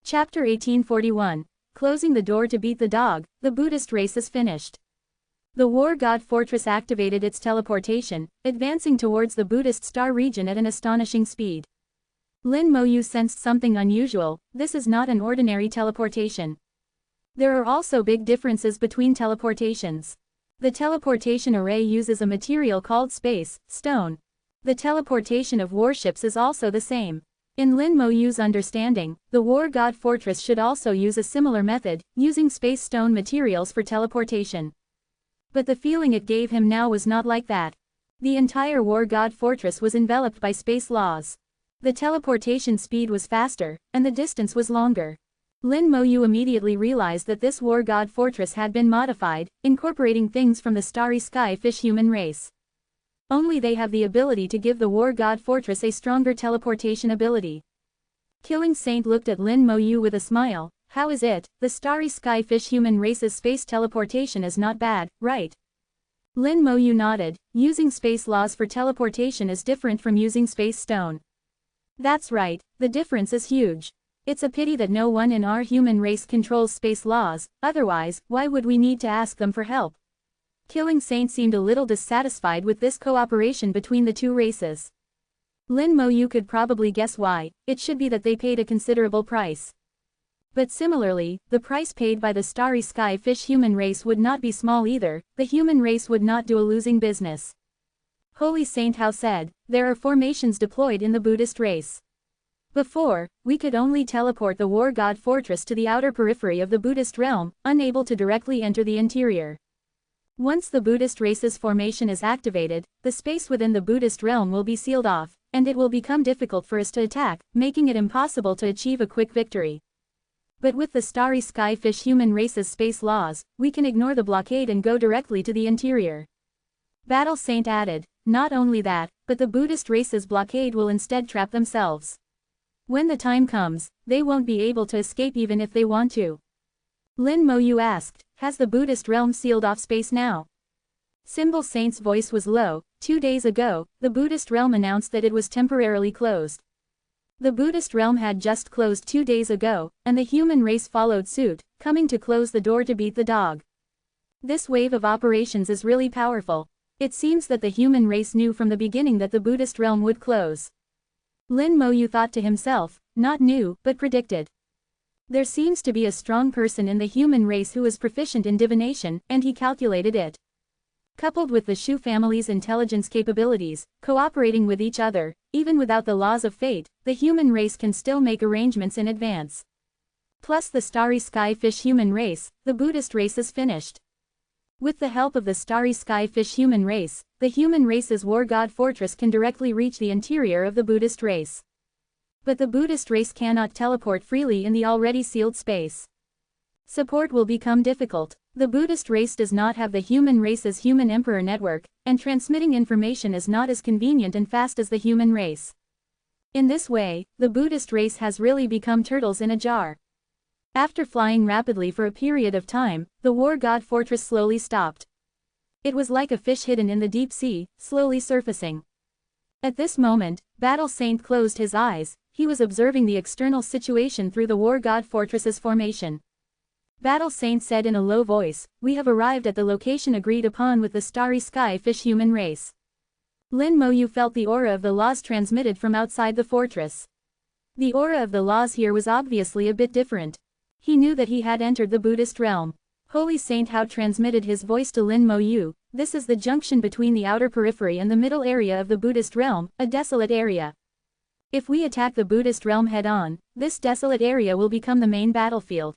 Chapter 1841. Closing the door to beat the dog, the Buddhist race is finished. The War God Fortress activated its teleportation, advancing towards the Buddhist star region at an astonishing speed. Lin Moyu sensed something unusual. This is not an ordinary teleportation. There are also big differences between teleportations. The teleportation array uses a material called space stone. The teleportation of warships is also the same. In Lin Moyu's understanding, the War God Fortress should also use a similar method, using space stone materials for teleportation. But the feeling it gave him now was not like that. The entire War God Fortress was enveloped by space laws. The teleportation speed was faster, and the distance was longer. Lin Moyu immediately realized that this War God Fortress had been modified, incorporating things from the starry sky fish human race. Only they have the ability to give the War God Fortress a stronger teleportation ability. Killing Saint looked at Lin Moyu with a smile. How is it? The starry sky fish human race's space teleportation is not bad, right? Lin Moyu nodded. Using space laws for teleportation is different from using space stone. That's right, the difference is huge. It's a pity that no one in our human race controls space laws, otherwise, why would we need to ask them for help? Killing Saint seemed a little dissatisfied with this cooperation between the two races. Lin Moyu could probably guess why. It should be that they paid a considerable price. But similarly, the price paid by the starry sky fish human race would not be small either. The human race would not do a losing business. Holy Saint Hao said, there are formations deployed in the Buddhist race. Before, we could only teleport the War God Fortress to the outer periphery of the Buddhist realm, unable to directly enter the interior. Once the Buddhist race's formation is activated, the space within the Buddhist realm will be sealed off, and it will become difficult for us to attack, making it impossible to achieve a quick victory. But with the starry sky fish human race's space laws, we can ignore the blockade and go directly to the interior. Battle Saint added, not only that, but the Buddhist race's blockade will instead trap themselves. When the time comes, they won't be able to escape even if they want to. Lin Moyu asked, has the Buddhist realm sealed off space now? Symbol Saint's voice was low. 2 days ago, the Buddhist realm announced that it was temporarily closed. The Buddhist realm had just closed 2 days ago, and the human race followed suit, coming to close the door to beat the dog. This wave of operations is really powerful. It seems that the human race knew from the beginning that the Buddhist realm would close. Lin Moyu thought to himself, not knew, but predicted. There seems to be a strong person in the human race who is proficient in divination, and he calculated it. Coupled with the Shu family's intelligence capabilities, cooperating with each other, even without the laws of fate, the human race can still make arrangements in advance. Plus the starry sky fish human race, the Buddhist race is finished. With the help of the starry sky fish human race, the human race's War God Fortress can directly reach the interior of the Buddhist race. But the Buddhist race cannot teleport freely in the already sealed space. Support will become difficult. The Buddhist race does not have the human race's human emperor network, and transmitting information is not as convenient and fast as the human race. In this way, the Buddhist race has really become turtles in a jar. After flying rapidly for a period of time, the War God Fortress slowly stopped. It was like a fish hidden in the deep sea, slowly surfacing. At this moment, Battle Saint closed his eyes. He was observing the external situation through the War God Fortress's formation. Battle Saint said in a low voice, we have arrived at the location agreed upon with the starry sky fish human race. Lin Moyu felt the aura of the laws transmitted from outside the fortress. The aura of the laws here was obviously a bit different. He knew that he had entered the Buddhist realm. Holy Saint Hao transmitted his voice to Lin Moyu. This is the junction between the outer periphery and the middle area of the Buddhist realm, a desolate area. If we attack the Buddhist realm head-on, this desolate area will become the main battlefield.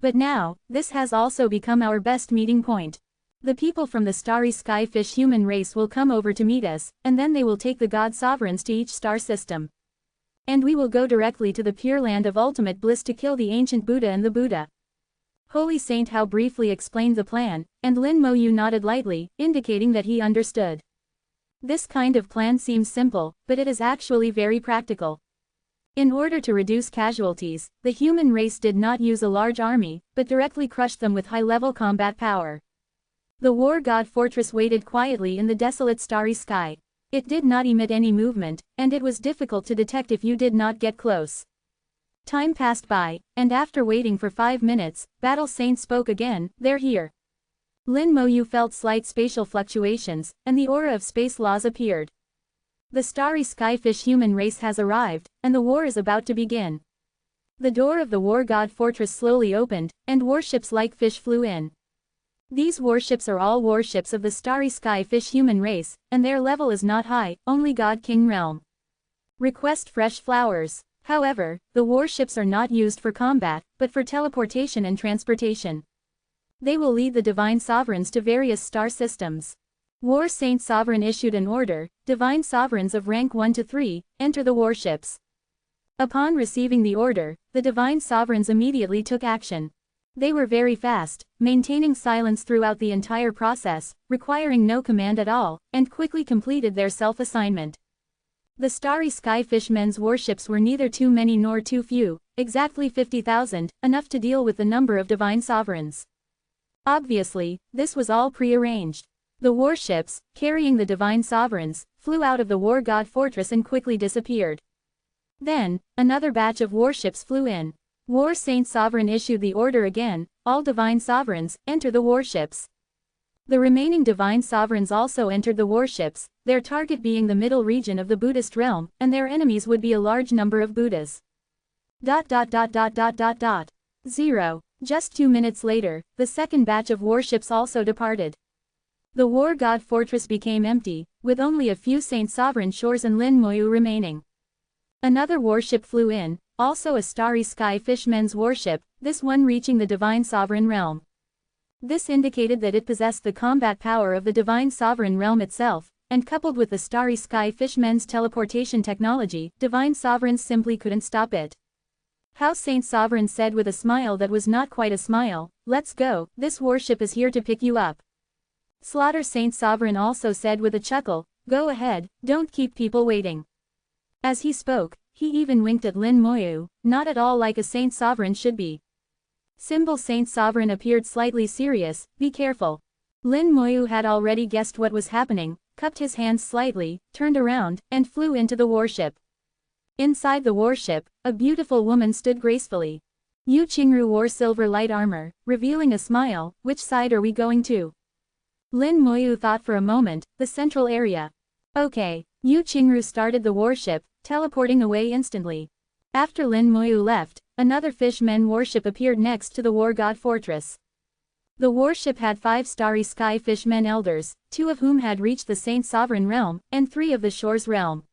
But now, this has also become our best meeting point. The people from the starry sky fish human race will come over to meet us, and then they will take the god sovereigns to each star system. And we will go directly to the pure land of ultimate bliss to kill the ancient Buddha and the Buddha. Holy Saint Hao briefly explained the plan, and Lin Moyu nodded lightly, indicating that he understood. This kind of plan seems simple, but it is actually very practical. In order to reduce casualties, the human race did not use a large army, but directly crushed them with high-level combat power. The War God Fortress waited quietly in the desolate starry sky. It did not emit any movement, and it was difficult to detect if you did not get close. Time passed by, and after waiting for 5 minutes, Battle Saint spoke again, "They're here." Lin Moyu felt slight spatial fluctuations, and the aura of space laws appeared. The starry skyfish human race has arrived, and the war is about to begin. The door of the war god fortress slowly opened, and warships like fish flew in. These warships are all warships of the starry skyfish human race, and their level is not high, only God King realm. Request fresh flowers. However, the warships are not used for combat, but for teleportation and transportation. They will lead the divine sovereigns to various star systems. War Saint Sovereign issued an order, divine sovereigns of rank 1 to 3, enter the warships. Upon receiving the order, the divine sovereigns immediately took action. They were very fast, maintaining silence throughout the entire process, requiring no command at all, and quickly completed their self-assignment. The starry skyfish men's warships were neither too many nor too few, exactly 50,000, enough to deal with the number of divine sovereigns. Obviously, this was all pre-arranged. The warships, carrying the divine sovereigns, flew out of the war god fortress and quickly disappeared. Then, another batch of warships flew in. War Saint Sovereign issued the order again, all divine sovereigns, enter the warships. The remaining divine sovereigns also entered the warships, their target being the middle region of the Buddhist realm, and their enemies would be a large number of Buddhas. 0. Just 2 minutes later, the second batch of warships also departed. The war god fortress became empty, with only a few Saint Sovereign shores and Lin Moyu remaining. Another warship flew in, also a starry sky fishmen's warship, this one reaching the divine sovereign realm. This indicated that it possessed the combat power of the divine sovereign realm itself, and coupled with the starry sky fishmen's teleportation technology, divine sovereigns simply couldn't stop it. House Saint Sovereign said with a smile that was not quite a smile, "Let's go, this warship is here to pick you up." Slaughter Saint Sovereign also said with a chuckle, "Go ahead, don't keep people waiting." As he spoke, he even winked at Lin Moyu, not at all like a Saint Sovereign should be. Symbol Saint Sovereign appeared slightly serious, "Be careful." Lin Moyu had already guessed what was happening, cupped his hands slightly, turned around, and flew into the warship. Inside the warship, a beautiful woman stood gracefully. Yu Qingru wore silver light armor, revealing a smile. "Which side are we going to?" Lin Moyu thought for a moment, "The central area." "Okay." Yu Qingru started the warship, teleporting away instantly. After Lin Moyu left, another fishmen warship appeared next to the war god fortress. The warship had 5 starry sky fishmen elders, 2 of whom had reached the Saint Sovereign realm, and 3 of the Shore's realm.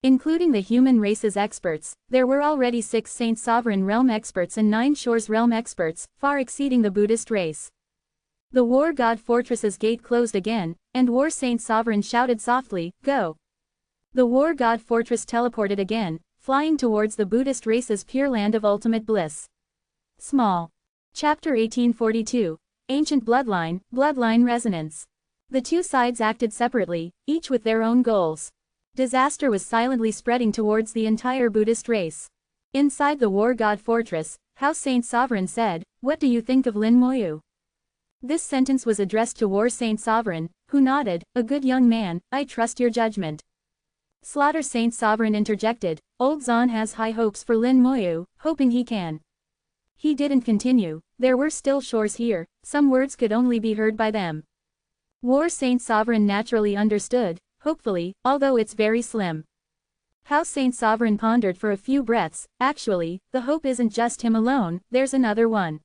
Including the human race's experts, there were already 6 Saint Sovereign realm experts and 9 Shore's realm experts, far exceeding the Buddhist race. The war god fortress's gate closed again, and War Saint Sovereign shouted softly, "Go!" The war god fortress teleported again, flying towards the Buddhist race's pure land of ultimate bliss. Small. Chapter 1842, Ancient Bloodline, Bloodline Resonance. The two sides acted separately, each with their own goals. Disaster was silently spreading towards the entire Buddhist race. Inside the war god fortress, House Saint Sovereign said, "What do you think of Lin Moyu?" This sentence was addressed to War Saint Sovereign, who nodded, "A good young man, I trust your judgment." Slaughter Saint Sovereign interjected, "Old Zan has high hopes for Lin Moyu, hoping he can." He didn't continue, there were still shores here, some words could only be heard by them. War Saint Sovereign naturally understood, hopefully, although it's very slim. House Saint Sovereign pondered for a few breaths, actually, the hope isn't just him alone, there's another one.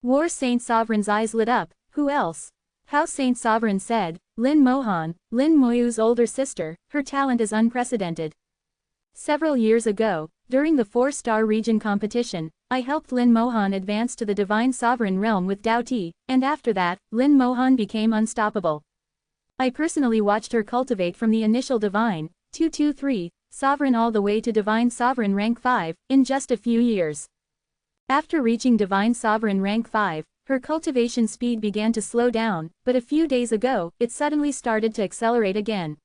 War Saint Sovereign's eyes lit up, "Who else?" House Saint Sovereign said, "Lin Mohan, Lin Moyu's older sister, her talent is unprecedented. Several years ago, during the 4-star region competition, I helped Lin Mohan advance to the divine sovereign realm with Dao Ti, and after that, Lin Mohan became unstoppable. I personally watched her cultivate from the initial divine, 223, sovereign all the way to divine sovereign rank 5, in just a few years. After reaching divine sovereign rank 5, her cultivation speed began to slow down, but a few days ago, it suddenly started to accelerate again.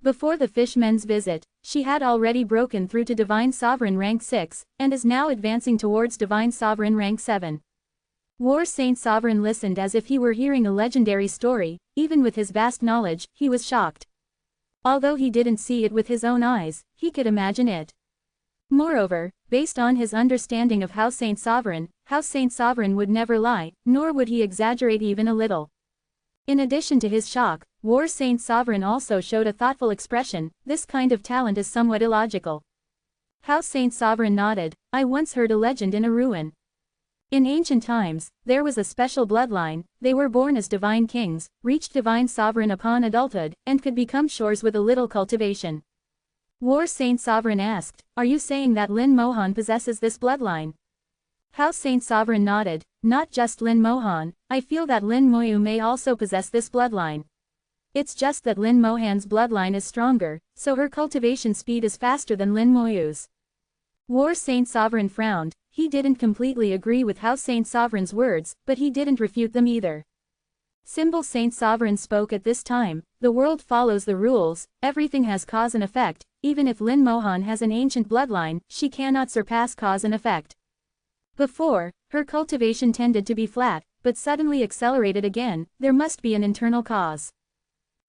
Before the fishmen's visit, she had already broken through to divine sovereign rank 6, and is now advancing towards divine sovereign rank 7. War Saint Sovereign listened as if he were hearing a legendary story. Even with his vast knowledge, he was shocked. Although he didn't see it with his own eyes, he could imagine it. Moreover, based on his understanding of House Saint Sovereign would never lie, nor would he exaggerate even a little. In addition to his shock, War Saint Sovereign also showed a thoughtful expression. This kind of talent is somewhat illogical. House Saint Sovereign nodded. I once heard a legend in a ruin. In ancient times, there was a special bloodline. They were born as divine kings, reached divine sovereign upon adulthood, and could become shores with a little cultivation. War Saint Sovereign asked, are you saying that Lin Mohan possesses this bloodline? House Saint Sovereign nodded. Not just Lin Mohan, I feel that Lin Moyu may also possess this bloodline. It's just that Lin Mohan's bloodline is stronger, so her cultivation speed is faster than Lin Moyu's. War Saint Sovereign frowned. He didn't completely agree with House Saint Sovereign's words, but he didn't refute them either. Symbol Saint Sovereign spoke at this time. The world follows the rules, everything has cause and effect. Even if Lin Mohan has an ancient bloodline, she cannot surpass cause and effect. Before, her cultivation tended to be flat, but suddenly accelerated again. There must be an internal cause.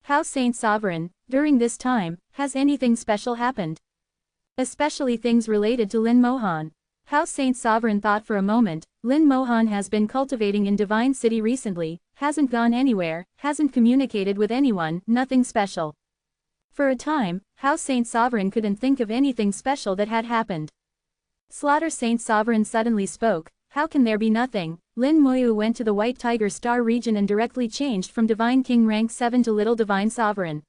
House Saint Sovereign, during this time, has anything special happened? Especially things related to Lin Mohan. House Saint Sovereign thought for a moment. Lin Mohan has been cultivating in Divine City recently, hasn't gone anywhere, hasn't communicated with anyone, nothing special. For a time, House Saint Sovereign couldn't think of anything special that had happened. Slaughter Saint Sovereign suddenly spoke. How can there be nothing? Lin Moyu went to the White Tiger Star region and directly changed from Divine King rank 7 to Little Divine Sovereign.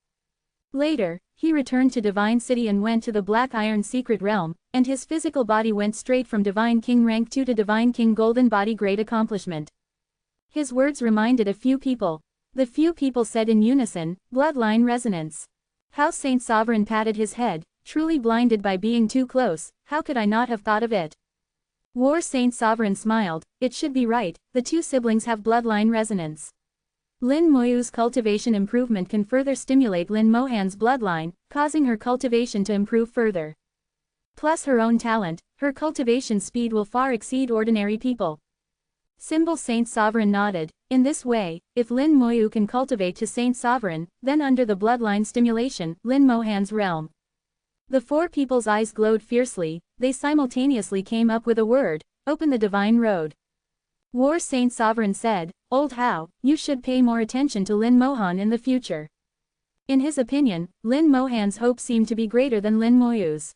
Later, he returned to Divine City and went to the Black Iron Secret Realm, and his physical body went straight from Divine King rank 2 to Divine King Golden Body Great Accomplishment. His words reminded a few people. The few people said in unison, bloodline resonance. House Saint Sovereign patted his head, truly blinded by being too close. How could I not have thought of it? War Saint Sovereign smiled. It should be right, the two siblings have bloodline resonance. Lin Moyu's cultivation improvement can further stimulate Lin Mohan's bloodline, causing her cultivation to improve further. Plus her own talent, her cultivation speed will far exceed ordinary people. Symbol Saint Sovereign nodded. In this way, if Lin Moyu can cultivate to Saint Sovereign, then under the bloodline stimulation, Lin Mohan's realm. The four people's eyes glowed fiercely. They simultaneously came up with a word. Open the divine road. War Saint Sovereign said, Old Hao, you should pay more attention to Lin Mohan in the future. In his opinion, Lin Mohan's hope seemed to be greater than Lin Moyu's.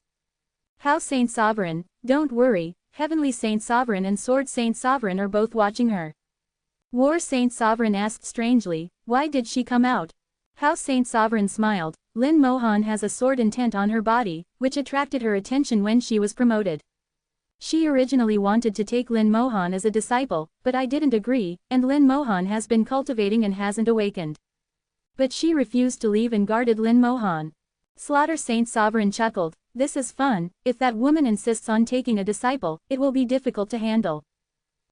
House Saint Sovereign, don't worry, Heavenly Saint Sovereign and Sword Saint Sovereign are both watching her. War Saint Sovereign asked strangely, why did she come out? House Saint Sovereign smiled. Lin Mohan has a sword intent on her body, which attracted her attention when she was promoted. She originally wanted to take Lin Mohan as a disciple, but I didn't agree, and Lin Mohan has been cultivating and hasn't awakened. But she refused to leave and guarded Lin Mohan. Slaughter Saint Sovereign chuckled. This is fun. If that woman insists on taking a disciple, it will be difficult to handle.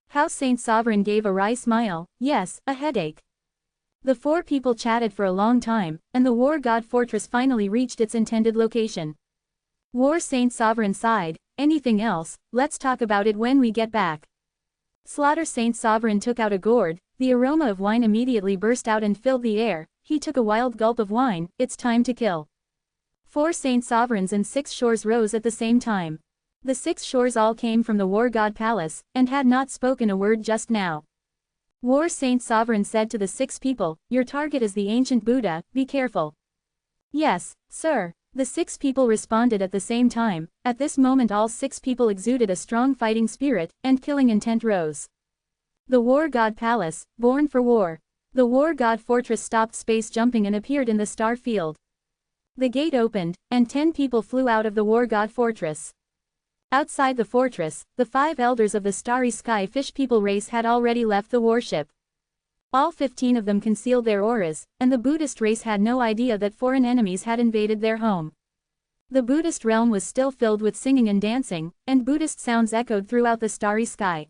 House Saint Sovereign gave a wry smile. Yes, a headache. The four people chatted for a long time, and the War God Fortress finally reached its intended location. War Saint Sovereign sighed. Anything else? Let's talk about it when we get back. Slaughter Saint Sovereign took out a gourd. The aroma of wine immediately burst out and filled the air. He took a wild gulp of wine. It's time to kill. 4 Saint Sovereigns and 6 shores rose at the same time. The 6 shores all came from the War God Palace, and had not spoken a word just now. War Saint Sovereign said to the 6 people, your target is the ancient Buddha, be careful. Yes, sir. The 6 people responded at the same time. At this moment all 6 people exuded a strong fighting spirit, and killing intent rose. The War God Palace, born for war. The War God Fortress stopped space jumping and appeared in the star field. The gate opened, and 10 people flew out of the War God Fortress. Outside the fortress, the 5 elders of the Starry Sky Fish People race had already left the warship. All 15 of them concealed their auras, and the Buddhist race had no idea that foreign enemies had invaded their home. The Buddhist realm was still filled with singing and dancing, and Buddhist sounds echoed throughout the starry sky.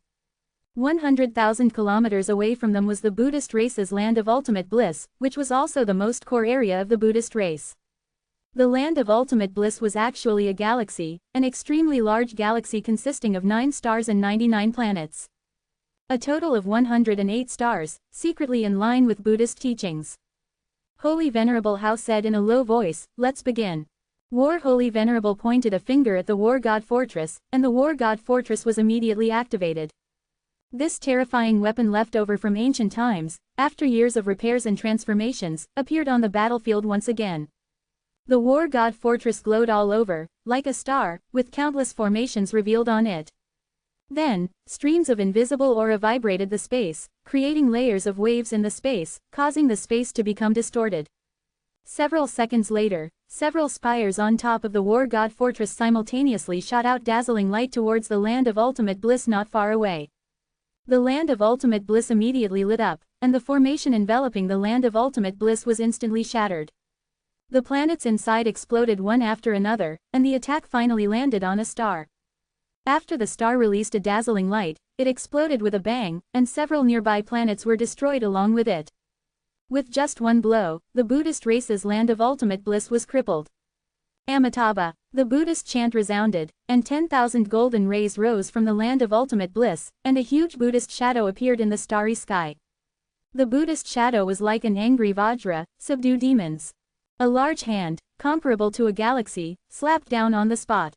100,000 kilometers away from them was the Buddhist race's land of ultimate bliss, which was also the most core area of the Buddhist race. The land of ultimate bliss was actually a galaxy, an extremely large galaxy consisting of 9 stars and 99 planets. A total of 108 stars, secretly in line with Buddhist teachings. Holy Venerable Hao said in a low voice, let's begin. War Holy Venerable pointed a finger at the War God Fortress, and the War God Fortress was immediately activated. This terrifying weapon left over from ancient times, after years of repairs and transformations, appeared on the battlefield once again. The War God Fortress glowed all over, like a star, with countless formations revealed on it. Then, streams of invisible aura vibrated the space, creating layers of waves in the space, causing the space to become distorted. Several seconds later, several spires on top of the War God Fortress simultaneously shot out dazzling light towards the land of ultimate bliss not far away. The land of ultimate bliss immediately lit up, and the formation enveloping the land of ultimate bliss was instantly shattered. The planets inside exploded one after another, and the attack finally landed on a star. After the star released a dazzling light, it exploded with a bang, and several nearby planets were destroyed along with it. With just one blow, the Buddhist race's land of ultimate bliss was crippled. Amitabha, the Buddhist chant resounded, and 10,000 golden rays rose from the land of ultimate bliss, and a huge Buddhist shadow appeared in the starry sky. The Buddhist shadow was like an angry Vajra, subdue demons. A large hand, comparable to a galaxy, slapped down on the spot.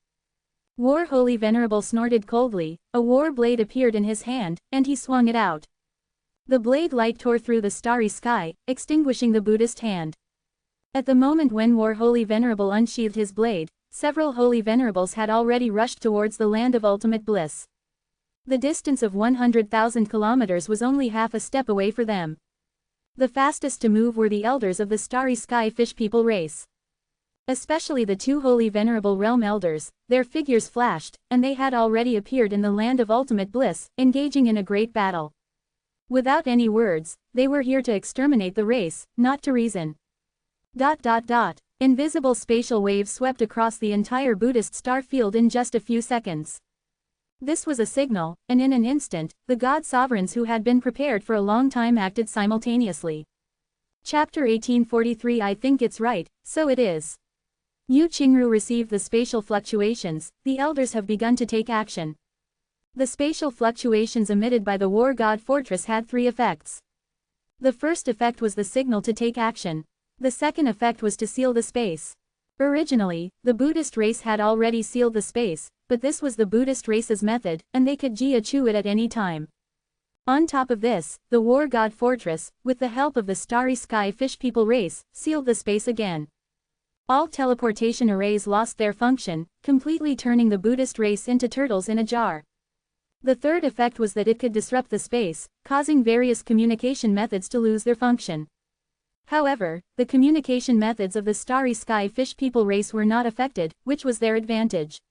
War Holy Venerable snorted coldly, a war blade appeared in his hand, and he swung it out. The blade light tore through the starry sky, extinguishing the Buddhist hand. At the moment when War Holy Venerable unsheathed his blade, several Holy Venerables had already rushed towards the land of ultimate bliss. The distance of 100,000 kilometers was only half a step away for them. The fastest to move were the elders of the starry sky fish people race. Especially the two Holy Venerable Realm Elders, their figures flashed, and they had already appeared in the land of ultimate bliss, engaging in a great battle. Without any words, they were here to exterminate the race, not to reason. Invisible spatial waves swept across the entire Buddhist star field in just a few seconds. This was a signal, and in an instant, the God Sovereigns who had been prepared for a long time acted simultaneously. Chapter 1843 I think it's right, so it is. Yu Qingru received the spatial fluctuations, the elders have begun to take action. The spatial fluctuations emitted by the War God Fortress had three effects. The first effect was the signal to take action. The second effect was to seal the space. Originally, the Buddhist race had already sealed the space, but this was the Buddhist race's method, and they could chew it at any time. On top of this, the War God Fortress, with the help of the starry sky fish people race, sealed the space again. All teleportation arrays lost their function, completely turning the Buddhist race into turtles in a jar. The third effect was that it could disrupt the space, causing various communication methods to lose their function. However, the communication methods of the starry sky fish people race were not affected, which was their advantage.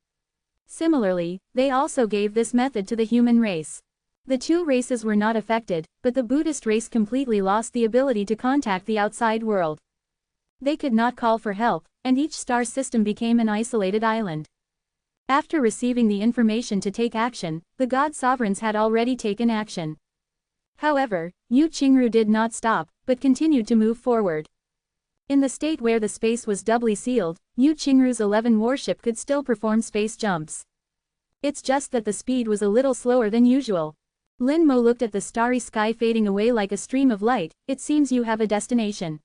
Similarly, they also gave this method to the human race. The two races were not affected, but the Buddhist race completely lost the ability to contact the outside world. They could not call for help, and each star system became an isolated island. After receiving the information to take action, the God Sovereigns had already taken action. However, Yu Qingru did not stop, but continued to move forward. In the state where the space was doubly sealed, Yu Qingru's 11 warship could still perform space jumps. It's just that the speed was a little slower than usual. Lin Mo looked at the starry sky fading away like a stream of light. It seems you have a destination.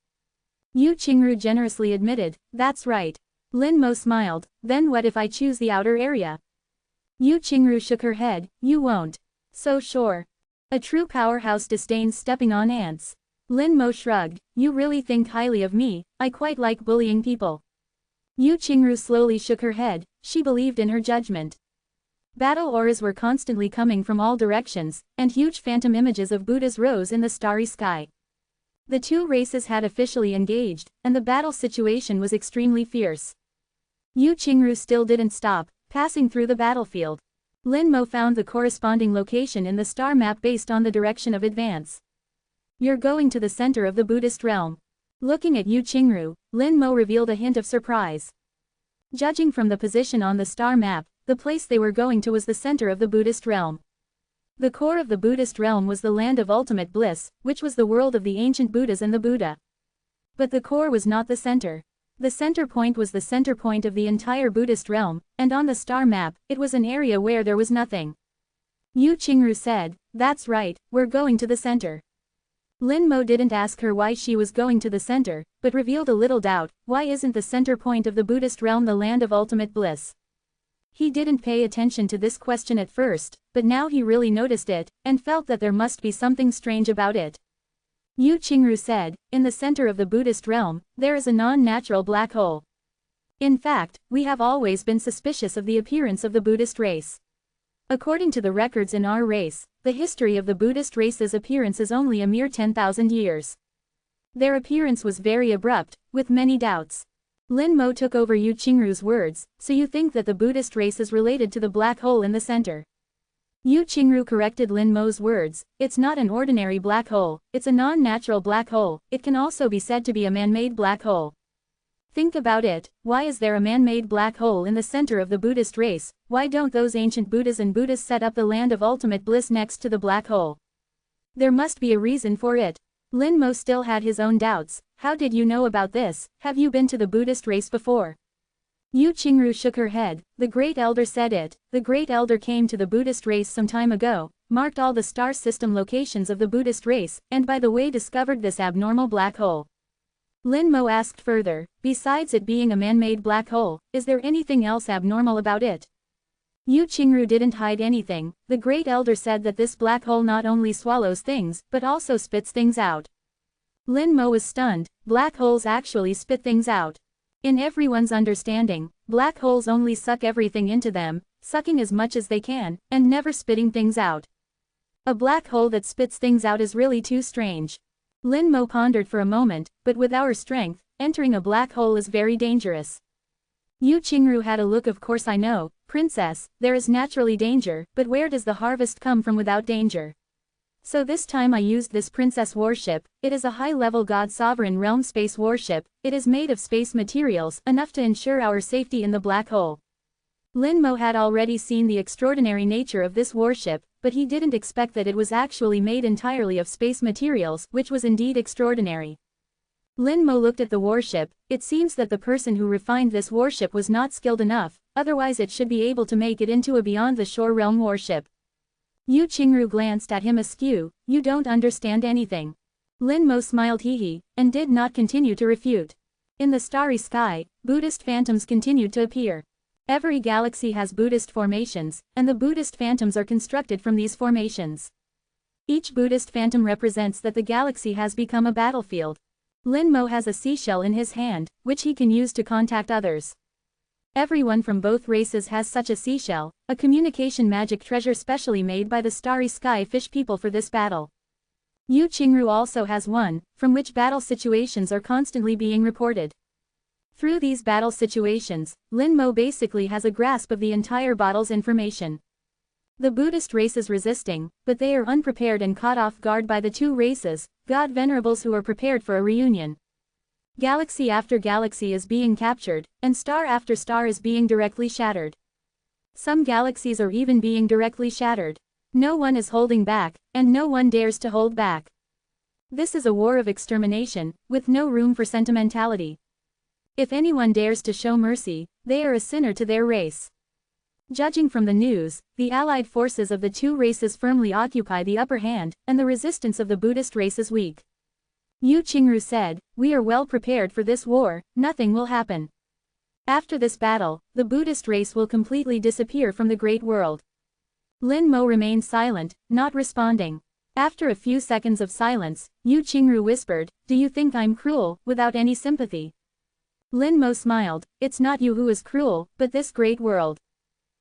Yu Qingru generously admitted, that's right. Lin Mo smiled, then what if I choose the outer area? Yu Qingru shook her head, you won't. So sure. A true powerhouse disdains stepping on ants. Lin Mo shrugged, you really think highly of me, I quite like bullying people. Yu Qingru slowly shook her head, she believed in her judgment. Battle auras were constantly coming from all directions, and huge phantom images of Buddhas rose in the starry sky. The two races had officially engaged, and the battle situation was extremely fierce. Yu Qingru still didn't stop, passing through the battlefield. Lin Mo found the corresponding location in the star map based on the direction of advance. You're going to the center of the Buddhist realm. Looking at Yu Qingru, Lin Mo revealed a hint of surprise. Judging from the position on the star map, the place they were going to was the center of the Buddhist realm. The core of the Buddhist realm was the land of ultimate bliss, which was the world of the ancient Buddhas and the Buddha. But the core was not the center. The center point was the center point of the entire Buddhist realm, and on the star map, it was an area where there was nothing. Yu Qingru said, that's right, we're going to the center. Lin Mo didn't ask her why she was going to the center, but revealed a little doubt. Why isn't the center point of the Buddhist realm the land of ultimate bliss? He didn't pay attention to this question at first, but now he really noticed it, and felt that there must be something strange about it. Yu Qingru said, in the center of the Buddhist realm, there is a non-natural black hole. In fact, we have always been suspicious of the appearance of the Buddhist race. According to the records in our race, the history of the Buddhist race's appearance is only a mere 10,000 years. Their appearance was very abrupt, with many doubts. Lin Mo took over Yu Qingru's words, so you think that the Buddhist race is related to the black hole in the center? Yu Qingru corrected Lin Mo's words, it's not an ordinary black hole, it's a non-natural black hole, it can also be said to be a man-made black hole. Think about it, why is there a man-made black hole in the center of the Buddhist race? Why don't those ancient Buddhas and Buddhists set up the land of ultimate bliss next to the black hole? There must be a reason for it. Lin Mo still had his own doubts. How did you know about this? Have you been to the Buddhist race before? Yu Qingru shook her head. The Great Elder said it. The Great Elder came to the Buddhist race some time ago, marked all the star system locations of the Buddhist race, and by the way discovered this abnormal black hole. Lin Mo asked further, besides it being a man-made black hole, is there anything else abnormal about it? Yu Qingru didn't hide anything. The Great Elder said that this black hole not only swallows things, but also spits things out. Lin Mo was stunned. Black holes actually spit things out. In everyone's understanding, black holes only suck everything into them, sucking as much as they can, and never spitting things out. A black hole that spits things out is really too strange. Lin Mo pondered for a moment, but with our strength, entering a black hole is very dangerous. Yu Qingru had a look. Of course I know, Princess, there is naturally danger, but where does the harvest come from without danger? So this time I used this princess warship. It is a high-level God Sovereign Realm space warship. It is made of space materials, enough to ensure our safety in the black hole. Lin Mo had already seen the extraordinary nature of this warship, but he didn't expect that it was actually made entirely of space materials, which was indeed extraordinary. Lin Mo looked at the warship. It seems that the person who refined this warship was not skilled enough, otherwise it should be able to make it into a beyond the shore realm warship. Yu Qingru glanced at him askew. You don't understand anything. Lin Mo smiled hee-hee, and did not continue to refute. In the starry sky, Buddhist phantoms continued to appear. Every galaxy has Buddhist formations, and the Buddhist phantoms are constructed from these formations. Each Buddhist phantom represents that the galaxy has become a battlefield. Lin Mo has a seashell in his hand, which he can use to contact others. Everyone from both races has such a seashell, a communication magic treasure specially made by the starry sky fish people for this battle. Yu Qingru also has one, from which battle situations are constantly being reported. Through these battle situations, Lin Mo basically has a grasp of the entire battle's information. The Buddhist race is resisting, but they are unprepared and caught off guard by the two races, God Venerables who are prepared for a reunion. Galaxy after galaxy is being captured, and star after star is being directly shattered. Some galaxies are even being directly shattered. No one is holding back, and no one dares to hold back. This is a war of extermination, with no room for sentimentality. If anyone dares to show mercy, they are a sinner to their race. Judging from the news, the allied forces of the two races firmly occupy the upper hand, and the resistance of the Buddhist race is weak. Yu Qingru said, we are well prepared for this war, nothing will happen. After this battle, the Buddhist race will completely disappear from the great world. Lin Mo remained silent, not responding. After a few seconds of silence, Yu Qingru whispered, do you think I'm cruel, without any sympathy? Lin Mo smiled, it's not you who is cruel, but this great world.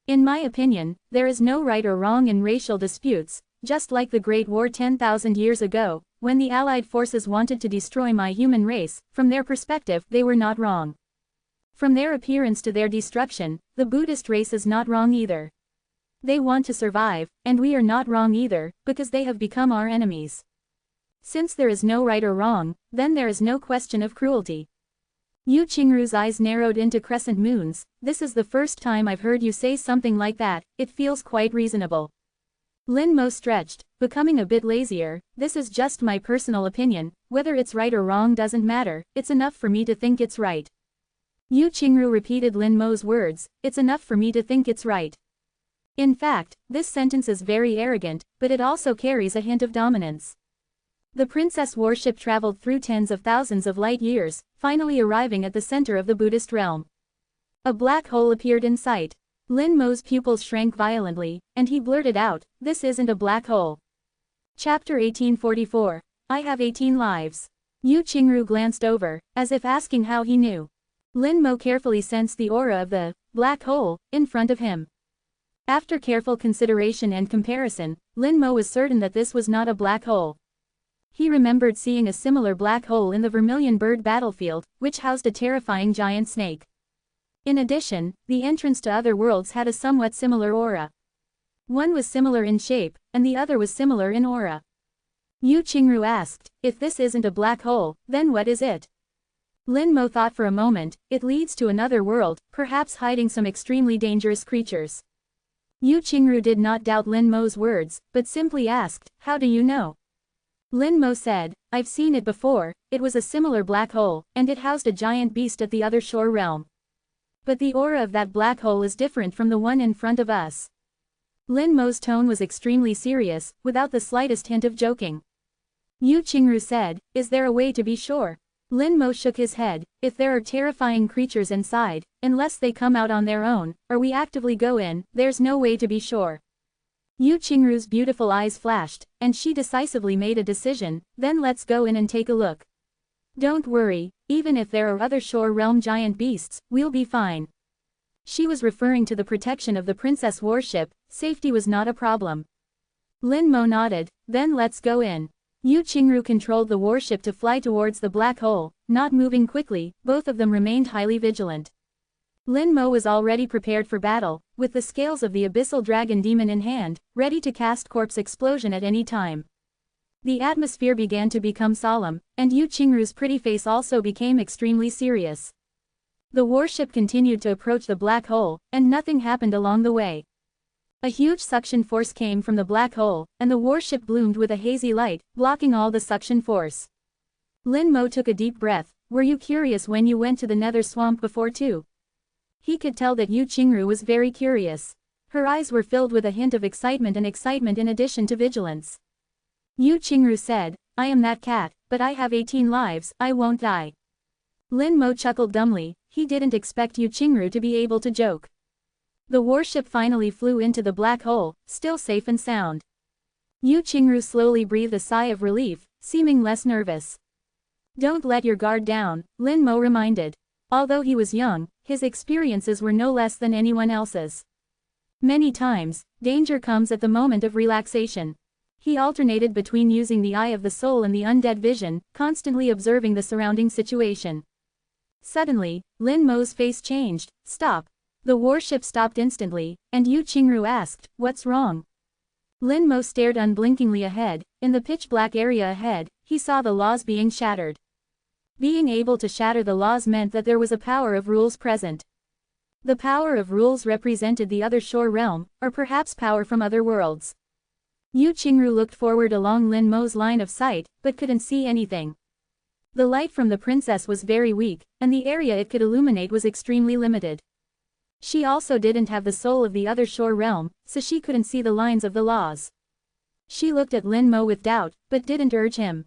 In my opinion, there is no right or wrong in racial disputes, just like the Great War 10,000 years ago, when the Allied forces wanted to destroy my human race. From their perspective, they were not wrong. From their appearance to their destruction, the Buddhist race is not wrong either. They want to survive, and we are not wrong either, because they have become our enemies. Since there is no right or wrong, then there is no question of cruelty. Yu Qingru's eyes narrowed into crescent moons. This is the first time I've heard you say something like that. It feels quite reasonable. Lin Mo stretched, becoming a bit lazier. This is just my personal opinion. Whether it's right or wrong doesn't matter. It's enough for me to think it's right. Yu Qingru repeated Lin Mo's words. It's enough for me to think it's right. In fact, this sentence is very arrogant, but it also carries a hint of dominance. The princess warship traveled through tens of thousands of light years, finally arriving at the center of the Buddhist realm. A black hole appeared in sight. Lin Mo's pupils shrank violently, and he blurted out, "This isn't a black hole." Chapter 1844. I have 18 lives. Yu Qingru glanced over, as if asking how he knew. Lin Mo carefully sensed the aura of the black hole in front of him. After careful consideration and comparison, Lin Mo was certain that this was not a black hole. He remembered seeing a similar black hole in the Vermilion Bird battlefield, which housed a terrifying giant snake. In addition, the entrance to other worlds had a somewhat similar aura. One was similar in shape, and the other was similar in aura. Yu Qingru asked, "If this isn't a black hole, then what is it?" Lin Mo thought for a moment. "It leads to another world, perhaps hiding some extremely dangerous creatures." Yu Qingru did not doubt Lin Mo's words, but simply asked, "How do you know?" Lin Mo said, "I've seen it before. It was a similar black hole, and it housed a giant beast at the other shore realm. But the aura of that black hole is different from the one in front of us." Lin Mo's tone was extremely serious, without the slightest hint of joking. Yu Qingru said, "Is there a way to be sure?" Lin Mo shook his head. "If there are terrifying creatures inside, unless they come out on their own, or we actively go in, there's no way to be sure." Yu Qingru's beautiful eyes flashed, and she decisively made a decision. "Then let's go in and take a look. Don't worry, even if there are other shore realm giant beasts, we'll be fine." She was referring to the protection of the princess warship. Safety was not a problem. Lin Mo nodded. "Then let's go in." Yu Qingru controlled the warship to fly towards the black hole, not moving quickly. Both of them remained highly vigilant. Lin Mo was already prepared for battle, with the scales of the abyssal dragon demon in hand, ready to cast corpse explosion at any time. The atmosphere began to become solemn, and Yu Qingru's pretty face also became extremely serious. The warship continued to approach the black hole, and nothing happened along the way. A huge suction force came from the black hole, and the warship bloomed with a hazy light, blocking all the suction force. Lin Mo took a deep breath. "Were you curious when you went to the nether swamp before too?" He could tell that Yu Qingru was very curious. Her eyes were filled with a hint of excitement in addition to vigilance. Yu Qingru said, "I am that cat, but I have 18 lives, I won't die." Lin Mo chuckled dumbly. He didn't expect Yu Qingru to be able to joke. The warship finally flew into the black hole, still safe and sound. Yu Qingru slowly breathed a sigh of relief, seeming less nervous. "Don't let your guard down," Lin Mo reminded. Although he was young, his experiences were no less than anyone else's. Many times, danger comes at the moment of relaxation. He alternated between using the eye of the soul and the undead vision, constantly observing the surrounding situation. Suddenly, Lin Mo's face changed. "Stop." The warship stopped instantly, and Yu Qingru asked, "What's wrong?" Lin Mo stared unblinkingly ahead. In the pitch-black area ahead, he saw the laws being shattered. Being able to shatter the laws meant that there was a power of rules present. The power of rules represented the other shore realm, or perhaps power from other worlds. Yu Qingru looked forward along Lin Mo's line of sight, but couldn't see anything. The light from the princess was very weak, and the area it could illuminate was extremely limited. She also didn't have the soul of the other shore realm, so she couldn't see the lines of the laws. She looked at Lin Mo with doubt, but didn't urge him.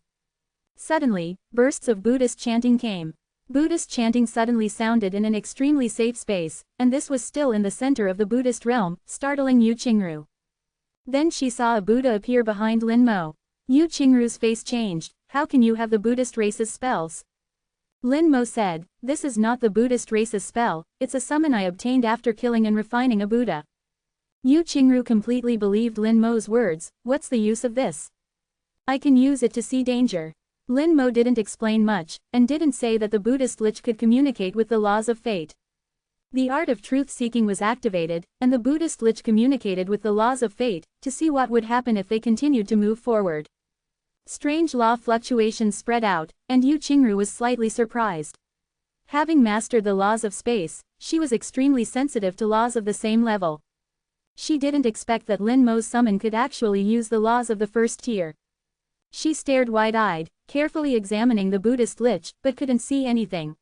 Suddenly, bursts of Buddhist chanting came. Buddhist chanting suddenly sounded in an extremely safe space, and this was still in the center of the Buddhist realm, startling Yu Qingru. Then she saw a Buddha appear behind Lin Mo. Yu Qingru's face changed. "How can you have the Buddhist race's spells?" Lin Mo said, "This is not the Buddhist race's spell, it's a summon I obtained after killing and refining a Buddha." Yu Qingru completely believed Lin Mo's words. "What's the use of this?" "I can use it to see danger." Lin Mo didn't explain much, and didn't say that the Buddhist lich could communicate with the laws of fate. The art of truth-seeking was activated, and the Buddhist lich communicated with the laws of fate, to see what would happen if they continued to move forward. Strange law fluctuations spread out, and Yu Qingru was slightly surprised. Having mastered the laws of space, she was extremely sensitive to laws of the same level. She didn't expect that Lin Mo's summon could actually use the laws of the first tier. She stared wide-eyed, carefully examining the Buddhist lich, but couldn't see anything.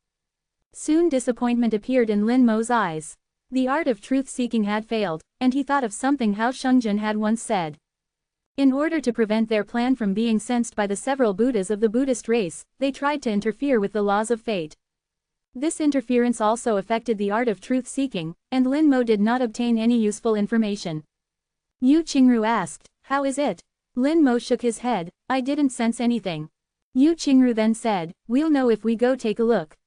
Soon disappointment appeared in Lin Mo's eyes. The art of truth-seeking had failed, and he thought of something Hao Shungjun had once said. In order to prevent their plan from being sensed by the several Buddhas of the Buddhist race, they tried to interfere with the laws of fate. This interference also affected the art of truth-seeking, and Lin Mo did not obtain any useful information. Yu Qingru asked, "How is it?" Lin Mo shook his head, "I didn't sense anything." Yu Qingru then said, "We'll know if we go take a look.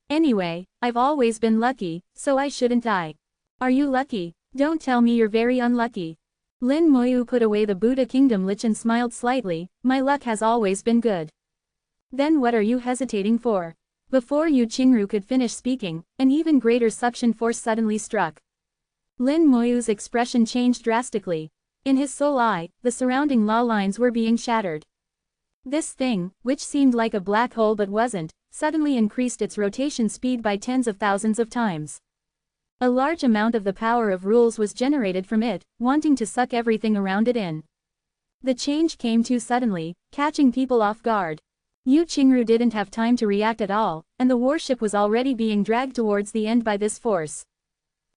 Anyway, I've always been lucky, so I shouldn't die." "Are you lucky? Don't tell me you're very unlucky." Lin Moyu put away the Buddha kingdom lich and smiled slightly, "My luck has always been good." "Then what are you hesitating for?" Before Yu Qingru could finish speaking, an even greater suction force suddenly struck. Lin Moyu's expression changed drastically. In his soul eye, the surrounding law lines were being shattered. This thing, which seemed like a black hole but wasn't, suddenly increased its rotation speed by tens of thousands of times. A large amount of the power of rules was generated from it, wanting to suck everything around it in. The change came too suddenly, catching people off guard. Yu Qingru didn't have time to react at all, and the warship was already being dragged towards the end by this force.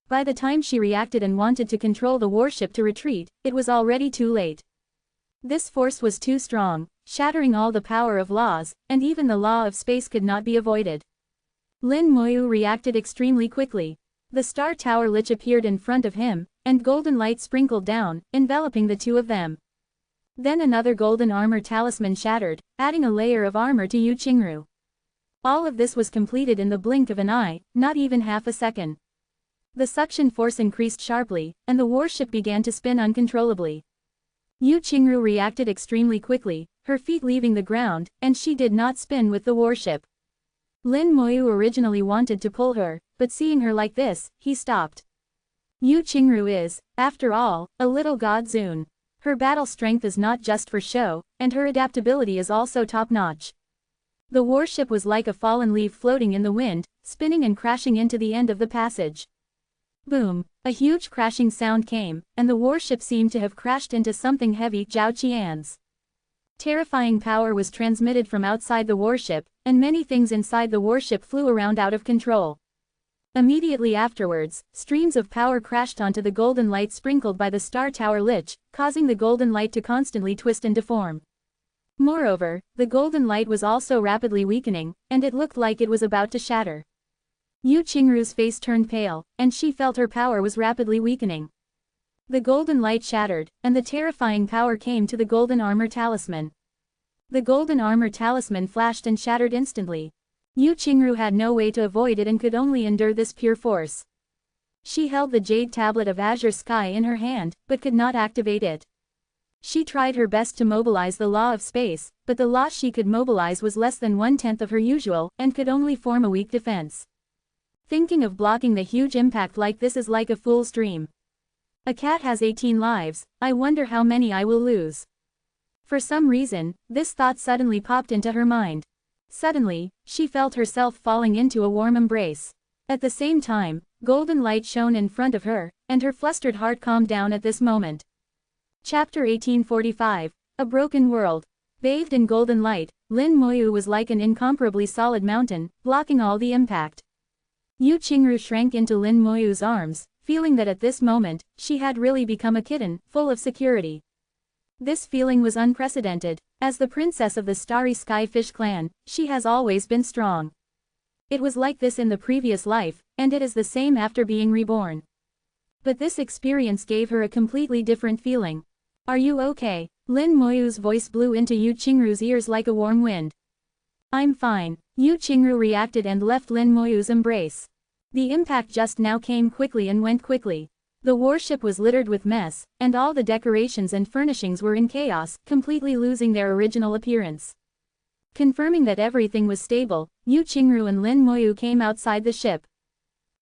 By the time she reacted and wanted to control the warship to retreat, it was already too late. This force was too strong, shattering all the power of laws, and even the law of space could not be avoided. Lin Moyu reacted extremely quickly. The Star Tower Lich appeared in front of him, and golden light sprinkled down, enveloping the two of them. Then another golden armor talisman shattered, adding a layer of armor to Yu Qingru. All of this was completed in the blink of an eye, not even half a second. The suction force increased sharply, and the warship began to spin uncontrollably. Yu Qingru reacted extremely quickly, her feet leaving the ground, and she did not spin with the warship. Lin Moyu originally wanted to pull her, but seeing her like this, he stopped. Yu Qingru is, after all, a little god Zun. Her battle strength is not just for show, and her adaptability is also top-notch. The warship was like a fallen leaf floating in the wind, spinning and crashing into the end of the passage. Boom! A huge crashing sound came, and the warship seemed to have crashed into something heavy. Zhao Qian's terrifying power was transmitted from outside the warship, and many things inside the warship flew around out of control. Immediately afterwards, streams of power crashed onto the golden light sprinkled by the Star Tower Lich, causing the golden light to constantly twist and deform. Moreover, the golden light was also rapidly weakening, and it looked like it was about to shatter. Yu Qingru's face turned pale, and she felt her power was rapidly weakening. The golden light shattered, and the terrifying power came to the golden armor talisman. The golden armor talisman flashed and shattered instantly. Yu Qingru had no way to avoid it and could only endure this pure force. She held the jade tablet of azure sky in her hand, but could not activate it. She tried her best to mobilize the law of space, but the law she could mobilize was less than 1/10 of her usual, and could only form a weak defense. Thinking of blocking the huge impact like this is like a fool's dream. A cat has 18 lives, I wonder how many I will lose. For some reason, this thought suddenly popped into her mind. Suddenly, she felt herself falling into a warm embrace. At the same time, golden light shone in front of her, and her flustered heart calmed down at this moment. Chapter 1845, A Broken World. Bathed in golden light, Lin Moyu was like an incomparably solid mountain, blocking all the impact. Yu Qingru shrank into Lin Moyu's arms, feeling that at this moment, she had really become a kitten, full of security. This feeling was unprecedented. As the princess of the Starry Sky Fish clan, she has always been strong. It was like this in the previous life, and it is the same after being reborn. But this experience gave her a completely different feeling. "Are you okay?" Lin Moyu's voice blew into Yu Qingru's ears like a warm wind. "I'm fine." Yu Qingru reacted and left Lin Moyu's embrace. The impact just now came quickly and went quickly. The warship was littered with mess, and all the decorations and furnishings were in chaos, completely losing their original appearance. Confirming that everything was stable, Yu Qingru and Lin Moyu came outside the ship.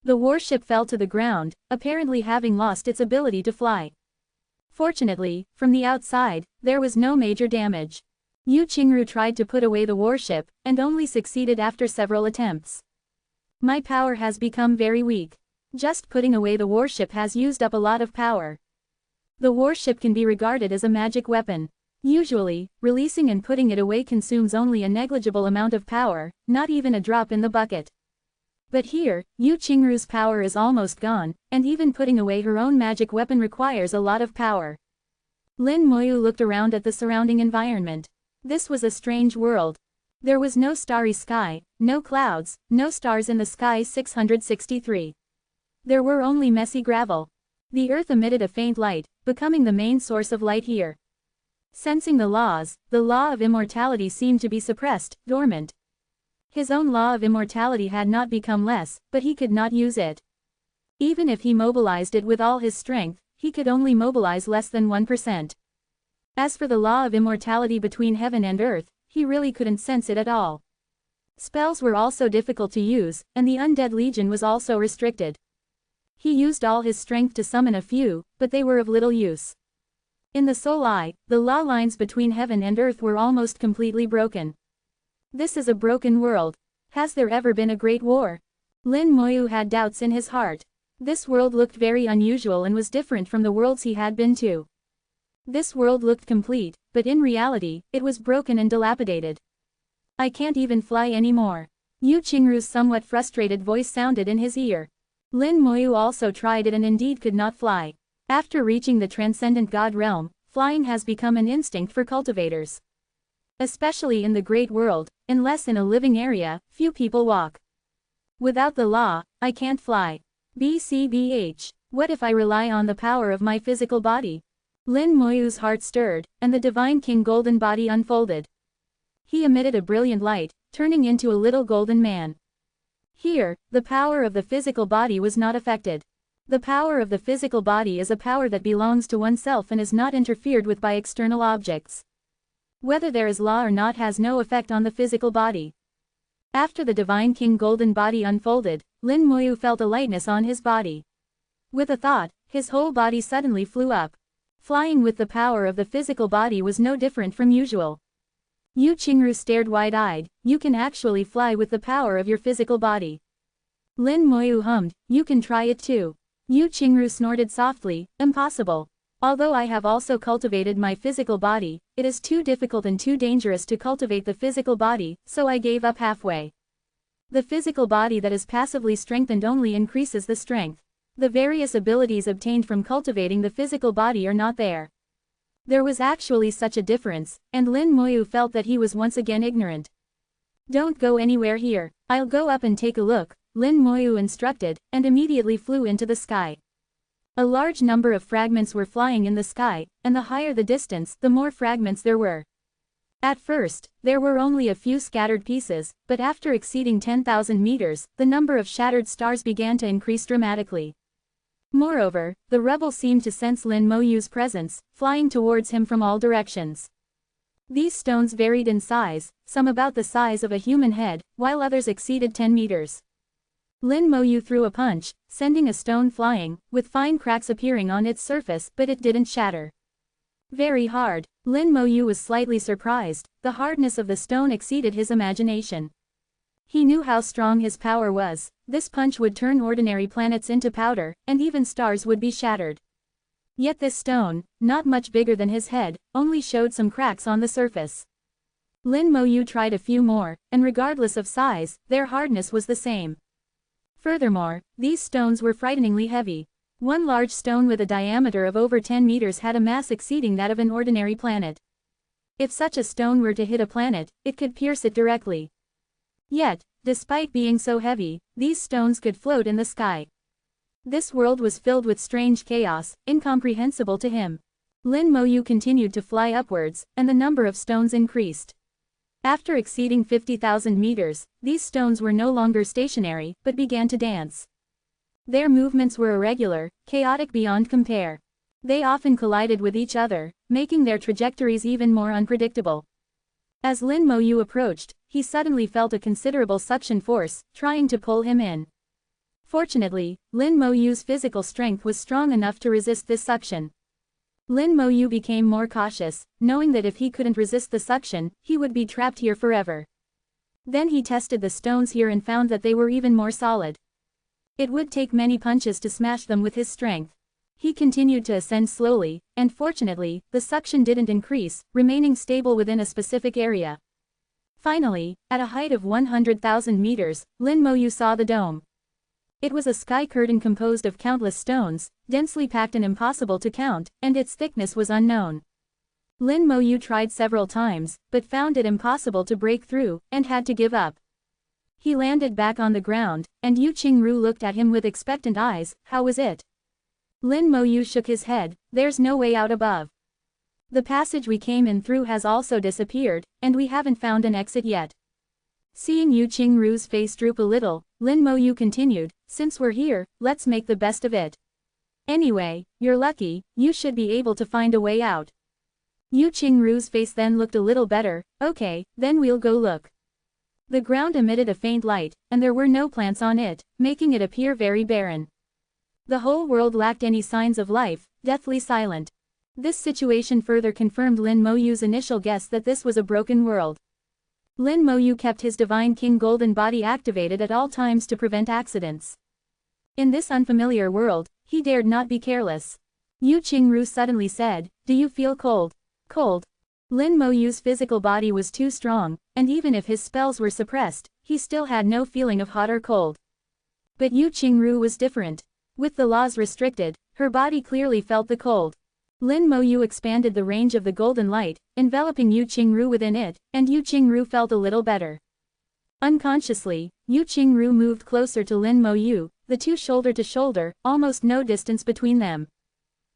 The warship fell to the ground, apparently having lost its ability to fly. Fortunately, from the outside, there was no major damage. Yu Qingru tried to put away the warship, and only succeeded after several attempts. "My power has become very weak. Just putting away the warship has used up a lot of power." The warship can be regarded as a magic weapon. Usually, releasing and putting it away consumes only a negligible amount of power, not even a drop in the bucket. But here, Yu Qingru's power is almost gone, and even putting away her own magic weapon requires a lot of power. Lin Moyu looked around at the surrounding environment. This was a strange world. There was no starry sky, no clouds, no stars in the sky 663. There were only messy gravel. The earth emitted a faint light, becoming the main source of light here. Sensing the law of immortality seemed to be suppressed, dormant. His own law of immortality had not become less, but he could not use it. Even if he mobilized it with all his strength, he could only mobilize less than 1%. As for the law of immortality between heaven and earth, he really couldn't sense it at all. Spells were also difficult to use, and the undead legion was also restricted. He used all his strength to summon a few, but they were of little use. In the soul eye, the law lines between heaven and earth were almost completely broken. This is a broken world. Has there ever been a great war? Lin Moyu had doubts in his heart. This world looked very unusual and was different from the worlds he had been to. This world looked complete, but in reality, it was broken and dilapidated. I can't even fly anymore. Yu Qingru's somewhat frustrated voice sounded in his ear. Lin Moyu also tried it and indeed could not fly. After reaching the transcendent god realm, flying has become an instinct for cultivators. Especially in the great world, unless in a living area, few people walk. Without the law, I can't fly. BCBH. What if I rely on the power of my physical body? Lin Moyu's heart stirred, and the Divine King golden body unfolded. He emitted a brilliant light, turning into a little golden man. Here, the power of the physical body was not affected. The power of the physical body is a power that belongs to oneself and is not interfered with by external objects. Whether there is law or not has no effect on the physical body. After the Divine King golden body unfolded, Lin Moyu felt a lightness on his body. With a thought, his whole body suddenly flew up. Flying with the power of the physical body was no different from usual. Yu Qingru stared wide-eyed. You can actually fly with the power of your physical body. Lin Moyu hummed, you can try it too. Yu Qingru snorted softly, impossible. Although I have also cultivated my physical body, it is too difficult and too dangerous to cultivate the physical body, so I gave up halfway. The physical body that is passively strengthened only increases the strength. The various abilities obtained from cultivating the physical body are not there. There was actually such a difference, and Lin Moyu felt that he was once again ignorant. Don't go anywhere here, I'll go up and take a look, Lin Moyu instructed, and immediately flew into the sky. A large number of fragments were flying in the sky, and the higher the distance, the more fragments there were. At first, there were only a few scattered pieces, but after exceeding 10,000 meters, the number of shattered stars began to increase dramatically. Moreover, the rebel seemed to sense Lin Moyu's presence, flying towards him from all directions. These stones varied in size, some about the size of a human head, while others exceeded 10 meters. Lin Moyu threw a punch, sending a stone flying, with fine cracks appearing on its surface, but it didn't shatter. Very hard. Lin Moyu was slightly surprised. The hardness of the stone exceeded his imagination. He knew how strong his power was. This punch would turn ordinary planets into powder, and even stars would be shattered. Yet this stone, not much bigger than his head, only showed some cracks on the surface. Lin Moyu tried a few more, and regardless of size, their hardness was the same. Furthermore, these stones were frighteningly heavy. One large stone with a diameter of over 10 meters had a mass exceeding that of an ordinary planet. If such a stone were to hit a planet, it could pierce it directly. Yet, despite being so heavy, these stones could float in the sky. This world was filled with strange chaos, incomprehensible to him. Lin Moyu continued to fly upwards, and the number of stones increased. After exceeding 50,000 meters, these stones were no longer stationary, but began to dance. Their movements were irregular, chaotic beyond compare. They often collided with each other, making their trajectories even more unpredictable. As Lin Moyu approached, he suddenly felt a considerable suction force, trying to pull him in. Fortunately, Lin Moyu's physical strength was strong enough to resist this suction. Lin Moyu became more cautious, knowing that if he couldn't resist the suction, he would be trapped here forever. Then he tested the stones here and found that they were even more solid. It would take many punches to smash them with his strength. He continued to ascend slowly, and fortunately, the suction didn't increase, remaining stable within a specific area. Finally, at a height of 100,000 meters, Lin Moyu saw the dome. It was a sky curtain composed of countless stones, densely packed and impossible to count, and its thickness was unknown. Lin Moyu tried several times, but found it impossible to break through, and had to give up. He landed back on the ground, and Yu Qingru looked at him with expectant eyes. How was it? Lin Moyu shook his head. There's no way out above. The passage we came in through has also disappeared, and we haven't found an exit yet. Seeing Yu Qingru's face droop a little, Lin Moyu continued, since we're here, let's make the best of it. Anyway, you're lucky, you should be able to find a way out. Yu Qingru's face then looked a little better. Okay, then we'll go look. The ground emitted a faint light, and there were no plants on it, making it appear very barren. The whole world lacked any signs of life, deathly silent. This situation further confirmed Lin Moyu's initial guess that this was a broken world. Lin Moyu kept his Divine King Golden Body activated at all times to prevent accidents. In this unfamiliar world, he dared not be careless. Yu Qingru suddenly said, "Do you feel cold?" Cold. Lin Moyu's physical body was too strong, and even if his spells were suppressed, he still had no feeling of hot or cold. But Yu Qingru was different. With the laws restricted, her body clearly felt the cold. Lin Moyu expanded the range of the golden light, enveloping Yu Qingru within it, and Yu Qingru felt a little better. Unconsciously, Yu Qingru moved closer to Lin Moyu, the two shoulder to shoulder, almost no distance between them.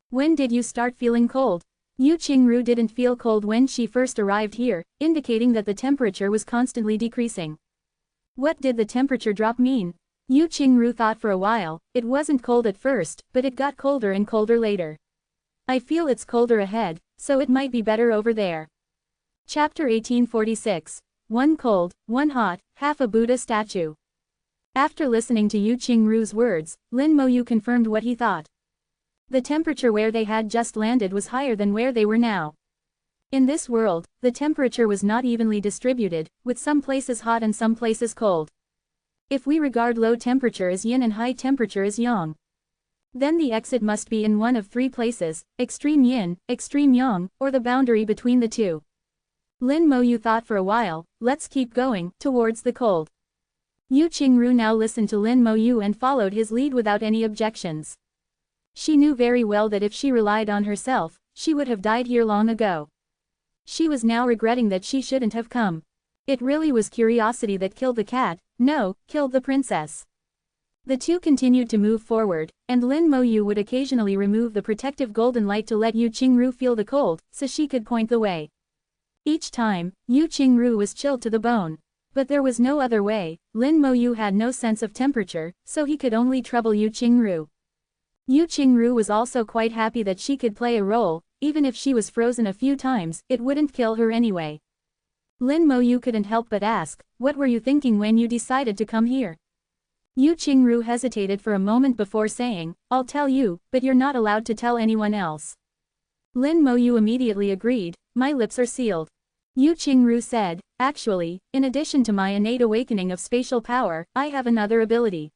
When did you start feeling cold? Yu Qingru didn't feel cold when she first arrived here, indicating that the temperature was constantly decreasing. What did the temperature drop mean? Yu Qingru thought for a while. It wasn't cold at first, but it got colder and colder later. I feel it's colder ahead, so it might be better over there. Chapter 1846. One cold, one hot, half a Buddha statue. After listening to Yu Qingru's words, Lin Moyu confirmed what he thought. The temperature where they had just landed was higher than where they were now. In this world, the temperature was not evenly distributed, with some places hot and some places cold. If we regard low temperature as yin and high temperature as yang, then the exit must be in one of three places, extreme yin, extreme yang, or the boundary between the two. Lin Moyu thought for a while. Let's keep going, towards the cold. Yu Qingru now listened to Lin Moyu and followed his lead without any objections. She knew very well that if she relied on herself, she would have died here long ago. She was now regretting that she shouldn't have come. It really was curiosity that killed the cat, no, killed the princess. The two continued to move forward, and Lin Moyu would occasionally remove the protective golden light to let Yu Qingru feel the cold, so she could point the way. Each time, Yu Qingru was chilled to the bone. But there was no other way. Lin Moyu had no sense of temperature, so he could only trouble Yu Qingru. Yu Qingru was also quite happy that she could play a role. Even if she was frozen a few times, it wouldn't kill her anyway. Lin Moyu couldn't help but ask, "What were you thinking when you decided to come here?" Yu Qingru hesitated for a moment before saying, "I'll tell you, but you're not allowed to tell anyone else." Lin Moyu immediately agreed. "My lips are sealed." Yu Qingru said, "Actually, in addition to my innate awakening of spatial power, I have another ability.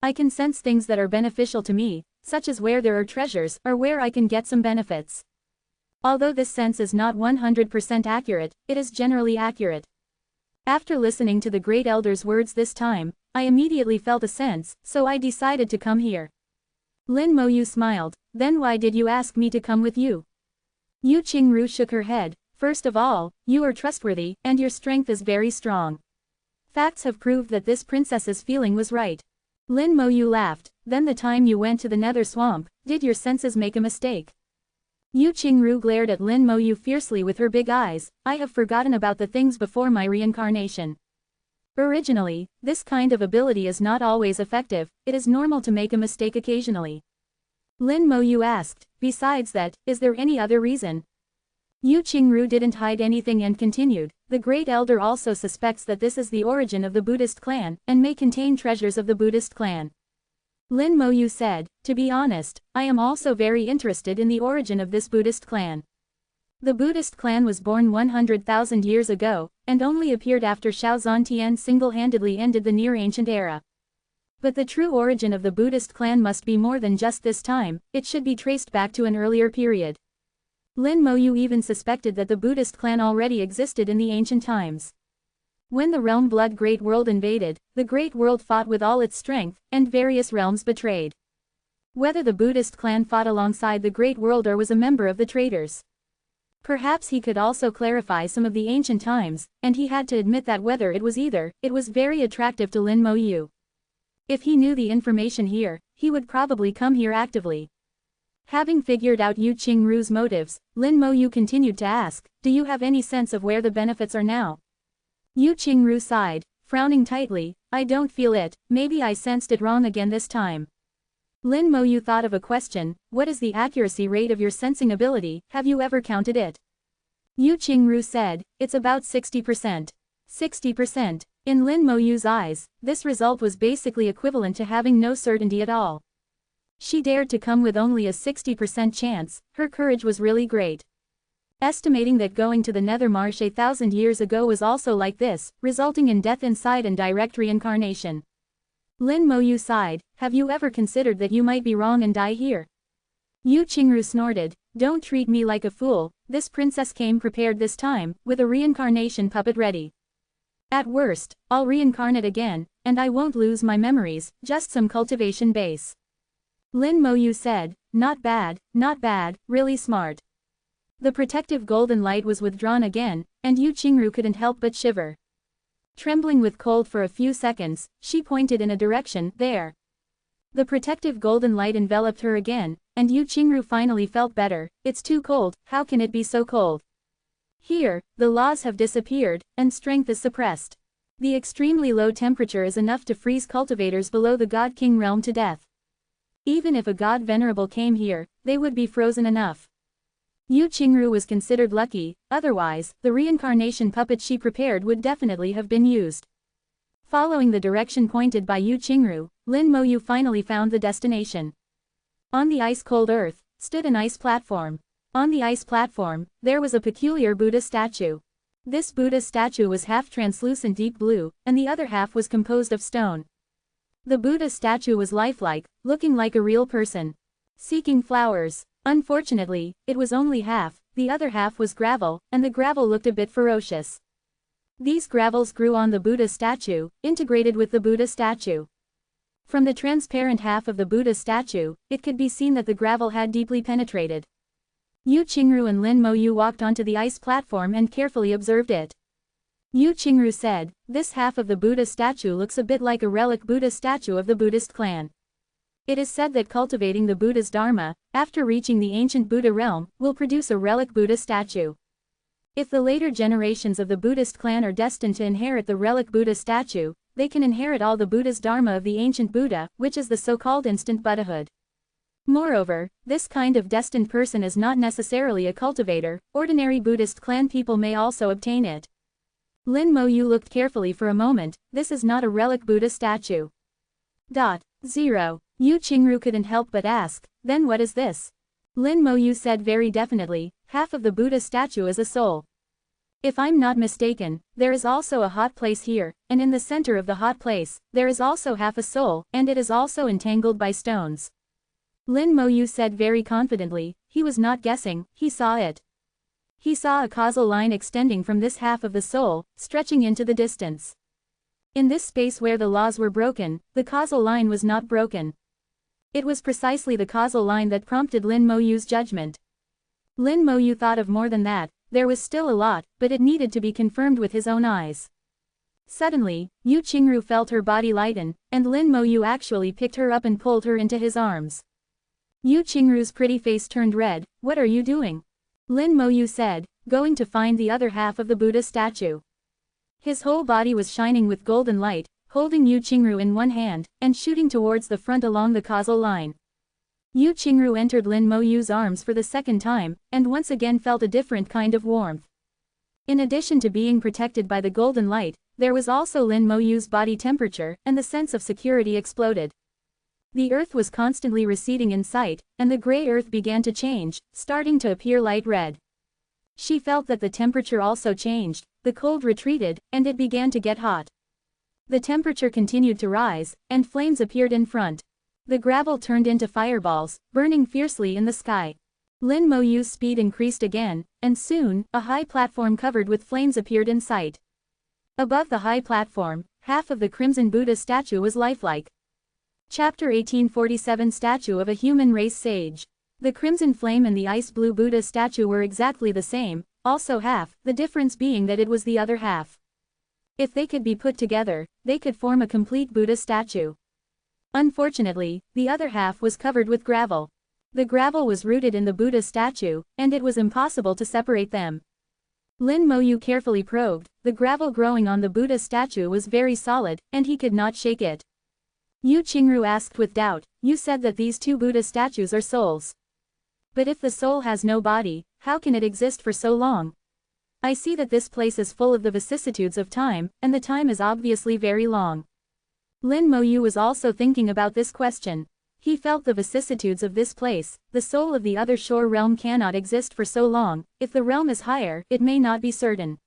I can sense things that are beneficial to me, such as where there are treasures, or where I can get some benefits. Although this sense is not 100% accurate, it is generally accurate. After listening to the Great Elder's words this time, I immediately felt a sense, so I decided to come here." Lin Moyu smiled. "Then why did you ask me to come with you?" Yu Qingru shook her head. "First of all, you are trustworthy, and your strength is very strong. Facts have proved that this princess's feeling was right." Lin Moyu laughed. "Then the time you went to the Nether Swamp, did your senses make a mistake?" Yu Qingru glared at Lin Moyu fiercely with her big eyes. "I have forgotten about the things before my reincarnation. Originally, this kind of ability is not always effective. It is normal to make a mistake occasionally." Lin Moyu asked, "Besides that, is there any other reason?" Yu Qingru didn't hide anything and continued, "The Great Elder also suspects that this is the origin of the Buddhist clan, and may contain treasures of the Buddhist clan." Lin Moyu said, "To be honest, I am also very interested in the origin of this Buddhist clan. The Buddhist clan was born 100,000 years ago, and only appeared after Xiao Zhantian single-handedly ended the near-ancient era. But the true origin of the Buddhist clan must be more than just this time, it should be traced back to an earlier period." Lin Moyu even suspected that the Buddhist clan already existed in the ancient times. When the realm blood Great World invaded, the Great World fought with all its strength, and various realms betrayed. Whether the Buddhist clan fought alongside the Great World or was a member of the traitors. Perhaps he could also clarify some of the ancient times, and he had to admit that whether it was either, it was very attractive to Lin Mo Yu. If he knew the information here, he would probably come here actively. Having figured out Yu Qingru's motives, Lin Mo Yu continued to ask, "Do you have any sense of where the benefits are now?" Yu Qingru sighed, frowning tightly, "I don't feel it, maybe I sensed it wrong again this time." Lin Mo Yu thought of a question, "What is the accuracy rate of your sensing ability, have you ever counted it?" Yu Qingru said, "It's about 60%. 60%. In Lin Mo Yu's eyes, this result was basically equivalent to having no certainty at all. She dared to come with only a 60% chance, her courage was really great. Estimating that going to the Nether Marsh 1,000 years ago was also like this, resulting in death inside and direct reincarnation. Lin Mo Yu sighed, "Have you ever considered that you might be wrong and die here?" Yu Qingru snorted, "Don't treat me like a fool, this princess came prepared this time, with a reincarnation puppet ready. At worst, I'll reincarnate again, and I won't lose my memories, just some cultivation base." Lin Mo Yu said, not bad, really smart." The protective golden light was withdrawn again, and Yu Qingru couldn't help but shiver. Trembling with cold for a few seconds, she pointed in a direction, there. The protective golden light enveloped her again, and Yu Qingru finally felt better. "It's too cold, how can it be so cold? Here, the laws have disappeared, and strength is suppressed. The extremely low temperature is enough to freeze cultivators below the God King realm to death. Even if a God Venerable came here, they would be frozen enough." Yu Qingru was considered lucky, otherwise, the reincarnation puppet she prepared would definitely have been used. Following the direction pointed by Yu Qingru, Lin Mo Yu finally found the destination. On the ice-cold earth, stood an ice platform. On the ice platform, there was a peculiar Buddha statue. This Buddha statue was half translucent deep blue, and the other half was composed of stone. The Buddha statue was lifelike, looking like a real person. Seeking flowers. Unfortunately, it was only half, the other half was gravel, and the gravel looked a bit ferocious. These gravels grew on the Buddha statue, integrated with the Buddha statue. From the transparent half of the Buddha statue, it could be seen that the gravel had deeply penetrated. Yu Qingru and Lin Mo Yu walked onto the ice platform and carefully observed it. Yu Qingru said, "This half of the Buddha statue looks a bit like a relic Buddha statue of the Buddhist clan. It is said that cultivating the Buddha's Dharma, after reaching the ancient Buddha realm, will produce a relic Buddha statue. If the later generations of the Buddhist clan are destined to inherit the relic Buddha statue, they can inherit all the Buddha's Dharma of the ancient Buddha, which is the so-called instant Buddhahood. Moreover, this kind of destined person is not necessarily a cultivator, ordinary Buddhist clan people may also obtain it." Lin Mo Yu looked carefully for a moment, "This is not a relic Buddha statue." 0. Yu Qingru couldn't help but ask, "Then what is this?" Lin Mo Yu said very definitely, "Half of the Buddha statue is a soul. If I'm not mistaken, there is also a hot place here, and in the center of the hot place, there is also half a soul, and it is also entangled by stones." Lin Mo Yu said very confidently, he was not guessing, he saw it. He saw a causal line extending from this half of the soul, stretching into the distance. In this space where the laws were broken, the causal line was not broken. It was precisely the causal line that prompted Lin Mo Yu's judgment. Lin Mo Yu thought of more than that, there was still a lot, but it needed to be confirmed with his own eyes. Suddenly, Yu Qingru felt her body lighten, and Lin Mo Yu actually picked her up and pulled her into his arms. Yu Qingru's pretty face turned red. "What are you doing?" Lin Mo Yu said, "Going to find the other half of the Buddha statue." His whole body was shining with golden light, holding Yu Qingru in one hand, and shooting towards the front along the causal line. Yu Qingru entered Lin Mo Yu's arms for the second time, and once again felt a different kind of warmth. In addition to being protected by the golden light, there was also Lin Mo Yu's body temperature, and the sense of security exploded. The earth was constantly receding in sight, and the gray earth began to change, starting to appear light red. She felt that the temperature also changed, the cold retreated, and it began to get hot. The temperature continued to rise, and flames appeared in front. The gravel turned into fireballs, burning fiercely in the sky. Lin Mo Yu's speed increased again, and soon, a high platform covered with flames appeared in sight. Above the high platform, half of the crimson Buddha statue was lifelike. Chapter 1847 Statue of a Human Race Sage. The crimson flame and the ice blue Buddha statue were exactly the same, also half, the difference being that it was the other half. If they could be put together, they could form a complete Buddha statue. Unfortunately, the other half was covered with gravel. The gravel was rooted in the Buddha statue, and it was impossible to separate them. Lin Moyu carefully probed. The gravel growing on the Buddha statue was very solid, and he could not shake it. Yu Qingru asked with doubt, "You said that these two Buddha statues are souls. But if the soul has no body, how can it exist for so long? I see that this place is full of the vicissitudes of time, and the time is obviously very long." Lin Moyu was also thinking about this question. He felt the vicissitudes of this place. The soul of the other shore realm cannot exist for so long. If the realm is higher, it may not be certain.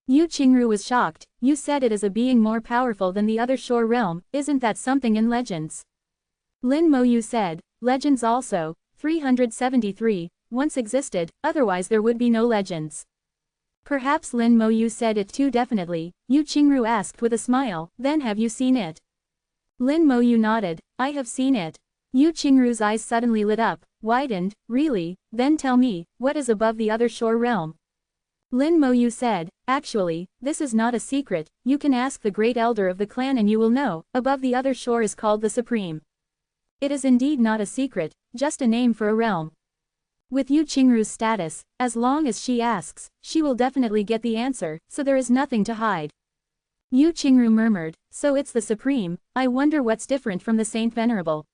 Yu Qingru was shocked. "You said it is a being more powerful than the other shore realm, isn't that something in legends?" Lin Moyu said, "Legends also, 373, once existed, otherwise there would be no legends." Perhaps Lin Moyu said it too definitely. Yu Qingru asked with a smile, "Then have you seen it?" Lin Moyu nodded, "I have seen it." Yu Qingru's eyes suddenly lit up, widened, "Really? Then tell me, what is above the other shore realm?" Lin Moyu said, "Actually, this is not a secret, you can ask the great elder of the clan and you will know, above the other shore is called the Supreme. It is indeed not a secret, just a name for a realm. With Yu Qingru's status, as long as she asks, she will definitely get the answer, so there is nothing to hide." Yu Qingru murmured, "So it's the Supreme, I wonder what's different from the Saint Venerable."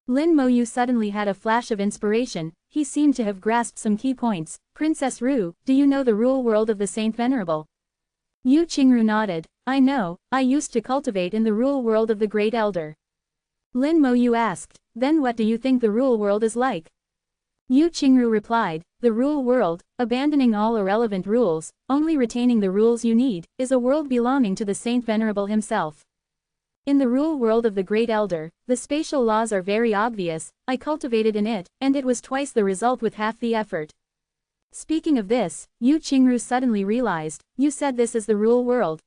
Lin Moyu suddenly had a flash of inspiration, he seemed to have grasped some key points. "Princess Ru, do you know the rule world of the Saint Venerable?" Yu Qingru nodded, "I know, I used to cultivate in the rule world of the Great Elder." Lin Moyu asked, "Then what do you think the rule world is like?" Yu Qingru replied, "The rule world, abandoning all irrelevant rules, only retaining the rules you need, is a world belonging to the Saint Venerable himself. In the rule world of the Great Elder, the spatial laws are very obvious, I cultivated in it, and it was twice the result with half the effort." Speaking of this, Yu Qingru suddenly realized, "You said this is the rule world."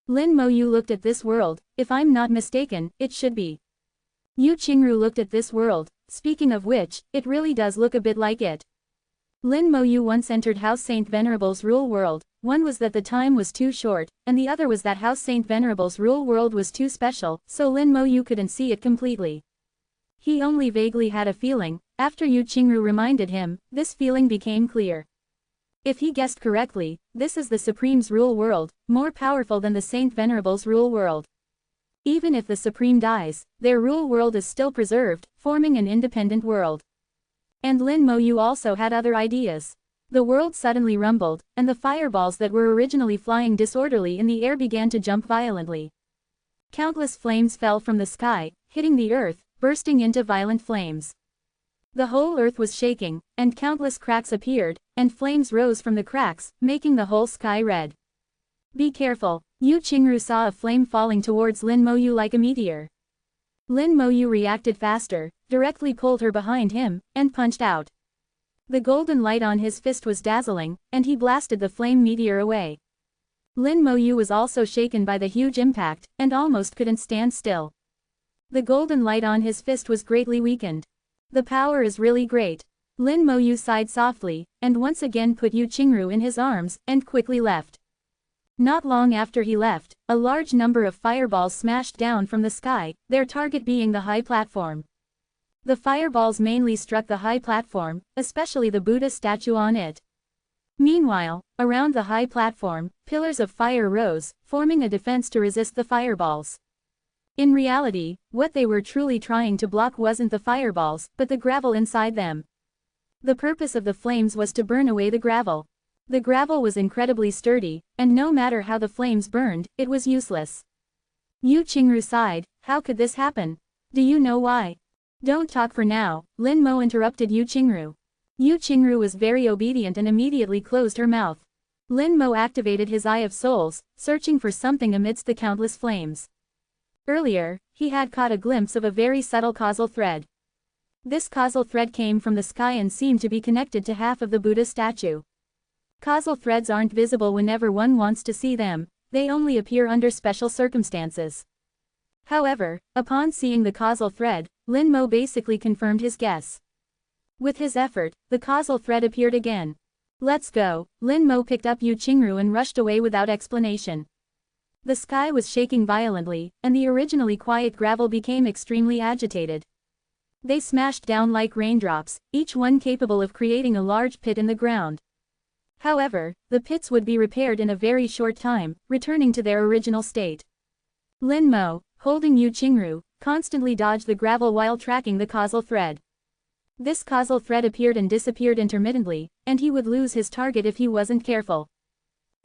Lin Moyu looked at this world, "If I'm not mistaken, it should be." Yu Qingru looked at this world, "Speaking of which, it really does look a bit like it." Lin Moyu once entered House Saint Venerable's rule world. One was that the time was too short, and the other was that House Saint Venerable's rule world was too special, so Lin Moyu couldn't see it completely. He only vaguely had a feeling. After Yu Qingru reminded him, this feeling became clear. If he guessed correctly, this is the Supreme's rule world, more powerful than the Saint Venerable's rule world. Even if the Supreme dies, their rule world is still preserved, forming an independent world. And Lin Moyu also had other ideas. The world suddenly rumbled, and the fireballs that were originally flying disorderly in the air began to jump violently. Countless flames fell from the sky, hitting the earth, bursting into violent flames. The whole earth was shaking, and countless cracks appeared, and flames rose from the cracks, making the whole sky red. "Be careful." Yu Qingru saw a flame falling towards Lin Moyu like a meteor. Lin Moyu reacted faster, directly pulled her behind him, and punched out. The golden light on his fist was dazzling, and he blasted the flame meteor away. Lin Moyu was also shaken by the huge impact, and almost couldn't stand still. The golden light on his fist was greatly weakened. "The power is really great." Lin Moyu sighed softly, and once again put Yu Qingru in his arms, and quickly left. Not long after he left, a large number of fireballs smashed down from the sky, their target being the high platform. The fireballs mainly struck the high platform, especially the Buddha statue on it. Meanwhile, around the high platform, pillars of fire rose, forming a defense to resist the fireballs. In reality, what they were truly trying to block wasn't the fireballs, but the gravel inside them. The purpose of the flames was to burn away the gravel. The gravel was incredibly sturdy, and no matter how the flames burned, it was useless. Yu Qingru sighed, "How could this happen? Do you know why?" "Don't talk for now," Lin Mo interrupted Yu Qingru. Yu Qingru was very obedient and immediately closed her mouth. Lin Mo activated his Eye of Souls, searching for something amidst the countless flames. Earlier, he had caught a glimpse of a very subtle causal thread. This causal thread came from the sky and seemed to be connected to half of the Buddha statue. Causal threads aren't visible whenever one wants to see them. they only appear under special circumstances. However, upon seeing the causal thread, Lin Mo basically confirmed his guess. With his effort, the causal thread appeared again. Let's go. Lin Mo picked up Yu Qingru and rushed away without explanation. The sky was shaking violently, and the originally quiet gravel became extremely agitated. They smashed down like raindrops, each one capable of creating a large pit in the ground. However, the pits would be repaired in a very short time, returning to their original state. Lin Mo, holding Yu Qingru, constantly dodged the gravel while tracking the causal thread. This causal thread appeared and disappeared intermittently, and he would lose his target if he wasn't careful.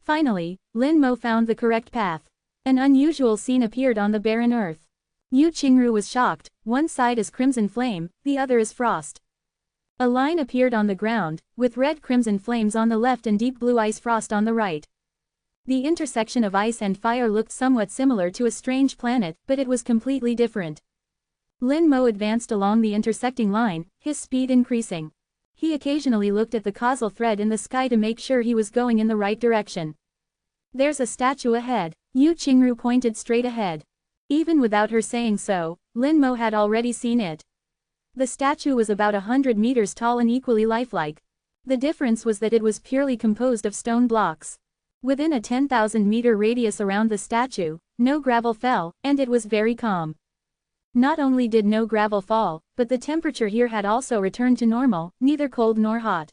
Finally, Lin Mo found the correct path. An unusual scene appeared on the barren earth. Yu Qingru was shocked, one side is crimson flame, the other is frost. A line appeared on the ground, with red crimson flames on the left and deep blue ice frost on the right. The intersection of ice and fire looked somewhat similar to a strange planet, but it was completely different. Lin Mo advanced along the intersecting line, his speed increasing. He occasionally looked at the causal thread in the sky to make sure he was going in the right direction. There's a statue ahead. Yu Qingru pointed straight ahead. Even without her saying so, Lin Mo had already seen it. The statue was about 100 meters tall and equally lifelike. The difference was that it was purely composed of stone blocks. Within a 10,000-meter radius around the statue, no gravel fell, and it was very calm. Not only did no gravel fall, but the temperature here had also returned to normal, neither cold nor hot.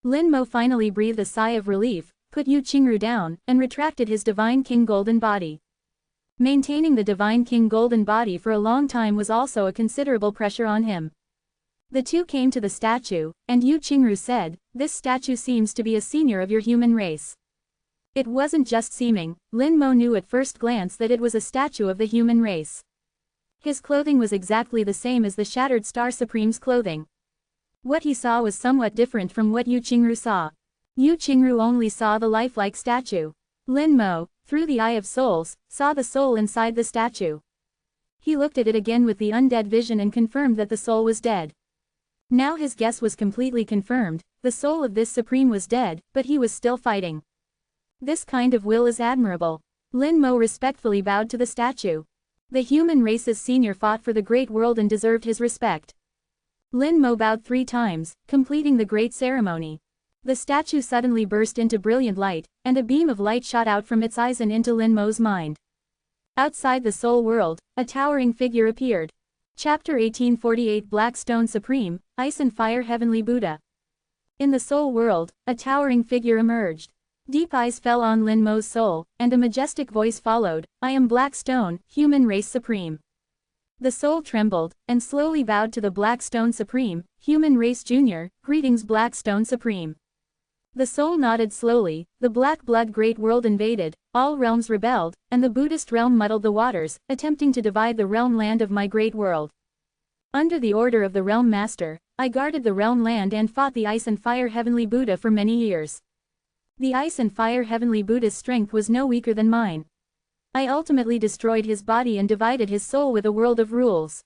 Lin Mo finally breathed a sigh of relief, put Yu Qingru down, and retracted his Divine King Golden Body. Maintaining the Divine King Golden Body for a long time was also a considerable pressure on him. The two came to the statue, and Yu Qingru said, "This statue seems to be a senior of your human race." It wasn't just seeming, Lin Mo knew at first glance that it was a statue of the human race. His clothing was exactly the same as the Shattered Star Supreme's clothing. What he saw was somewhat different from what Yu Qingru saw. Yu Qingru only saw the lifelike statue. Lin Mo, through the Eye of Souls, saw the soul inside the statue. He looked at it again with the undead vision and confirmed that the soul was dead. Now his guess was completely confirmed, the soul of this Supreme was dead, but he was still fighting. This kind of will is admirable. Lin Mo respectfully bowed to the statue. The human race's senior fought for the great world and deserved his respect. Lin Mo bowed 3 times, completing the great ceremony. The statue suddenly burst into brilliant light, and a beam of light shot out from its eyes and into Lin Mo's mind. Outside the soul world, a towering figure appeared. Chapter 1848 Black Stone Supreme, Ice and Fire Heavenly Buddha. In the soul world, a towering figure emerged. Deep eyes fell on Lin Mo's soul, and a majestic voice followed, "I am Black Stone, Human Race Supreme." The soul trembled, and slowly bowed to the Black Stone Supreme, Human Race Junior, "Greetings Black Stone Supreme." The soul nodded slowly, the black blood great world invaded, all realms rebelled, and the Buddhist realm muddled the waters, attempting to divide the realm land of my great world. Under the order of the realm master, I guarded the realm land and fought the Ice and Fire Heavenly Buddha for many years. The Ice and Fire Heavenly Buddha's strength was no weaker than mine. I ultimately destroyed his body and divided his soul with a world of rules.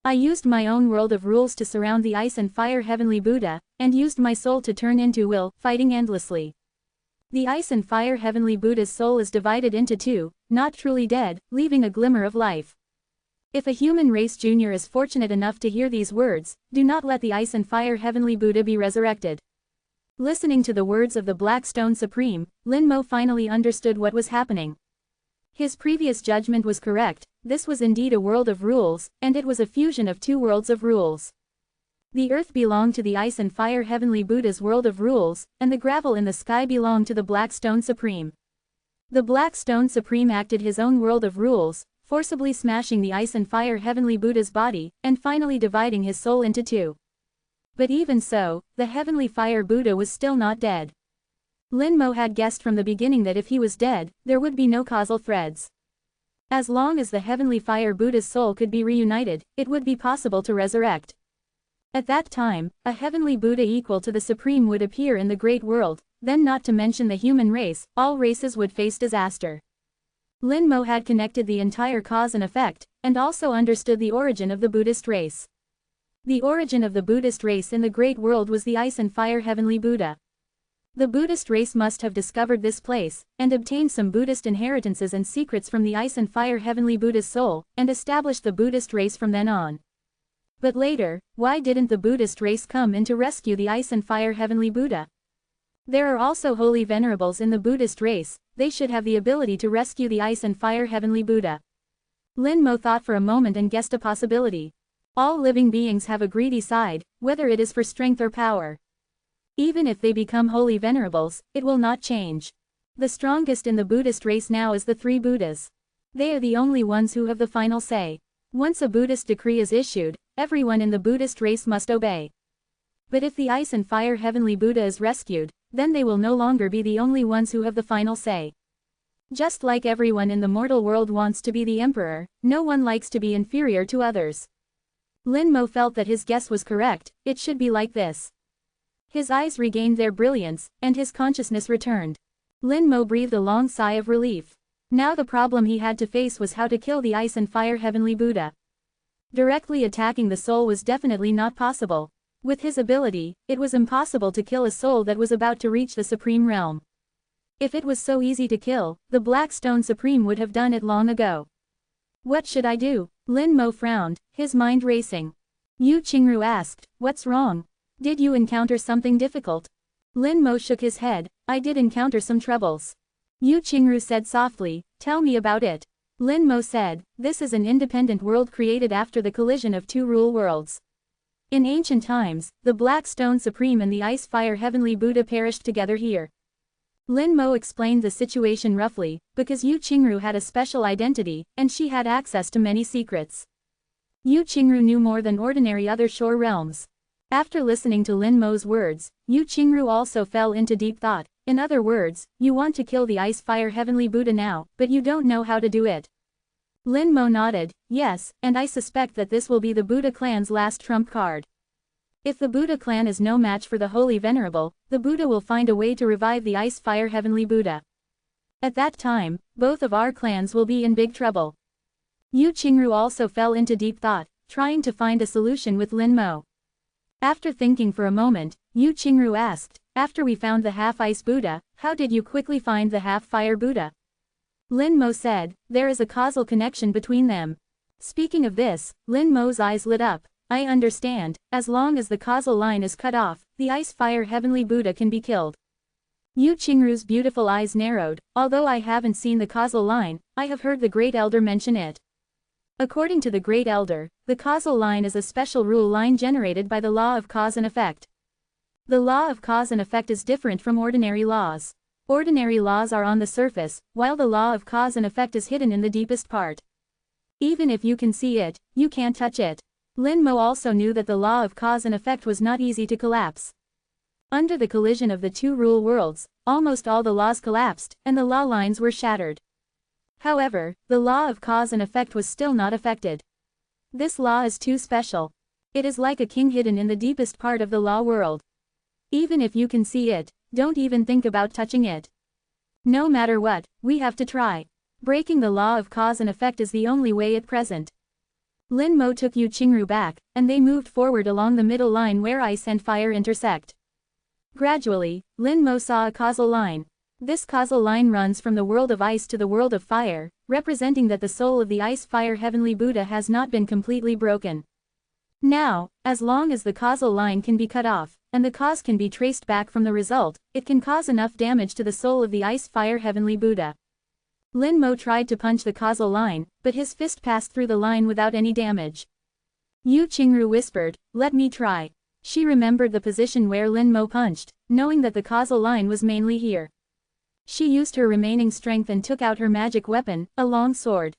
I used my own world of rules to surround the Ice and Fire Heavenly Buddha, and used my soul to turn into will, fighting endlessly. The Ice and Fire Heavenly Buddha's soul is divided into 2, not truly dead, leaving a glimmer of life. If a human race junior is fortunate enough to hear these words, do not let the Ice and Fire Heavenly Buddha be resurrected. Listening to the words of the Black Stone Supreme, Lin Mo finally understood what was happening. His previous judgment was correct, this was indeed a world of rules, and it was a fusion of 2 worlds of rules. The earth belonged to the Ice and Fire Heavenly Buddha's world of rules, and the gravel in the sky belonged to the Black Stone Supreme. The Black Stone Supreme acted his own world of rules, forcibly smashing the Ice and Fire Heavenly Buddha's body, and finally dividing his soul into 2. But even so, the Heavenly Fire Buddha was still not dead. Lin Mo had guessed from the beginning that if he was dead, there would be no causal threads. As long as the Heavenly Fire Buddha's soul could be reunited, it would be possible to resurrect. At that time, a Heavenly Buddha equal to the Supreme would appear in the great world, then not to mention the human race, all races would face disaster. Lin Mo had connected the entire cause and effect, and also understood the origin of the Buddhist race. The origin of the Buddhist race in the great world was the Ice and Fire Heavenly Buddha. The Buddhist race must have discovered this place, and obtained some Buddhist inheritances and secrets from the ice and fire heavenly Buddha's soul, and established the Buddhist race from then on. But later, why didn't the Buddhist race come in to rescue the ice and fire heavenly Buddha? There are also holy venerables in the Buddhist race, they should have the ability to rescue the ice and fire heavenly Buddha. Lin Mo thought for a moment and guessed a possibility. All living beings have a greedy side, whether it is for strength or power. Even if they become holy venerables, it will not change. The strongest in the Buddhist race now is the three Buddhas. They are the only ones who have the final say. Once a Buddhist decree is issued, everyone in the Buddhist race must obey. But if the ice and fire heavenly Buddha is rescued, then they will no longer be the only ones who have the final say. Just like everyone in the mortal world wants to be the emperor, no one likes to be inferior to others. Lin Mo felt that his guess was correct, it should be like this. His eyes regained their brilliance, and his consciousness returned. Lin Mo breathed a long sigh of relief. Now the problem he had to face was how to kill the ice and fire heavenly Buddha. Directly attacking the soul was definitely not possible. With his ability, it was impossible to kill a soul that was about to reach the Supreme Realm. If it was so easy to kill, the Black Stone Supreme would have done it long ago. What should I do? Lin Mo frowned, his mind racing. Yu Qingru asked, "What's wrong? Did you encounter something difficult?" Lin Mo shook his head, "I did encounter some troubles." Yu Qingru said softly, "Tell me about it." Lin Mo said, "This is an independent world created after the collision of two rule worlds. In ancient times, the Black Stone Supreme and the Ice Fire Heavenly Buddha perished together here." Lin Mo explained the situation roughly, because Yu Qingru had a special identity, and she had access to many secrets. Yu Qingru knew more than ordinary other shore realms. After listening to Lin Mo's words, Yu Qingru also fell into deep thought. In other words, you want to kill the Ice Fire Heavenly Buddha now, but you don't know how to do it. Lin Mo nodded, "Yes, and I suspect that this will be the Buddha clan's last trump card. If the Buddha clan is no match for the Holy Venerable, the Buddha will find a way to revive the Ice Fire Heavenly Buddha. At that time, both of our clans will be in big trouble." Yu Qingru also fell into deep thought, trying to find a solution with Lin Mo. After thinking for a moment, Yu Qingru asked, "After we found the half-ice Buddha, how did you quickly find the half-fire Buddha?" Lin Mo said, "There is a causal connection between them." Speaking of this, Lin Mo's eyes lit up. "I understand, as long as the causal line is cut off, the Ice Fire Heavenly Buddha can be killed." Yu Qingru's beautiful eyes narrowed. "Although I haven't seen the causal line, I have heard the Great Elder mention it. According to the Great Elder, the causal line is a special rule line generated by the law of cause and effect. The law of cause and effect is different from ordinary laws. Ordinary laws are on the surface, while the law of cause and effect is hidden in the deepest part. Even if you can see it, you can't touch it." Lin Mo also knew that the law of cause and effect was not easy to collapse. Under the collision of the two rule worlds, almost all the laws collapsed, and the law lines were shattered. However, the law of cause and effect was still not affected. This law is too special. It is like a king hidden in the deepest part of the law world. Even if you can see it, don't even think about touching it. No matter what, we have to try. Breaking the law of cause and effect is the only way at present. Lin Mo took Yu Qingru back, and they moved forward along the middle line where ice and fire intersect. Gradually, Lin Mo saw a causal line. This causal line runs from the world of ice to the world of fire, representing that the soul of the Ice Fire Heavenly Buddha has not been completely broken. Now, as long as the causal line can be cut off, and the cause can be traced back from the result, it can cause enough damage to the soul of the Ice Fire Heavenly Buddha. Lin Mo tried to punch the causal line, but his fist passed through the line without any damage. Yu Qingru whispered, "Let me try." She remembered the position where Lin Mo punched, knowing that the causal line was mainly here. She used her remaining strength and took out her magic weapon, a long sword.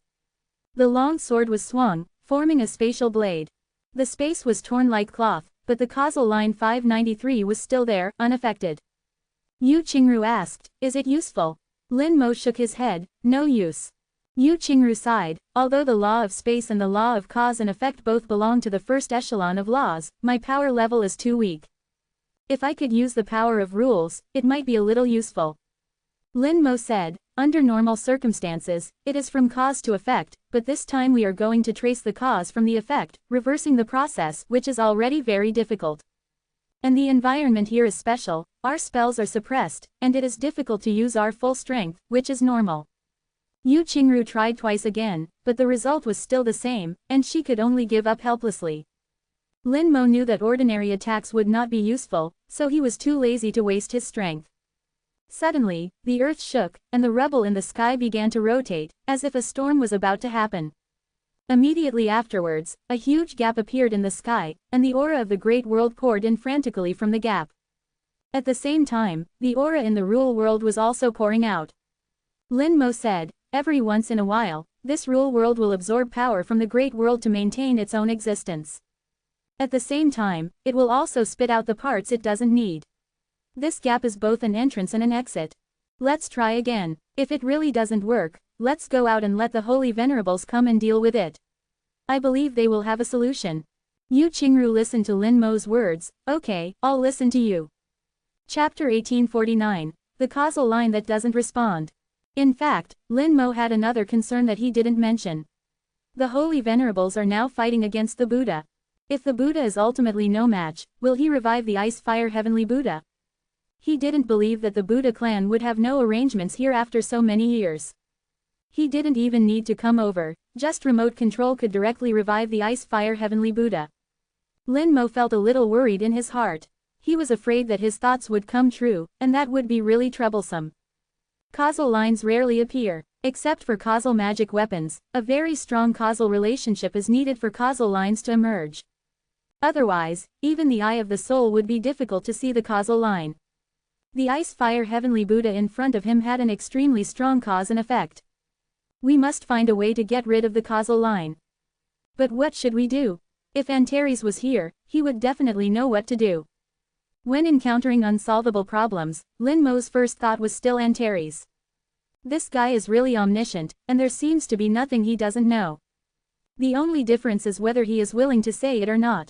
The long sword was swung, forming a spatial blade. The space was torn like cloth, but the causal line 593 was still there, unaffected. Yu Qingru asked, "Is it useful?" Lin Mo shook his head, "No use." Yu Qingru sighed, "Although the law of space and the law of cause and effect both belong to the first echelon of laws, my power level is too weak. If I could use the power of rules, it might be a little useful." Lin Mo said, "Under normal circumstances, it is from cause to effect, but this time we are going to trace the cause from the effect, reversing the process which is already very difficult. And the environment here is special, our spells are suppressed, and it is difficult to use our full strength, which is normal. Yu Qingru tried twice again, but the result was still the same, and she could only give up helplessly. Lin Mo knew that ordinary attacks would not be useful, so he was too lazy to waste his strength. Suddenly, the earth shook, and the rubble in the sky began to rotate, as if a storm was about to happen. Immediately afterwards, a huge gap appeared in the sky, and the aura of the great world poured in frantically from the gap. At the same time, the aura in the Rule World was also pouring out. Lin Mo said, every once in a while, this Rule World will absorb power from the Great World to maintain its own existence. At the same time, it will also spit out the parts it doesn't need. This gap is both an entrance and an exit. Let's try again. If it really doesn't work, let's go out and let the Holy Venerables come and deal with it. I believe they will have a solution. Yu Qingru listened to Lin Mo's words. Okay, I'll listen to you. Chapter 1849. The causal line that doesn't respond. In fact, Lin Mo had another concern that he didn't mention. The Holy Venerables are now fighting against the Buddha. If the Buddha is ultimately no match, will he revive the Ice-Fire Heavenly Buddha? He didn't believe that the Buddha clan would have no arrangements here after so many years. He didn't even need to come over, just remote control could directly revive the Ice-Fire Heavenly Buddha. Lin Mo felt a little worried in his heart. He was afraid that his thoughts would come true, and that would be really troublesome. Causal lines rarely appear. Except for causal magic weapons, a very strong causal relationship is needed for causal lines to emerge. Otherwise, even the eye of the soul would be difficult to see the causal line. The Ice-Fire Heavenly Buddha in front of him had an extremely strong cause and effect. We must find a way to get rid of the causal line. But what should we do? If Antares was here, he would definitely know what to do. When encountering unsolvable problems, Lin Mo's first thought was still Antares. This guy is really omniscient, and there seems to be nothing he doesn't know. The only difference is whether he is willing to say it or not.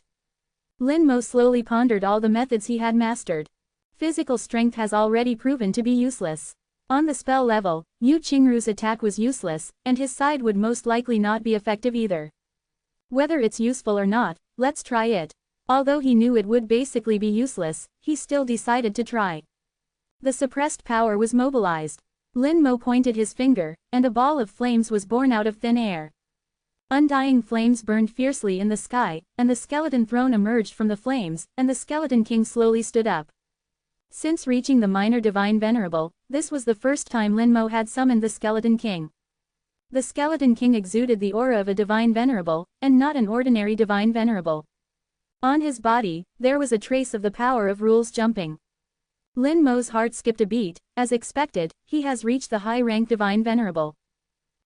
Lin Mo slowly pondered all the methods he had mastered. Physical strength has already proven to be useless. On the spell level, Yu Qingru's attack was useless, and his side would most likely not be effective either. Whether it's useful or not, let's try it. Although he knew it would basically be useless, he still decided to try. The suppressed power was mobilized. Lin Mo pointed his finger, and a ball of flames was born out of thin air. Undying flames burned fiercely in the sky, and the skeleton throne emerged from the flames, and the skeleton king slowly stood up. Since reaching the minor divine venerable, this was the first time Lin Mo had summoned the skeleton king. The skeleton king exuded the aura of a divine venerable, and not an ordinary divine venerable. On his body, there was a trace of the power of rules jumping. Lin Mo's heart skipped a beat. As expected, he has reached the high-rank divine venerable.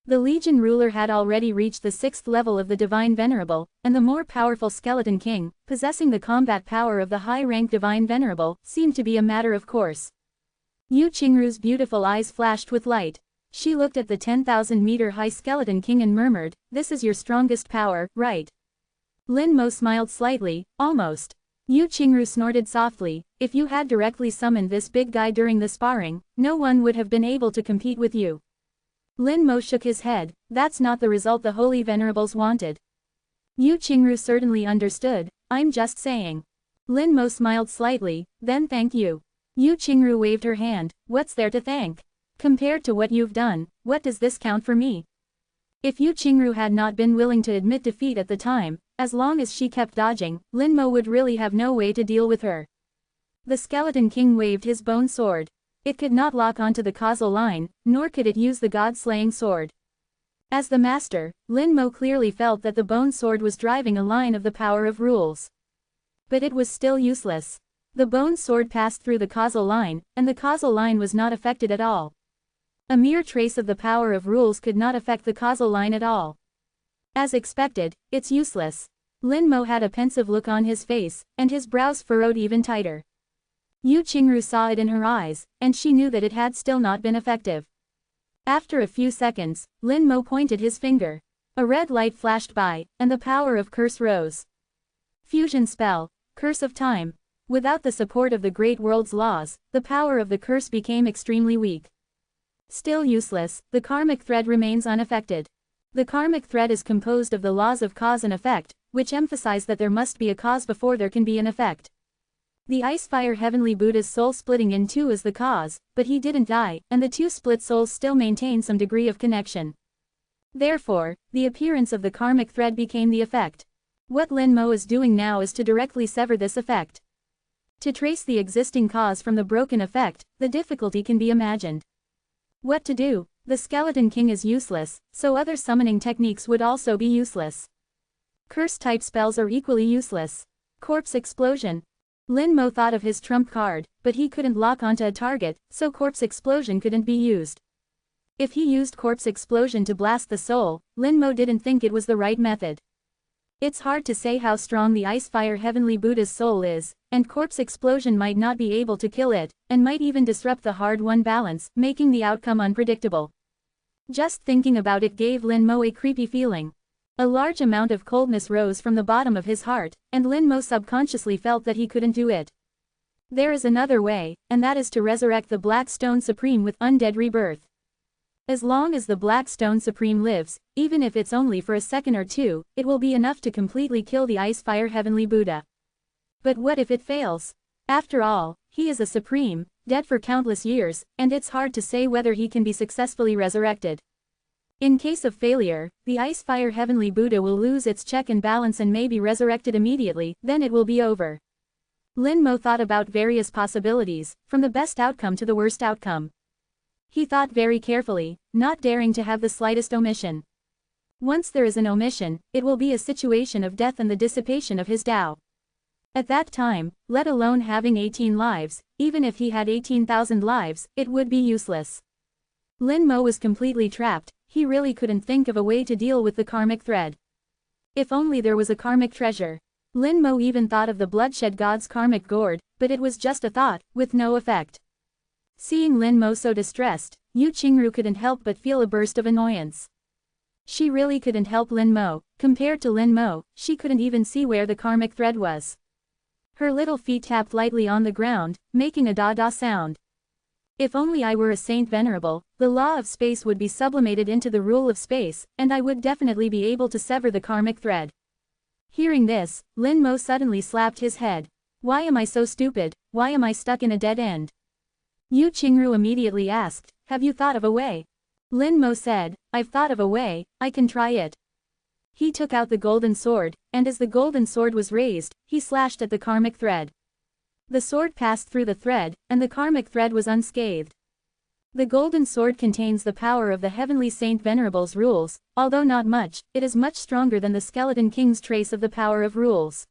The Legion ruler had already reached the 6th level of the Divine Venerable, and the more powerful Skeleton King, possessing the combat power of the high-rank Divine Venerable, seemed to be a matter of course. Yu Qingru's beautiful eyes flashed with light. She looked at the 10,000-meter-high Skeleton King and murmured, "This is your strongest power, right?" Lin Mo smiled slightly, almost. Yu Qingru snorted softly, "If you had directly summoned this big guy during the sparring, no one would have been able to compete with you." Lin Mo shook his head. "That's not the result the Holy Venerables wanted." Yu Qingru certainly understood. "I'm just saying." Lin Mo smiled slightly. "Then thank you." Yu Qingru waved her hand. "What's there to thank? Compared to what you've done, what does this count for me?" If Yu Qingru had not been willing to admit defeat at the time, as long as she kept dodging, Lin Mo would really have no way to deal with her. The Skeleton King waved his bone sword. It could not lock onto the causal line, nor could it use the god-slaying sword. As the master, Lin Mo clearly felt that the bone sword was driving a line of the power of rules. But it was still useless. The bone sword passed through the causal line, and the causal line was not affected at all. A mere trace of the power of rules could not affect the causal line at all. As expected, it's useless. Lin Mo had a pensive look on his face, and his brows furrowed even tighter. Yu Qingru saw it in her eyes, and she knew that it had still not been effective. After a few seconds, Lin Mo pointed his finger. A red light flashed by, and the power of curse rose. Fusion spell, Curse of Time. Without the support of the Great World's laws, the power of the curse became extremely weak. Still useless, the karmic thread remains unaffected. The karmic thread is composed of the laws of cause and effect, which emphasize that there must be a cause before there can be an effect. The Icefire Heavenly Buddha's soul splitting in two is the cause, but he didn't die, and the two split souls still maintain some degree of connection. Therefore, the appearance of the karmic thread became the effect. What Lin Mo is doing now is to directly sever this effect. To trace the existing cause from the broken effect, the difficulty can be imagined. What to do? The Skeleton King is useless, so other summoning techniques would also be useless. Curse-type spells are equally useless. Corpse Explosion. Lin Mo thought of his trump card, but he couldn't lock onto a target, so Corpse Explosion couldn't be used. If he used Corpse Explosion to blast the soul, Lin Mo didn't think it was the right method. It's hard to say how strong the Icefire Heavenly Buddha's soul is, and Corpse Explosion might not be able to kill it, and might even disrupt the hard-won balance, making the outcome unpredictable. Just thinking about it gave Lin Mo a creepy feeling. A large amount of coldness rose from the bottom of his heart, and Lin Mo subconsciously felt that he couldn't do it. There is another way, and that is to resurrect the Black Stone Supreme with undead rebirth. As long as the Black Stone Supreme lives, even if it's only for a second or two, it will be enough to completely kill the Icefire Heavenly Buddha. But what if it fails? After all, he is a Supreme, dead for countless years, and it's hard to say whether he can be successfully resurrected. In case of failure, the Icefire Heavenly Buddha will lose its check and balance and may be resurrected immediately, then it will be over. Lin Mo thought about various possibilities, from the best outcome to the worst outcome. He thought very carefully, not daring to have the slightest omission. Once there is an omission, it will be a situation of death and the dissipation of his Tao. At that time, let alone having 18 lives, even if he had 18,000 lives, it would be useless. Lin Mo was completely trapped, he really couldn't think of a way to deal with the karmic thread. If only there was a karmic treasure. Lin Mo even thought of the Bloodshed God's karmic gourd, but it was just a thought, with no effect. Seeing Lin Mo so distressed, Yu Qingru couldn't help but feel a burst of annoyance. She really couldn't help Lin Mo. Compared to Lin Mo, she couldn't even see where the karmic thread was. Her little feet tapped lightly on the ground, making a da-da sound. If only I were a Saint Venerable, the law of space would be sublimated into the rule of space, and I would definitely be able to sever the karmic thread. Hearing this, Lin Mo suddenly slapped his head. Why am I so stupid? Why am I stuck in a dead end? Yu Qingru immediately asked, have you thought of a way? Lin Mo said, I've thought of a way, I can try it. He took out the golden sword, and as the golden sword was raised, he slashed at the karmic thread. The sword passed through the thread, and the karmic thread was unscathed. The golden sword contains the power of the Heavenly Saint Venerable's rules, although not much, it is much stronger than the Skeleton King's trace of the power of rules.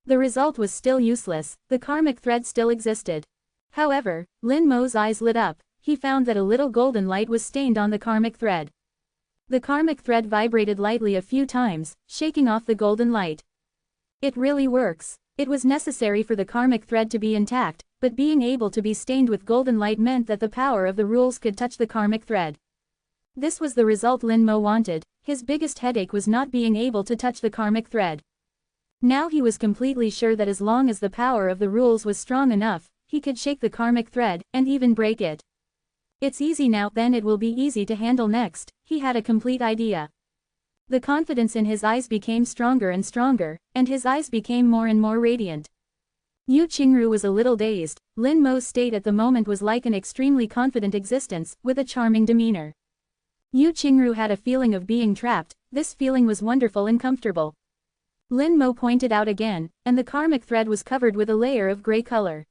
The result was still useless, the karmic thread still existed. However, Lin Mo's eyes lit up, he found that a little golden light was stained on the karmic thread. The karmic thread vibrated lightly a few times, shaking off the golden light. It really works. It was necessary for the karmic thread to be intact, but being able to be stained with golden light meant that the power of the rules could touch the karmic thread. This was the result Lin Mo wanted. His biggest headache was not being able to touch the karmic thread. Now he was completely sure that as long as the power of the rules was strong enough, he could shake the karmic thread, and even break it. It's easy now, then it will be easy to handle next, he had a complete idea. The confidence in his eyes became stronger and stronger, and his eyes became more and more radiant. Yu Qingru was a little dazed. Lin Mo's state at the moment was like an extremely confident existence, with a charming demeanor. Yu Qingru had a feeling of being trapped, this feeling was wonderful and comfortable. Lin Mo pointed out again, and the karmic thread was covered with a layer of gray color.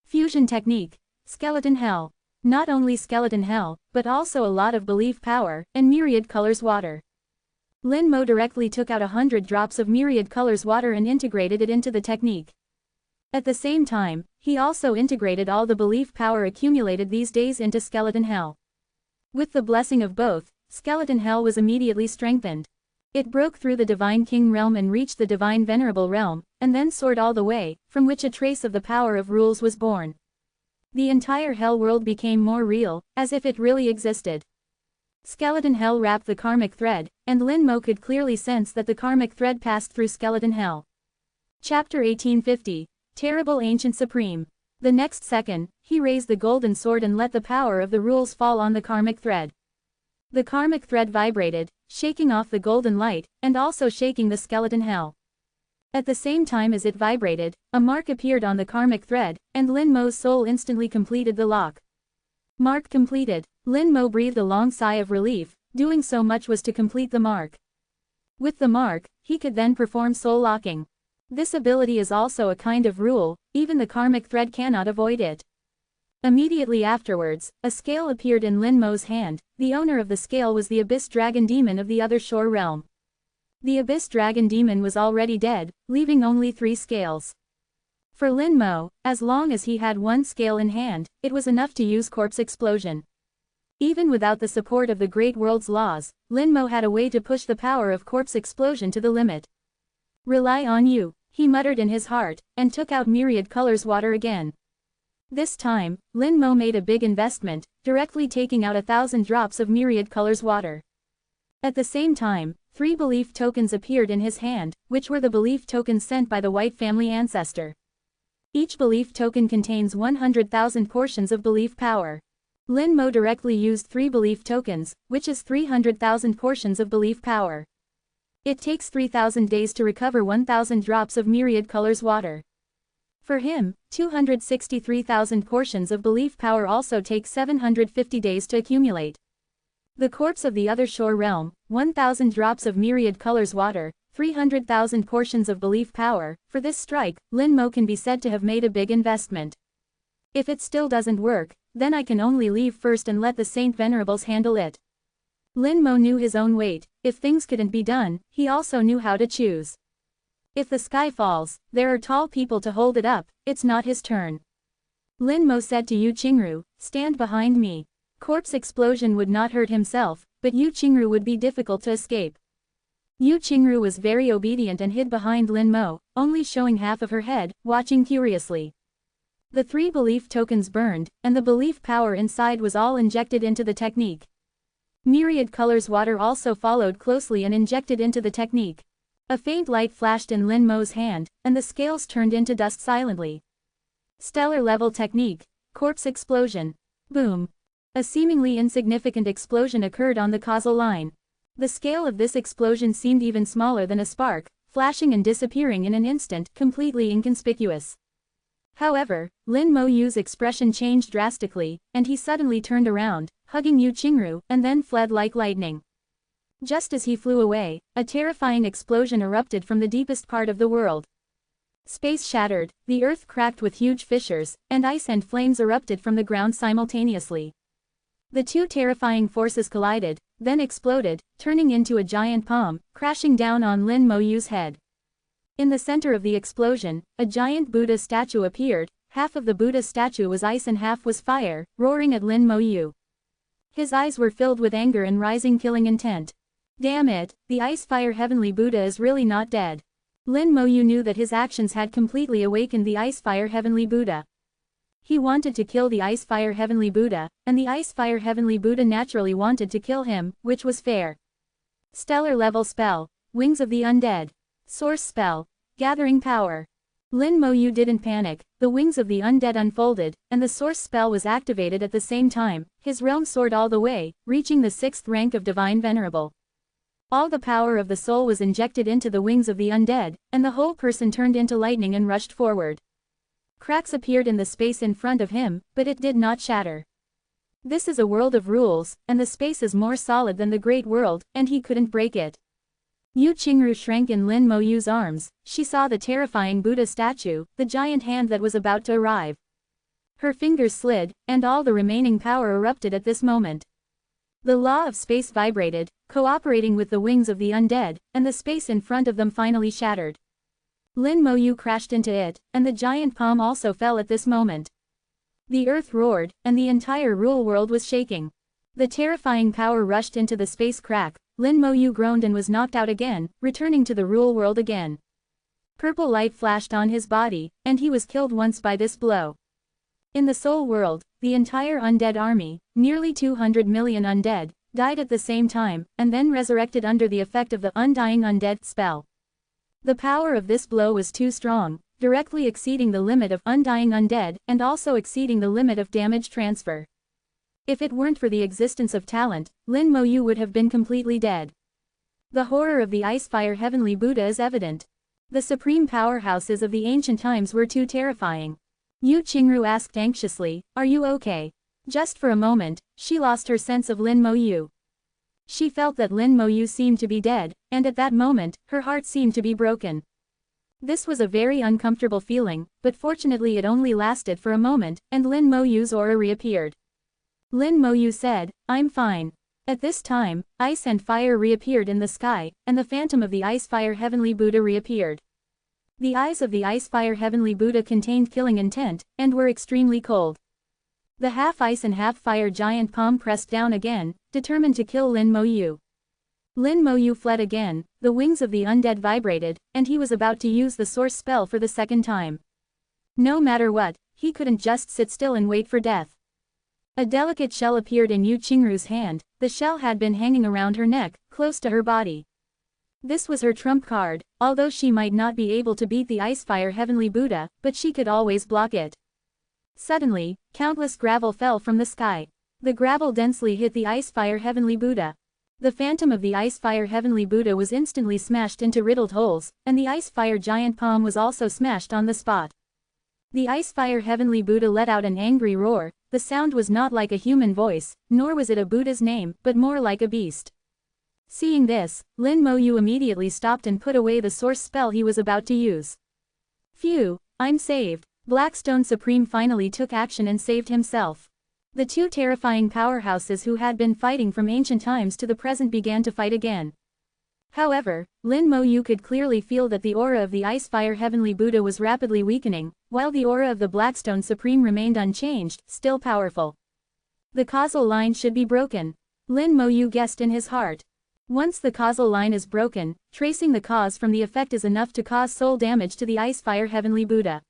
Fusion technique. Skeleton Hell. Not only Skeleton Hell, but also a lot of belief power, and myriad colors water. Lin Mo directly took out 100 drops of myriad colors water and integrated it into the technique. At the same time, he also integrated all the belief power accumulated these days into Skeleton Hell. With the blessing of both, Skeleton Hell was immediately strengthened. It broke through the Divine King realm and reached the Divine Venerable realm, and then soared all the way, from which a trace of the power of rules was born. The entire Hell world became more real, as if it really existed. Skeleton Hell wrapped the karmic thread, and Lin Mo could clearly sense that the karmic thread passed through Skeleton Hell. Chapter 1850. Terrible Ancient Supreme. The next second, he raised the golden sword and let the power of the rules fall on the karmic thread. The karmic thread vibrated, shaking off the golden light, and also shaking the Skeleton Hell. At the same time as it vibrated, a mark appeared on the karmic thread, and Lin Mo's soul instantly completed the lock. Mark completed. Lin Mo breathed a long sigh of relief, doing so much was to complete the mark. With the mark, he could then perform soul locking. This ability is also a kind of rule, even the karmic thread cannot avoid it. Immediately afterwards, a scale appeared in Lin Mo's hand. The owner of the scale was the Abyss Dragon Demon of the other shore realm. The Abyss Dragon Demon was already dead, leaving only 3 scales. For Lin Mo, as long as he had 1 scale in hand, it was enough to use corpse explosion. Even without the support of the Great World's laws, Lin Mo had a way to push the power of corpse explosion to the limit. Rely on you, he muttered in his heart, and took out Myriad Colors water again. This time, Lin Mo made a big investment, directly taking out 1,000 drops of Myriad Colors water. At the same time, 3 belief tokens appeared in his hand, which were the belief tokens sent by the White Family ancestor. Each belief token contains 100,000 portions of belief power. Lin Mo directly used 3 belief tokens, which is 300,000 portions of belief power. It takes 3,000 days to recover 1,000 drops of Myriad Colors water. For him, 263,000 portions of belief power also take 750 days to accumulate. The corpse of the other shore realm, 1,000 drops of Myriad Colors water, 300,000 portions of belief power. For this strike, Lin Mo can be said to have made a big investment. If it still doesn't work, then I can only leave first and let the Saint Venerables handle it. Lin Mo knew his own weight. If things couldn't be done, he also knew how to choose. If the sky falls, there are tall people to hold it up, it's not his turn. Lin Mo said to Yu Qingru, stand behind me. Corpse explosion would not hurt himself, but Yu Qingru would be difficult to escape. Yu Qingru was very obedient and hid behind Lin Mo, only showing half of her head, watching curiously. The 3 belief tokens burned, and the belief power inside was all injected into the technique. Myriad Colors water also followed closely and injected into the technique. A faint light flashed in Lin Mo's hand, and the scales turned into dust silently. Stellar level technique. Corpse explosion. Boom. A seemingly insignificant explosion occurred on the causal line. The scale of this explosion seemed even smaller than a spark, flashing and disappearing in an instant, completely inconspicuous. However, Lin Mo Yu's expression changed drastically, and he suddenly turned around, hugging Yu Qingru, and then fled like lightning. Just as he flew away, a terrifying explosion erupted from the deepest part of the world. Space shattered, the earth cracked with huge fissures, and ice and flames erupted from the ground simultaneously. The 2 terrifying forces collided, then exploded, turning into a giant palm, crashing down on Lin Mo Yu's head. In the center of the explosion, a giant Buddha statue appeared. Half of the Buddha statue was ice and half was fire, roaring at Lin Mo Yu. His eyes were filled with anger and rising killing intent. Damn it, the Ice-Fire Heavenly Buddha is really not dead. Lin Mo Yu knew that his actions had completely awakened the Ice-Fire Heavenly Buddha. He wanted to kill the Ice-Fire Heavenly Buddha, and the Ice-Fire Heavenly Buddha naturally wanted to kill him, which was fair. Stellar level spell. Wings of the Undead. Source spell. Gathering power. Lin Mo Yu didn't panic. The Wings of the Undead unfolded, and the source spell was activated at the same time. His realm soared all the way, reaching the 6th rank of Divine Venerable. All the power of the soul was injected into the Wings of the Undead, and the whole person turned into lightning and rushed forward. Cracks appeared in the space in front of him, but it did not shatter. This is a world of rules, and the space is more solid than the Great World, and he couldn't break it. Yu Qingru shrank in Lin Mo Yu's arms. She saw the terrifying Buddha statue, the giant hand that was about to arrive. Her fingers slid, and all the remaining power erupted at this moment. The law of space vibrated, cooperating with the Wings of the Undead, and the space in front of them finally shattered. Lin Mo Yu crashed into it, and the giant palm also fell at this moment. The earth roared, and the entire rule world was shaking. The terrifying power rushed into the space crack. Lin Mo Yu groaned and was knocked out again, returning to the rule world again. Purple light flashed on his body, and he was killed once by this blow. In the soul world, the entire undead army, nearly 200 million undead, died at the same time, and then resurrected under the effect of the Undying Undead spell. The power of this blow was too strong, directly exceeding the limit of Undying Undead, and also exceeding the limit of damage transfer. If it weren't for the existence of talent, Lin Mo Yu would have been completely dead. The horror of the Ice-Fire Heavenly Buddha is evident. The supreme powerhouses of the ancient times were too terrifying. Yu Qingru asked anxiously, "Are you okay?" Just for a moment, she lost her sense of Lin Mo Yu. She felt that Lin Mo Yu seemed to be dead, and at that moment, her heart seemed to be broken. This was a very uncomfortable feeling, but fortunately it only lasted for a moment, and Lin Mo Yu's aura reappeared. Lin Mo Yu said, "I'm fine." At this time, ice and fire reappeared in the sky, and the phantom of the Ice-Fire Heavenly Buddha reappeared. The eyes of the Ice-Fire Heavenly Buddha contained killing intent, and were extremely cold. The half-ice and half-fire giant palm pressed down again, determined to kill Lin Mo Yu. Lin Mo Yu fled again, the wings of the undead vibrated, and he was about to use the source spell for the second time. No matter what, he couldn't just sit still and wait for death. A delicate shell appeared in Yu Qingru's hand. The shell had been hanging around her neck, close to her body. This was her trump card, although she might not be able to beat the Ice-Fire Heavenly Buddha, but she could always block it. Suddenly, countless gravel fell from the sky. The gravel densely hit the Ice-Fire Heavenly Buddha. The phantom of the Ice-Fire Heavenly Buddha was instantly smashed into riddled holes, and the Ice-Fire Giant Palm was also smashed on the spot. The Ice-Fire Heavenly Buddha let out an angry roar. The sound was not like a human voice, nor was it a Buddha's name, but more like a beast. Seeing this, Lin Mo Yu immediately stopped and put away the source spell he was about to use. Phew, I'm saved. Blackstone Supreme finally took action and saved himself. The two terrifying powerhouses who had been fighting from ancient times to the present began to fight again. However, Lin Mo Yu could clearly feel that the aura of the Ice-Fire Heavenly Buddha was rapidly weakening, while the aura of the Blackstone Supreme remained unchanged, still powerful. The causal line should be broken. Lin Mo Yu guessed in his heart. Once the causal line is broken, tracing the cause from the effect is enough to cause soul damage to the Ice-Fire Heavenly Buddha.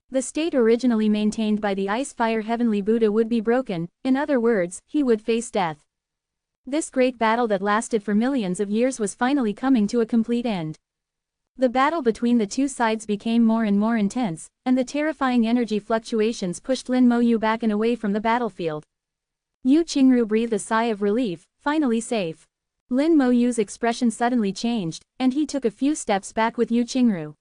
The state originally maintained by the Ice-Fire Heavenly Buddha would be broken, in other words, he would face death. This great battle that lasted for millions of years was finally coming to a complete end. The battle between the two sides became more and more intense, and the terrifying energy fluctuations pushed Lin Mo Yu back and away from the battlefield. Yu Qingru breathed a sigh of relief, finally safe. Lin Mo Yu's expression suddenly changed, and he took a few steps back with Yu Qingru.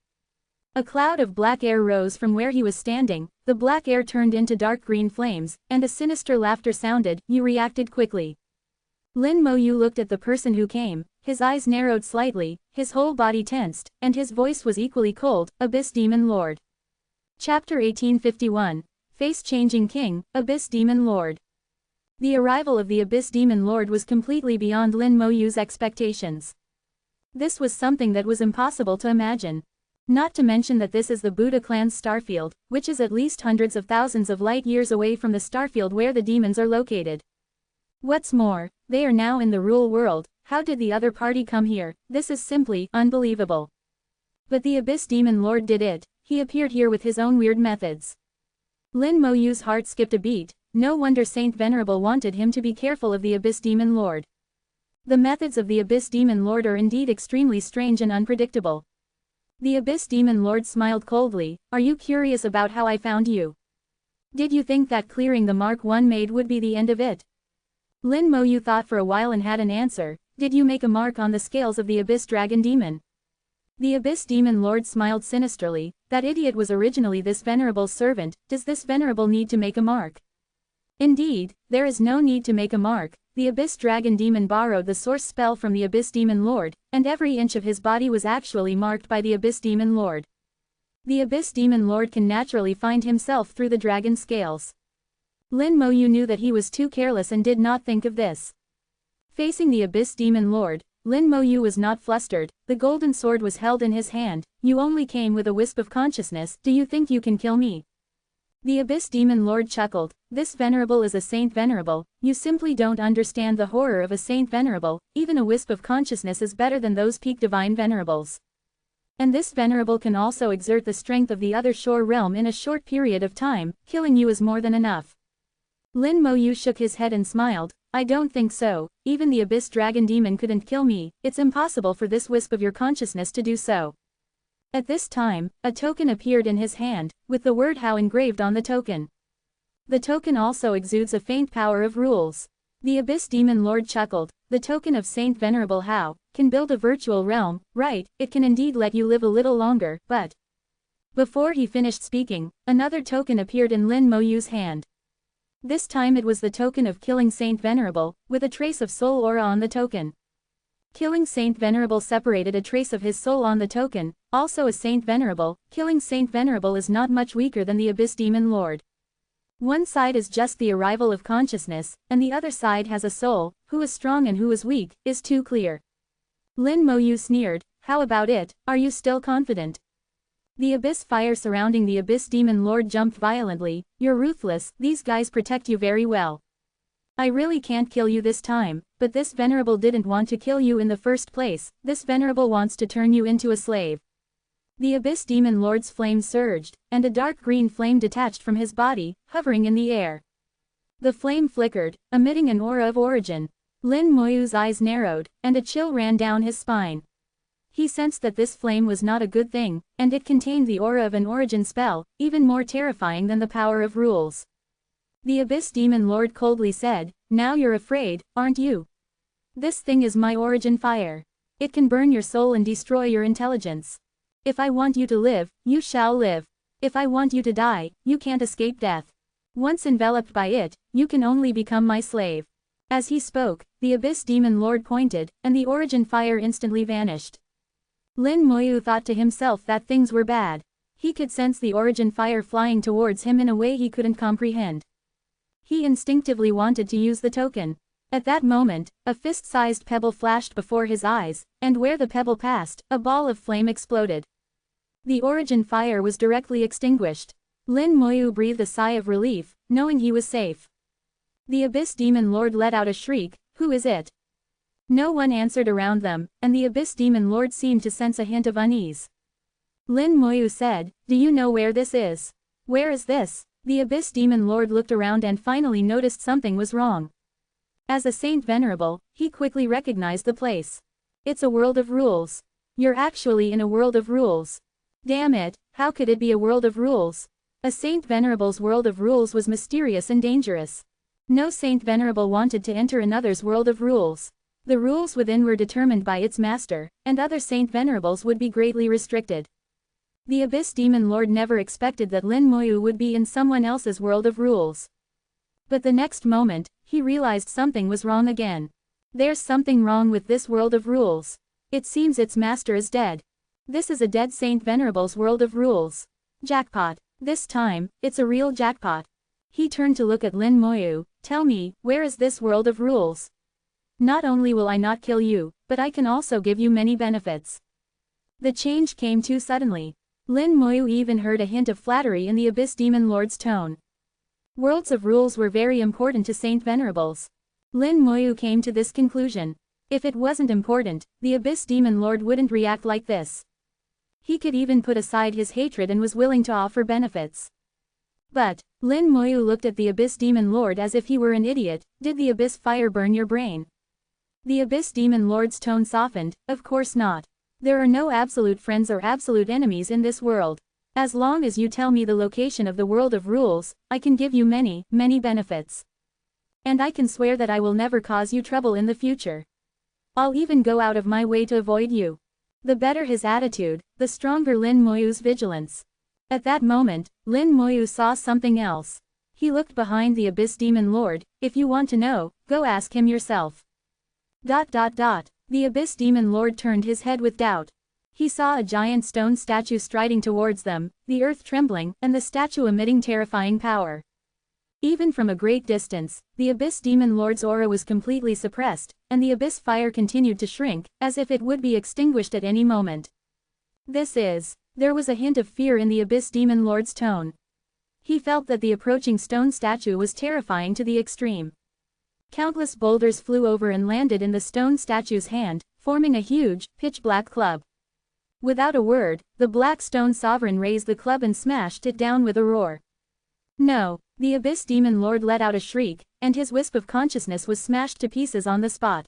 A cloud of black air rose from where he was standing. The black air turned into dark green flames, and a sinister laughter sounded. Yu reacted quickly. Lin Mo Yu looked at the person who came, his eyes narrowed slightly, his whole body tensed, and his voice was equally cold. Abyss Demon Lord. Chapter 1851. Face-Changing King, Abyss Demon Lord. The arrival of the Abyss Demon Lord was completely beyond Lin Mo Yu's expectations. This was something that was impossible to imagine. Not to mention that this is the Buddha clan's starfield, which is at least hundreds of thousands of light years away from the starfield where the demons are located. What's more, they are now in the Rule World. How did the other party come here? This is simply unbelievable. But the Abyss Demon Lord did it. He appeared here with his own weird methods. Lin Mo Yu's heart skipped a beat. No wonder Saint Venerable wanted him to be careful of the Abyss Demon Lord. The methods of the Abyss Demon Lord are indeed extremely strange and unpredictable. The Abyss Demon Lord smiled coldly. Are you curious about how I found you? Did you think that clearing the mark one made would be the end of it? Lin Mo Yu thought for a while and had an answer. Did you make a mark on the scales of the Abyss Dragon Demon? The Abyss Demon Lord smiled sinisterly. That idiot was originally this Venerable's servant. Does this Venerable need to make a mark? Indeed, there is no need to make a mark. The Abyss Dragon Demon borrowed the source spell from the Abyss Demon Lord, and every inch of his body was actually marked by the Abyss Demon Lord. The Abyss Demon Lord can naturally find himself through the dragon scales. Lin Mo Yu knew that he was too careless and did not think of this. Facing the Abyss Demon Lord, Lin Mo Yu was not flustered. The golden sword was held in his hand. You only came with a wisp of consciousness. Do you think you can kill me? The Abyss Demon Lord chuckled. This Venerable is a Saint Venerable. You simply don't understand the horror of a Saint Venerable. Even a wisp of consciousness is better than those peak divine Venerables. And this Venerable can also exert the strength of the other shore realm in a short period of time. Killing you is more than enough. Lin Mo Yu shook his head and smiled. I don't think so. Even the Abyss Dragon Demon couldn't kill me. It's impossible for this wisp of your consciousness to do so. At this time, a token appeared in his hand, with the word How engraved on the token. The token also exudes a faint power of rules. The Abyss Demon Lord chuckled. The token of Saint Venerable How. can build a virtual realm, right, it can indeed let you live a little longer, but... Before he finished speaking, another token appeared in Lin Moyu's hand. This time it was the token of killing Saint Venerable, with a trace of soul aura on the token. Killing Saint Venerable separated a trace of his soul on the token, also as Saint Venerable. Killing Saint Venerable is not much weaker than the Abyss Demon Lord. One side is just the arrival of consciousness, and the other side has a soul. Who is strong and who is weak, is too clear. Lin Moyu sneered, how about it, are you still confident? The abyss fire surrounding the Abyss Demon Lord jumped violently. You're ruthless, these guys protect you very well. I really can't kill you this time, but this Venerable didn't want to kill you in the first place, this Venerable wants to turn you into a slave. The Abyss Demon Lord's flame surged, and a dark green flame detached from his body, hovering in the air. The flame flickered, emitting an aura of origin. Lin Moyu's eyes narrowed, and a chill ran down his spine. He sensed that this flame was not a good thing, and it contained the aura of an origin spell, even more terrifying than the power of rules. The Abyss Demon Lord coldly said, now you're afraid, aren't you? This thing is my origin fire. It can burn your soul and destroy your intelligence. If I want you to live, you shall live. If I want you to die, you can't escape death. Once enveloped by it, you can only become my slave. As he spoke, the Abyss Demon Lord pointed, and the origin fire instantly vanished. Lin Moyu thought to himself that things were bad. He could sense the origin fire flying towards him in a way he couldn't comprehend. He instinctively wanted to use the token. At that moment, a fist-sized pebble flashed before his eyes, and where the pebble passed, a ball of flame exploded. The origin fire was directly extinguished. Lin Moyu breathed a sigh of relief, knowing he was safe. The Abyss Demon Lord let out a shriek, who is it? No one answered around them, and the Abyss Demon Lord seemed to sense a hint of unease. Lin Moyu said, do you know where this is? Where is this? The Abyss Demon Lord looked around and finally noticed something was wrong. As a Saint Venerable, he quickly recognized the place. It's a world of rules. You're actually in a world of rules. Damn it, how could it be a world of rules? A Saint Venerable's world of rules was mysterious and dangerous. No Saint Venerable wanted to enter another's world of rules. The rules within were determined by its master, and other Saint Venerables would be greatly restricted. The Abyss Demon Lord never expected that Lin Moyu would be in someone else's world of rules. But the next moment, he realized something was wrong again. There's something wrong with this world of rules. It seems its master is dead. This is a dead Saint Venerable's world of rules. Jackpot. This time, it's a real jackpot. He turned to look at Lin Moyu. Tell me, where is this world of rules? Not only will I not kill you, but I can also give you many benefits. The change came too suddenly. Lin Moyu even heard a hint of flattery in the Abyss Demon Lord's tone. Worlds of rules were very important to Saint Venerables. Lin Moyu came to this conclusion. If it wasn't important, the Abyss Demon Lord wouldn't react like this. He could even put aside his hatred and was willing to offer benefits. But, Lin Moyu looked at the Abyss Demon Lord as if he were an idiot. Did the Abyss fire burn your brain? The Abyss Demon Lord's tone softened, of course not. There are no absolute friends or absolute enemies in this world. As long as you tell me the location of the world of rules, I can give you many, many benefits. And I can swear that I will never cause you trouble in the future. I'll even go out of my way to avoid you. The better his attitude, the stronger Lin Moyu's vigilance. At that moment, Lin Moyu saw something else. He looked behind the Abyss Demon Lord. If you want to know, go ask him yourself. ... The Abyss Demon Lord turned his head with doubt. He saw a giant stone statue striding towards them, the earth trembling, and the statue emitting terrifying power. Even from a great distance, the Abyss Demon Lord's aura was completely suppressed, and the abyss fire continued to shrink, as if it would be extinguished at any moment. There was a hint of fear in the Abyss Demon Lord's tone. He felt that the approaching stone statue was terrifying to the extreme. Countless boulders flew over and landed in the stone statue's hand, forming a huge, pitch-black club. Without a word, the Black Stone Sovereign raised the club and smashed it down with a roar. No, the Abyss Demon Lord let out a shriek, and his wisp of consciousness was smashed to pieces on the spot.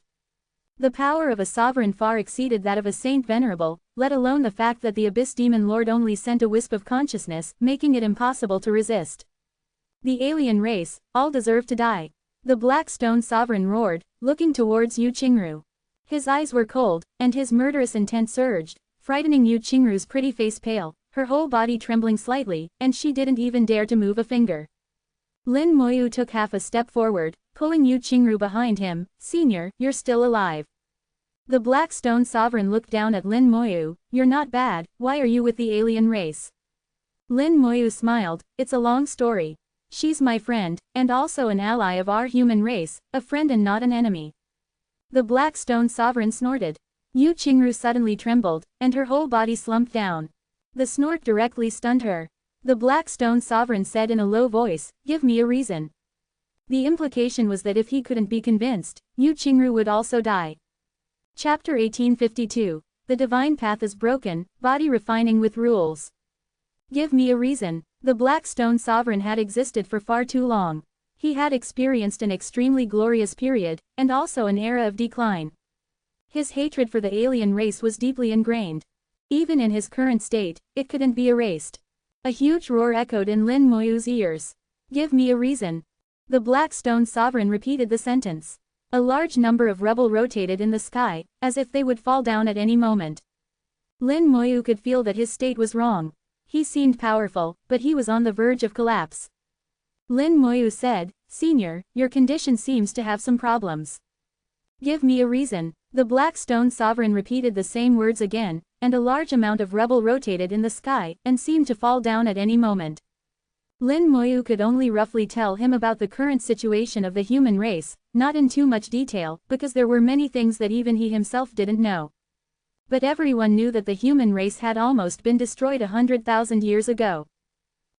The power of a sovereign far exceeded that of a Saint Venerable, let alone the fact that the Abyss Demon Lord only sent a wisp of consciousness, making it impossible to resist. The alien race, all deserve to die. The Black Stone Sovereign roared, looking towards Yu Qingru. His eyes were cold, and his murderous intent surged, frightening Yu Qingru's pretty face pale, her whole body trembling slightly, and she didn't even dare to move a finger. Lin Moyu took half a step forward, pulling Yu Qingru behind him. "Senior, you're still alive." The Black Stone Sovereign looked down at Lin Moyu. "You're not bad, why are you with the alien race?" Lin Moyu smiled. "It's a long story. She's my friend, and also an ally of our human race, a friend and not an enemy." The Black Stone Sovereign snorted. Yu Qingru suddenly trembled, and her whole body slumped down. The snort directly stunned her. The Black Stone Sovereign said in a low voice, "Give me a reason." The implication was that if he couldn't be convinced, Yu Qingru would also die. Chapter 1852. The Divine Path is Broken, Body Refining with Rules. Give me a reason. The Black Stone Sovereign had existed for far too long. He had experienced an extremely glorious period, and also an era of decline. His hatred for the alien race was deeply ingrained. Even in his current state, it couldn't be erased. A huge roar echoed in Lin Moyu's ears. "Give me a reason." The Black Stone Sovereign repeated the sentence. A large number of rubble rotated in the sky, as if they would fall down at any moment. Lin Moyu could feel that his state was wrong. He seemed powerful, but he was on the verge of collapse. Lin Moyu said, "Senior, your condition seems to have some problems. Give me a reason." The Black Stone Sovereign repeated the same words again, and a large amount of rubble rotated in the sky and seemed to fall down at any moment. Lin Moyu could only roughly tell him about the current situation of the human race, not in too much detail, because there were many things that even he himself didn't know. But everyone knew that the human race had almost been destroyed 100,000 years ago.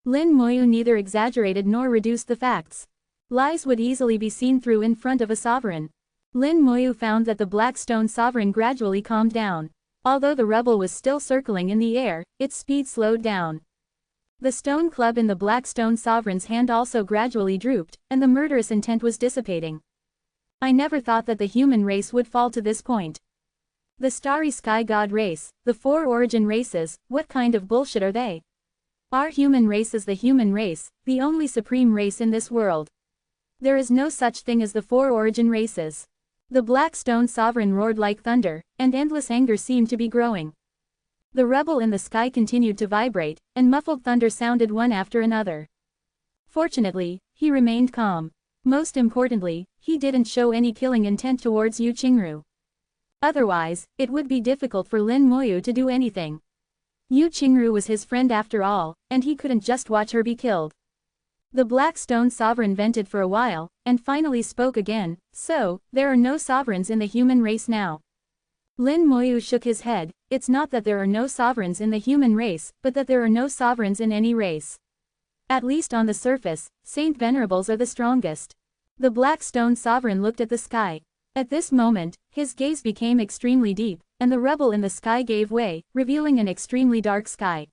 Lin Moyu neither exaggerated nor reduced the facts. Lies would easily be seen through in front of a sovereign. Lin Moyu found that the Black Stone Sovereign gradually calmed down. Although the rebel was still circling in the air, its speed slowed down. The stone club in the Black Stone Sovereign's hand also gradually drooped, and the murderous intent was dissipating. "I never thought that the human race would fall to this point. The Starry Sky God race, the four origin races, what kind of bullshit are they? Our human race is the human race, the only supreme race in this world. There is no such thing as the four origin races." The Black Stone Sovereign roared like thunder, and endless anger seemed to be growing. The rebel in the sky continued to vibrate, and muffled thunder sounded one after another. Fortunately, he remained calm. Most importantly, he didn't show any killing intent towards Yu Qingru. Otherwise, it would be difficult for Lin Moyu to do anything. Yu Qingru was his friend after all, and he couldn't just watch her be killed. The Black Stone Sovereign vented for a while, and finally spoke again. "So, there are no sovereigns in the human race now." Lin Moyu shook his head. "It's not that there are no sovereigns in the human race, but that there are no sovereigns in any race. At least on the surface, Saint Venerables are the strongest." The Black Stone Sovereign looked at the sky. At this moment, his gaze became extremely deep, and the rebel in the sky gave way, revealing an extremely dark sky.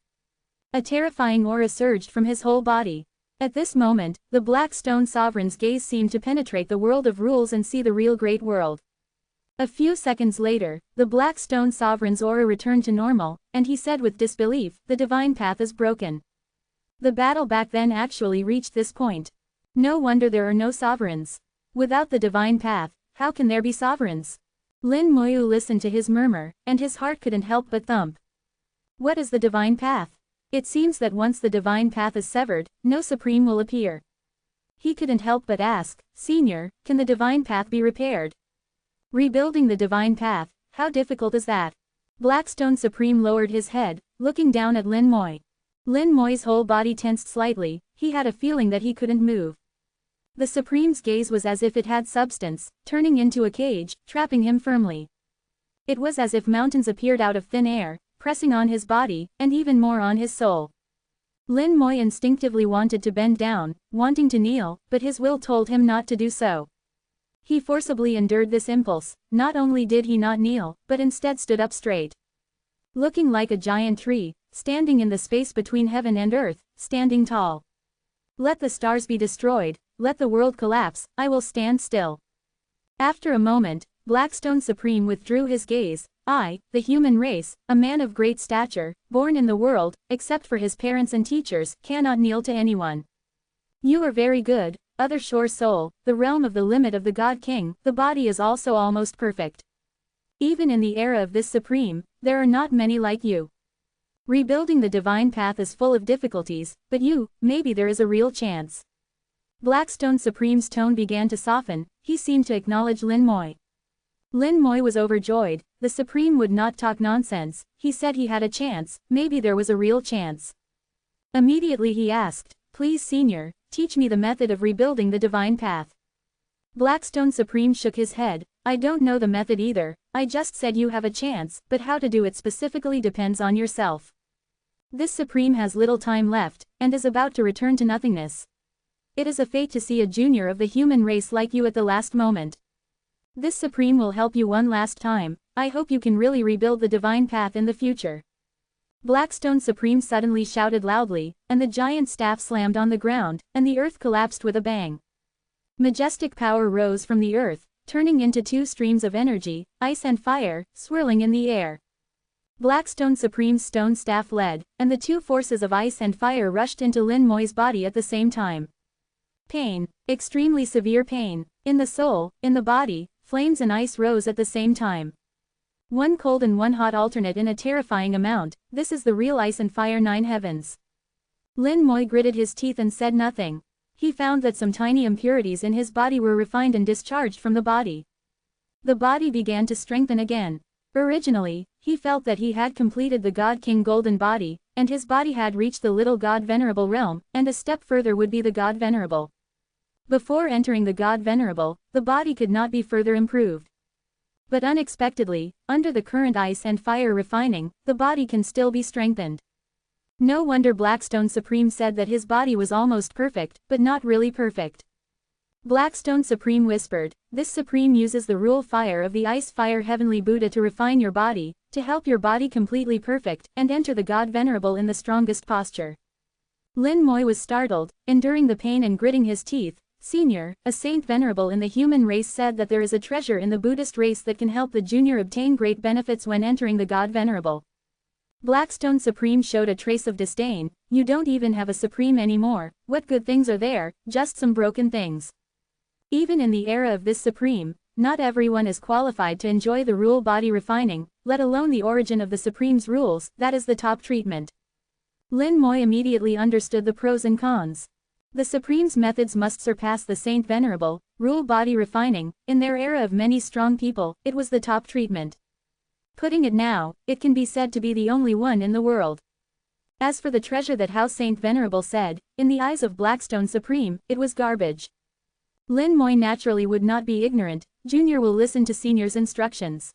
A terrifying aura surged from his whole body. At this moment, the Black Stone Sovereign's gaze seemed to penetrate the world of rules and see the real great world. A few seconds later, the Black Stone Sovereign's aura returned to normal, and he said with disbelief, "The divine path is broken." The battle back then actually reached this point. No wonder there are no sovereigns. Without the divine path, how can there be sovereigns? Lin Moyu listened to his murmur, and his heart couldn't help but thump. What is the divine path? It seems that once the divine path is severed, no supreme will appear. He couldn't help but ask, "Senior, can the divine path be repaired?" Rebuilding the divine path, how difficult is that? Blackstone Supreme lowered his head, looking down at Lin Moy. Lin Moy's whole body tensed slightly, he had a feeling that he couldn't move. The Supreme's gaze was as if it had substance, turning into a cage, trapping him firmly. It was as if mountains appeared out of thin air, pressing on his body, and even more on his soul. Lin Moy instinctively wanted to bend down, wanting to kneel, but his will told him not to do so. He forcibly endured this impulse. Not only did he not kneel, but instead stood up straight. Looking like a giant tree, standing in the space between heaven and earth, standing tall. "Let the stars be destroyed, let the world collapse, I will stand still." After a moment, Blackstone Supreme withdrew his gaze. "I, the human race, a man of great stature, born in the world, except for his parents and teachers, cannot kneel to anyone. You are very good, other shore soul, the realm of the limit of the God King, the body is also almost perfect. Even in the era of this Supreme, there are not many like you. Rebuilding the divine path is full of difficulties, but maybe there is a real chance. Blackstone Supreme's tone began to soften, he seemed to acknowledge Lin Moi. Lin Moi was overjoyed, the Supreme would not talk nonsense, he said he had a chance, maybe there was a real chance. Immediately he asked, please Senior, teach me the method of rebuilding the divine path. Blackstone Supreme shook his head, I don't know the method either, I just said you have a chance, but how to do it specifically depends on yourself. This Supreme has little time left, and is about to return to nothingness. It is a fate to see a junior of the human race like you at the last moment. This Supreme will help you one last time, I hope you can really rebuild the divine path in the future. Blackstone Supreme suddenly shouted loudly, and the giant staff slammed on the ground, and the earth collapsed with a bang. Majestic power rose from the earth, turning into two streams of energy, ice and fire, swirling in the air. Blackstone Supreme's stone staff led, and the two forces of ice and fire rushed into Lin Moi's body at the same time. Pain, extremely severe pain, in the soul, in the body, flames and ice rose at the same time. One cold and one hot alternate in a terrifying amount, this is the real ice and fire nine heavens. Lin Moi gritted his teeth and said nothing. He found that some tiny impurities in his body were refined and discharged from the body. The body began to strengthen again. Originally, he felt that he had completed the God King Golden Body, and his body had reached the little God Venerable realm, and a step further would be the God Venerable. Before entering the God Venerable, the body could not be further improved. But unexpectedly, under the current ice and fire refining, the body can still be strengthened. No wonder Blackstone Supreme said that his body was almost perfect, but not really perfect. Blackstone Supreme whispered, this Supreme uses the rule fire of the ice fire heavenly Buddha to refine your body, to help your body completely perfect, and enter the God Venerable in the strongest posture. Lin Moi was startled, enduring the pain and gritting his teeth. Senior, a Saint Venerable in the human race said that there is a treasure in the Buddhist race that can help the junior obtain great benefits when entering the God Venerable. Blackstone Supreme showed a trace of disdain, you don't even have a Supreme anymore, what good things are there, just some broken things. Even in the era of this Supreme, not everyone is qualified to enjoy the rule body refining, let alone the origin of the Supreme's rules, that is the top treatment. Lin Moi immediately understood the pros and cons. The Supreme's methods must surpass the Saint Venerable, rule body refining, in their era of many strong people, it was the top treatment. Putting it now, it can be said to be the only one in the world. As for the treasure that House Saint Venerable said, in the eyes of Blackstone Supreme, it was garbage. Lin Moi naturally would not be ignorant, Junior will listen to Senior's instructions.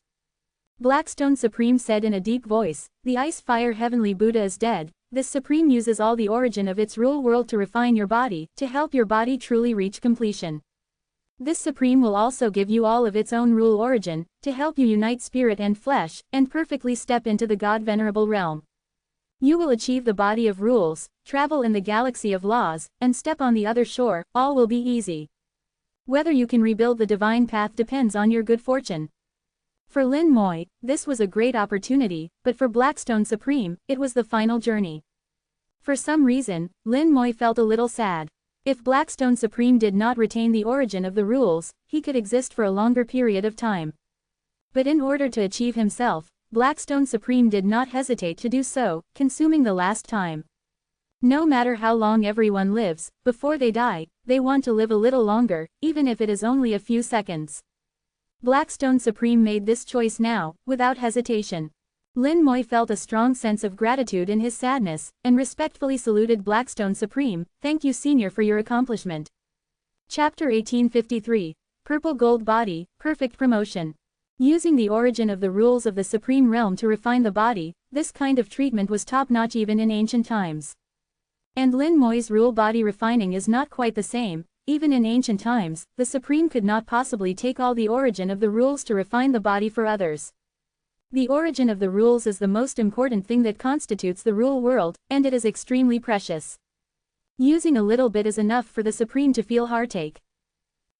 Blackstone Supreme said in a deep voice, the ice fire heavenly Buddha is dead. This Supreme uses all the origin of its rule world to refine your body, to help your body truly reach completion. This Supreme will also give you all of its own rule origin, to help you unite spirit and flesh, and perfectly step into the God Venerable realm. You will achieve the body of rules, travel in the galaxy of laws, and step on the other shore, all will be easy. Whether you can rebuild the divine path depends on your good fortune. For Lin Moi, this was a great opportunity, but for Blackstone Supreme, it was the final journey. For some reason, Lin Moi felt a little sad. If Blackstone Supreme did not retain the origin of the rules, he could exist for a longer period of time. But in order to achieve himself, Blackstone Supreme did not hesitate to do so, consuming the last time. No matter how long everyone lives, before they die, they want to live a little longer, even if it is only a few seconds. Blackstone Supreme made this choice now, without hesitation. Lin Moi felt a strong sense of gratitude in his sadness, and respectfully saluted Blackstone Supreme, thank you Senior for your accomplishment. Chapter 1853. Purple Gold Body, Perfect Promotion. Using the origin of the rules of the Supreme Realm to refine the body, this kind of treatment was top-notch even in ancient times. And Lin Moi's rule body refining is not quite the same. Even in ancient times, the Supreme could not possibly take all the origin of the rules to refine the body for others. The origin of the rules is the most important thing that constitutes the rule world, and it is extremely precious. Using a little bit is enough for the Supreme to feel heartache.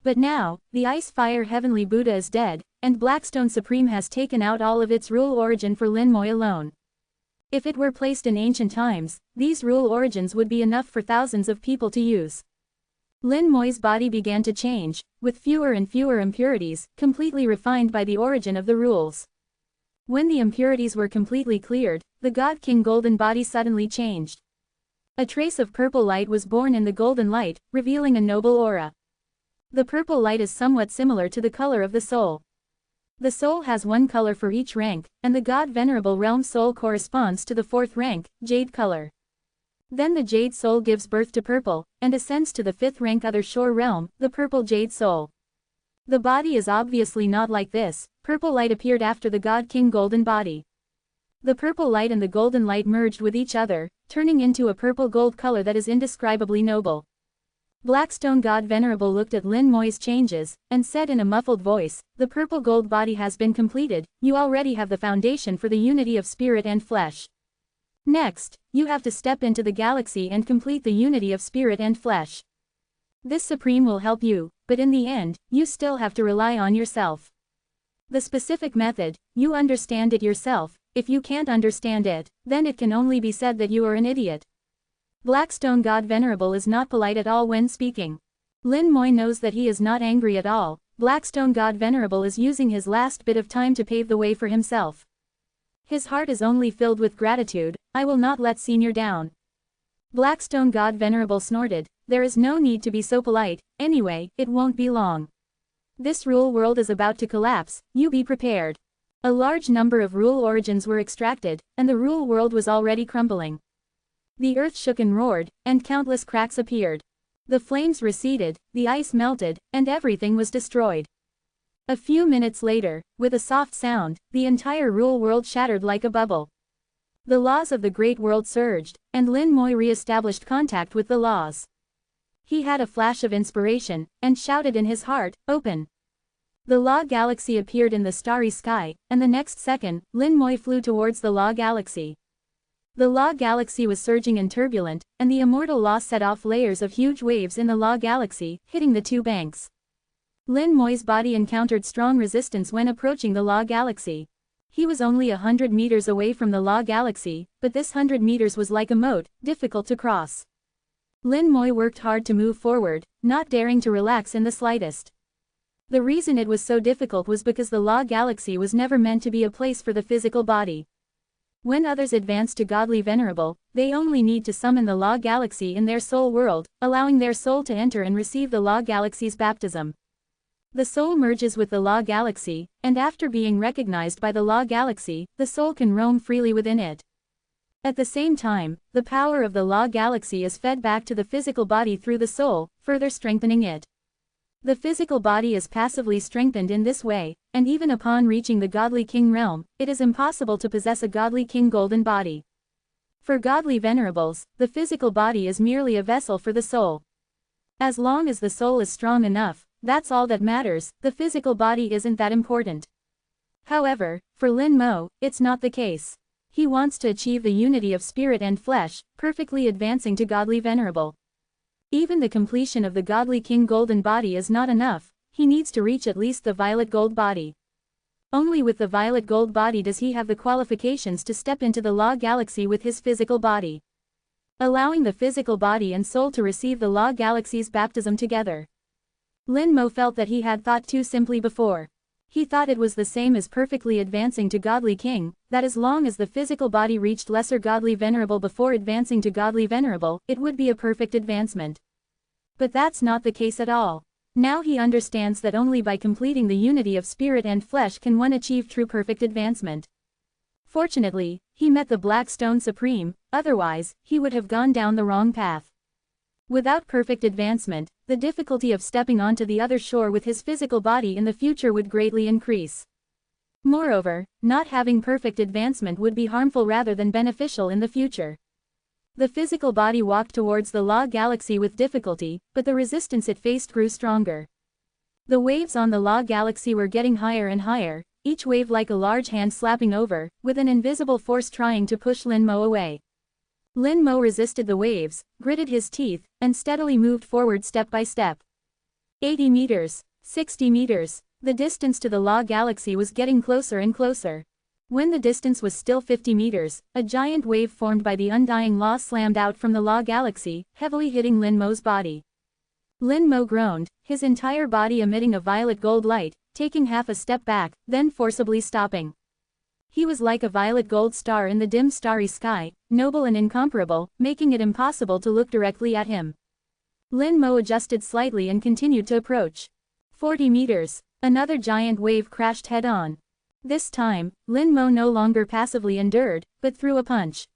But now, the ice fire heavenly Buddha is dead, and Blackstone Supreme has taken out all of its rule origin for Lin Moi alone. If it were placed in ancient times, these rule origins would be enough for thousands of people to use. Lin Moi's body began to change, with fewer and fewer impurities, completely refined by the origin of the rules. When the impurities were completely cleared, the God King golden body suddenly changed. A trace of purple light was born in the golden light, revealing a noble aura. The purple light is somewhat similar to the color of the soul. The soul has one color for each rank, and the God Venerable realm soul corresponds to the fourth rank, jade color. Then the jade soul gives birth to purple, and ascends to the fifth rank other shore realm, the purple jade soul. The body is obviously not like this. Purple light appeared after the God King golden body. The purple light and the golden light merged with each other, turning into a purple gold color that is indescribably noble. Blackstone God Venerable looked at Lin Moy's changes, and said in a muffled voice, "The purple gold body has been completed, you already have the foundation for the unity of spirit and flesh. Next, you have to step into the galaxy and complete the unity of spirit and flesh. This supreme will help you, but in the end, you still have to rely on yourself. The specific method, you understand it yourself. If you can't understand it, then it can only be said that you are an idiot." Blackstone God Venerable is not polite at all when speaking. Lin Moy knows that he is not angry at all. Blackstone God Venerable is using his last bit of time to pave the way for himself. His heart is only filled with gratitude. "I will not let Senior down." Blackstone God Venerable snorted, "There is no need to be so polite, anyway, it won't be long. This rule world is about to collapse, you be prepared." A large number of rule origins were extracted, and the rule world was already crumbling. The earth shook and roared, and countless cracks appeared. The flames receded, the ice melted, and everything was destroyed. A few minutes later, with a soft sound, the entire rule world shattered like a bubble. The laws of the great world surged, and Lin Moy re-established contact with the laws. He had a flash of inspiration, and shouted in his heart, "Open!" The Law Galaxy appeared in the starry sky, and the next second, Lin Moy flew towards the Law Galaxy. The Law Galaxy was surging and turbulent, and the Immortal Law set off layers of huge waves in the Law Galaxy, hitting the two banks. Lin Moy's body encountered strong resistance when approaching the Law Galaxy. He was only 100 meters away from the Law Galaxy, but this 100 meters was like a moat, difficult to cross. Lin Moy worked hard to move forward, not daring to relax in the slightest. The reason it was so difficult was because the Law Galaxy was never meant to be a place for the physical body. When others advance to Godly Venerable, they only need to summon the Law Galaxy in their soul world, allowing their soul to enter and receive the Law Galaxy's baptism. The soul merges with the Law Galaxy, and after being recognized by the Law Galaxy, the soul can roam freely within it. At the same time, the power of the Law Galaxy is fed back to the physical body through the soul, further strengthening it. The physical body is passively strengthened in this way, and even upon reaching the Godly King realm, it is impossible to possess a Godly King golden body. For Godly Venerables, the physical body is merely a vessel for the soul. As long as the soul is strong enough, that's all that matters, the physical body isn't that important. However, for Lin Mo, it's not the case. He wants to achieve the unity of spirit and flesh, perfectly advancing to Godly Venerable. Even the completion of the Godly King golden body is not enough, he needs to reach at least the violet gold body. Only with the violet gold body does he have the qualifications to step into the Law Galaxy with his physical body. Allowing the physical body and soul to receive the Law Galaxy's baptism together. Lin Mo felt that he had thought too simply before. He thought it was the same as perfectly advancing to Godly King, that as long as the physical body reached lesser Godly Venerable before advancing to Godly Venerable, it would be a perfect advancement. But that's not the case at all. Now he understands that only by completing the unity of spirit and flesh can one achieve true perfect advancement. Fortunately, he met the Black Stone Supreme, otherwise, he would have gone down the wrong path. Without perfect advancement, the difficulty of stepping onto the other shore with his physical body in the future would greatly increase. Moreover, not having perfect advancement would be harmful rather than beneficial in the future. The physical body walked towards the Law Galaxy with difficulty, but the resistance it faced grew stronger. The waves on the Law Galaxy were getting higher and higher, each wave like a large hand slapping over, with an invisible force trying to push Lin Mo away. Lin Mo resisted the waves, gritted his teeth, and steadily moved forward step by step. 80 meters, 60 meters, the distance to the Law Galaxy was getting closer and closer. When the distance was still 50 meters, a giant wave formed by the undying Law slammed out from the Law Galaxy, heavily hitting Lin Mo's body. Lin Mo groaned, his entire body emitting a violet gold light, taking half a step back, then forcibly stopping. He was like a violet gold star in the dim starry sky, noble and incomparable, making it impossible to look directly at him. Lin Mo adjusted slightly and continued to approach. 40 meters. Another giant wave crashed head-on. This time, Lin Mo no longer passively endured, but threw a punch.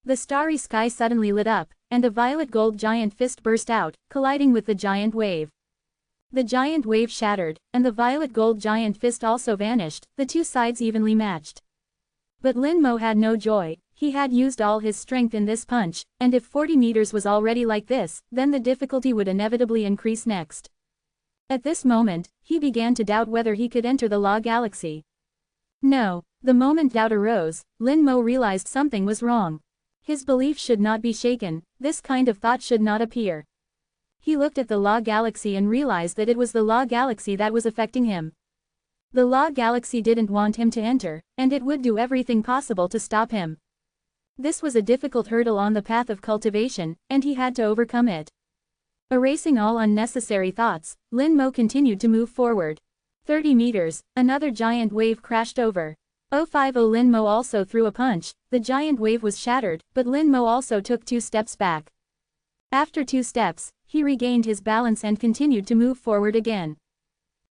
The starry sky suddenly lit up, and a violet gold giant fist burst out, colliding with the giant wave. The giant wave shattered, and the violet gold giant fist also vanished, the two sides evenly matched. But Lin Mo had no joy. He had used all his strength in this punch, and if 40 meters was already like this, then the difficulty would inevitably increase next. At this moment, he began to doubt whether he could enter the Law Galaxy. No. The moment doubt arose, Lin Mo realized something was wrong. His belief should not be shaken, this kind of thought should not appear. He looked at the Law Galaxy and realized that it was the Law Galaxy that was affecting him. The Law Galaxy didn't want him to enter, and it would do everything possible to stop him. This was a difficult hurdle on the path of cultivation, and he had to overcome it. Erasing all unnecessary thoughts, Lin Mo continued to move forward. 30 meters, another giant wave crashed over. 050 Lin Mo also threw a punch, the giant wave was shattered, but Lin Mo also took 2 steps back. After 2 steps, he regained his balance and continued to move forward again.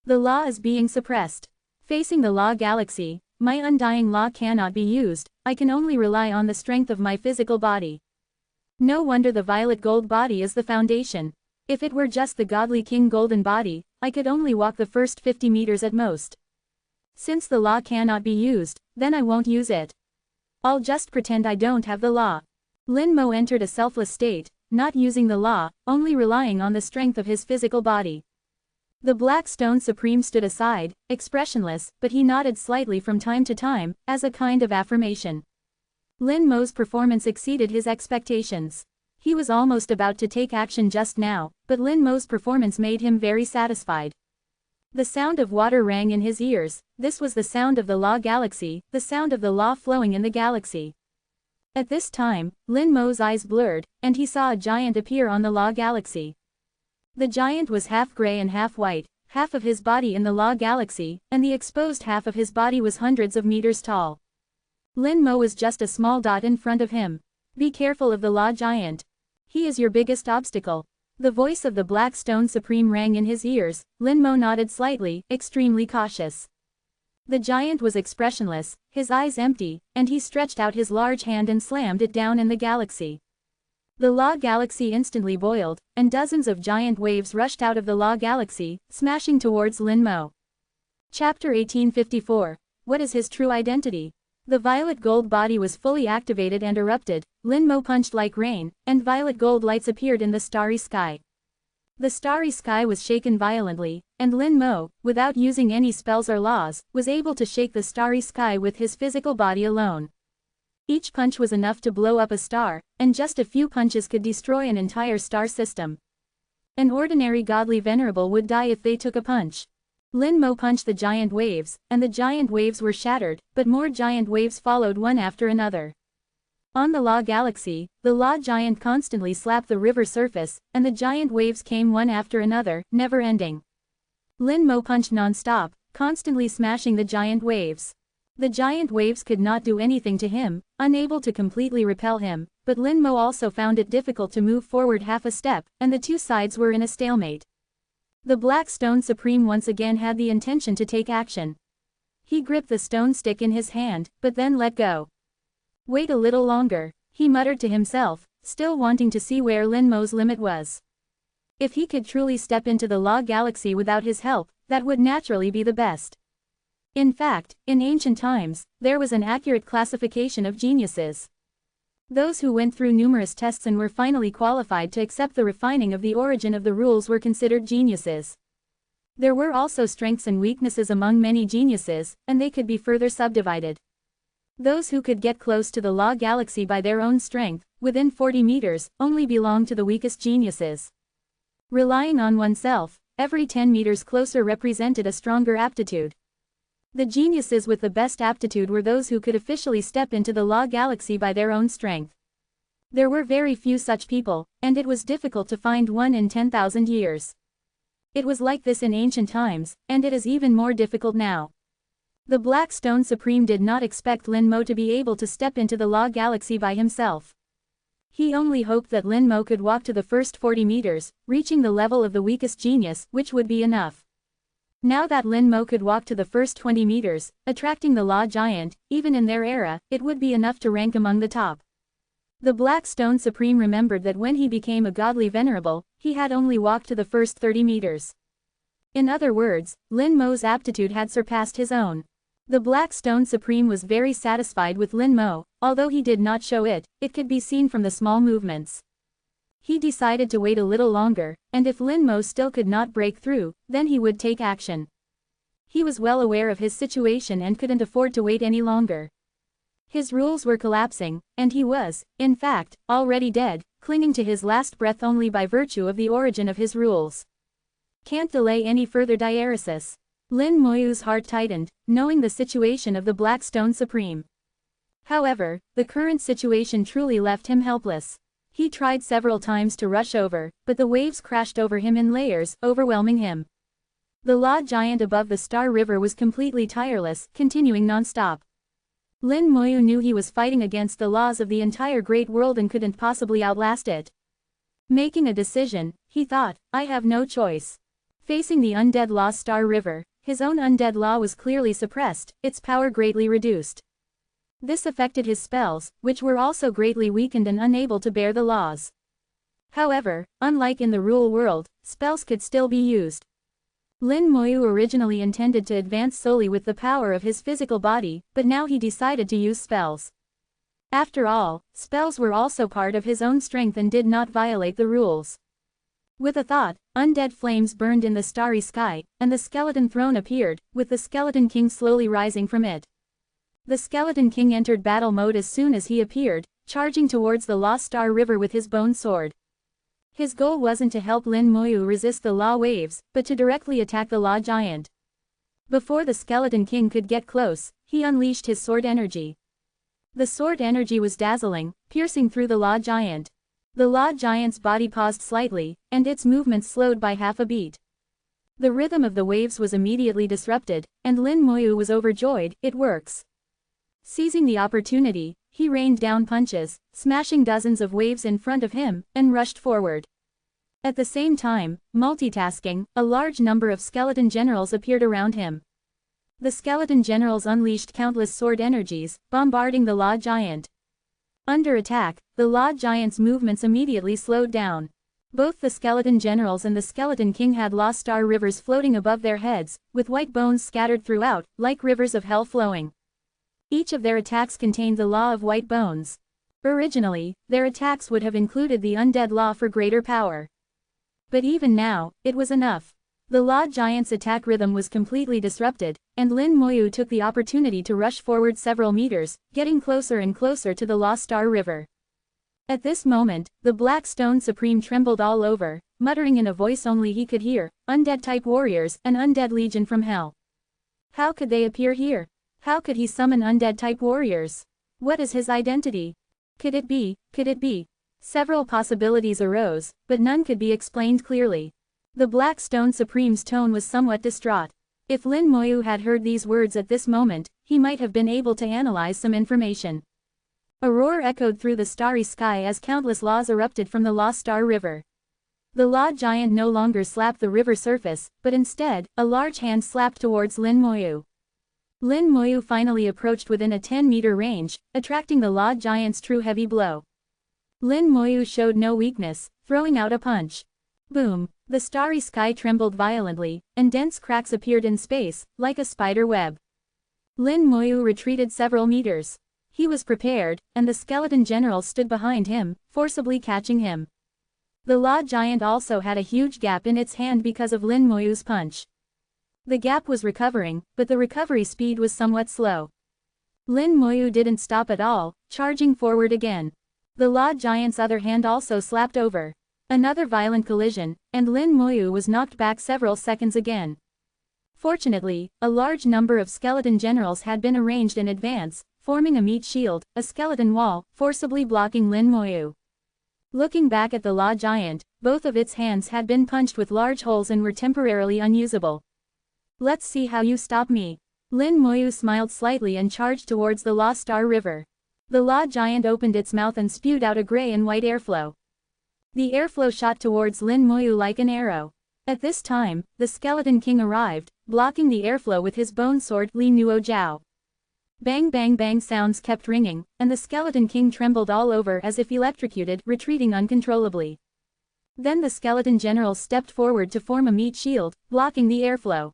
The law is being suppressed. Facing the Law Galaxy, my undying law cannot be used, I can only rely on the strength of my physical body. No wonder the violet gold body is the foundation. If it were just the godly king golden body, I could only walk the first 50 meters at most. Since the law cannot be used, then I won't use it. I'll just pretend I don't have the law. Lin Mo entered a selfless state, not using the law, only relying on the strength of his physical body. The Black Stone Supreme stood aside, expressionless, but he nodded slightly from time to time, as a kind of affirmation. Lin Mo's performance exceeded his expectations. He was almost about to take action just now, but Lin Mo's performance made him very satisfied. The sound of water rang in his ears. This was the sound of the Law Galaxy, the sound of the law flowing in the galaxy. At this time, Lin Mo's eyes blurred, and he saw a giant appear on the Law Galaxy. The giant was half gray and half white, half of his body in the Law Galaxy, and the exposed half of his body was hundreds of meters tall. Lin Mo was just a small dot in front of him. Be careful of the Law Giant. He is your biggest obstacle. The voice of the Black Stone Supreme rang in his ears. Lin Mo nodded slightly, extremely cautious. The giant was expressionless, his eyes empty, and he stretched out his large hand and slammed it down in the galaxy. The Law Galaxy instantly boiled, and dozens of giant waves rushed out of the Law Galaxy, smashing towards Lin Mo. Chapter 1854. What is his true identity? The violet gold body was fully activated and erupted. Lin Mo punched like rain, and violet gold lights appeared in the starry sky. The starry sky was shaken violently, and Lin Mo, without using any spells or laws, was able to shake the starry sky with his physical body alone. Each punch was enough to blow up a star, and just a few punches could destroy an entire star system. An ordinary godly Venerable would die if they took a punch. Lin Mo punched the giant waves, and the giant waves were shattered, but more giant waves followed one after another. On the Law Galaxy, the Law Giant constantly slapped the river surface, and the giant waves came one after another, never ending. Lin Mo punched non-stop, constantly smashing the giant waves. The giant waves could not do anything to him, unable to completely repel him, but Lin Mo also found it difficult to move forward half a step, and the two sides were in a stalemate. The Black Stone Supreme once again had the intention to take action. He gripped the stone stick in his hand, but then let go. Wait a little longer, he muttered to himself, still wanting to see where Lin Mo's limit was. If he could truly step into the Law Galaxy without his help, that would naturally be the best. In fact, in ancient times, there was an accurate classification of geniuses. Those who went through numerous tests and were finally qualified to accept the refining of the origin of the rules were considered geniuses. There were also strengths and weaknesses among many geniuses, and they could be further subdivided. Those who could get close to the Law Galaxy by their own strength, within 40 meters, only belonged to the weakest geniuses. Relying on oneself, every 10 meters closer represented a stronger aptitude. The geniuses with the best aptitude were those who could officially step into the Law Galaxy by their own strength. There were very few such people, and it was difficult to find one in 10,000 years. It was like this in ancient times, and it is even more difficult now. The Black Stone Supreme did not expect Lin Mo to be able to step into the Law Galaxy by himself. He only hoped that Lin Mo could walk to the first 40 meters, reaching the level of the weakest genius, which would be enough. Now that Lin Mo could walk to the first 20 meters, attracting the Law Giant, even in their era, it would be enough to rank among the top. The Black Stone Supreme remembered that when he became a godly Venerable, he had only walked to the first 30 meters. In other words, Lin Mo's aptitude had surpassed his own. The Black Stone Supreme was very satisfied with Lin Mo, although he did not show it, it could be seen from the small movements. He decided to wait a little longer, and if Lin Mo still could not break through, then he would take action. He was well aware of his situation and couldn't afford to wait any longer. His rules were collapsing, and he was, in fact, already dead, clinging to his last breath only by virtue of the origin of his rules. Can't delay any further diaresis. Lin Moyu's heart tightened, knowing the situation of the Black Stone Supreme. However, the current situation truly left him helpless. He tried several times to rush over, but the waves crashed over him in layers, overwhelming him. The Law Giant above the Star River was completely tireless, continuing non-stop. Lin Moyu knew he was fighting against the laws of the entire great world and couldn't possibly outlast it. Making a decision, he thought, I have no choice. Facing the undead Law Star River, his own undead law was clearly suppressed, its power greatly reduced. This affected his spells, which were also greatly weakened and unable to bear the laws. However, unlike in the Rule World, spells could still be used. Lin Moyu originally intended to advance solely with the power of his physical body, but now he decided to use spells. After all, spells were also part of his own strength and did not violate the rules. With a thought, undead flames burned in the starry sky, and the skeleton throne appeared, with the Skeleton King slowly rising from it. The Skeleton King entered battle mode as soon as he appeared, charging towards the Lost Star River with his bone sword. His goal wasn't to help Lin Moyu resist the Law waves, but to directly attack the Law Giant. Before the Skeleton King could get close, he unleashed his sword energy. The sword energy was dazzling, piercing through the Law Giant. The Law Giant's body paused slightly, and its movements slowed by half a beat. The rhythm of the waves was immediately disrupted, and Lin Moyu was overjoyed. It works. Seizing the opportunity, he rained down punches, smashing dozens of waves in front of him, and rushed forward. At the same time, multitasking, a large number of skeleton generals appeared around him. The skeleton generals unleashed countless sword energies, bombarding the Law Giant. Under attack, the Law Giant's movements immediately slowed down. Both the skeleton generals and the Skeleton King had Lost Star rivers floating above their heads, with white bones scattered throughout, like rivers of hell flowing. Each of their attacks contained the Law of White Bones. Originally, their attacks would have included the Undead Law for greater power. But even now, it was enough. The Law Giant's attack rhythm was completely disrupted, and Lin Moyu took the opportunity to rush forward several meters, getting closer and closer to the Lost Star River. At this moment, the Black Stone Supreme trembled all over, muttering in a voice only he could hear, "Undead-type warriors, an undead legion from hell. How could they appear here? How could he summon undead-type warriors? What is his identity? Could it be? Could it be?" Several possibilities arose, but none could be explained clearly. The Black Stone Supreme's tone was somewhat distraught. If Lin Moyu had heard these words at this moment, he might have been able to analyze some information. A roar echoed through the starry sky as countless laws erupted from the Lost Star River. The Law Giant no longer slapped the river surface, but instead, a large hand slapped towards Lin Moyu. Lin Moyu finally approached within a 10-meter range, attracting the Law Giant's true heavy blow. Lin Moyu showed no weakness, throwing out a punch. Boom! The starry sky trembled violently, and dense cracks appeared in space, like a spider web. Lin Moyu retreated several meters. He was prepared, and the skeleton general stood behind him, forcibly catching him. The Law Giant also had a huge gap in its hand because of Lin Moyu's punch. The gap was recovering, but the recovery speed was somewhat slow. Lin Moyu didn't stop at all, charging forward again. The Law Giant's other hand also slapped over. Another violent collision, and Lin Moyu was knocked back several seconds again. Fortunately, a large number of skeleton generals had been arranged in advance, forming a meat shield, a skeleton wall, forcibly blocking Lin Moyu. Looking back at the Law Giant, both of its hands had been punched with large holes and were temporarily unusable. "Let's see how you stop me." Lin Moyu smiled slightly and charged towards the Law Star River. The Law Giant opened its mouth and spewed out a gray and white airflow. The airflow shot towards Lin Moyu like an arrow. At this time, the Skeleton King arrived, blocking the airflow with his bone sword Li Nuo Jiao. Bang bang bang sounds kept ringing, and the Skeleton King trembled all over as if electrocuted, retreating uncontrollably. Then the Skeleton General stepped forward to form a meat shield, blocking the airflow.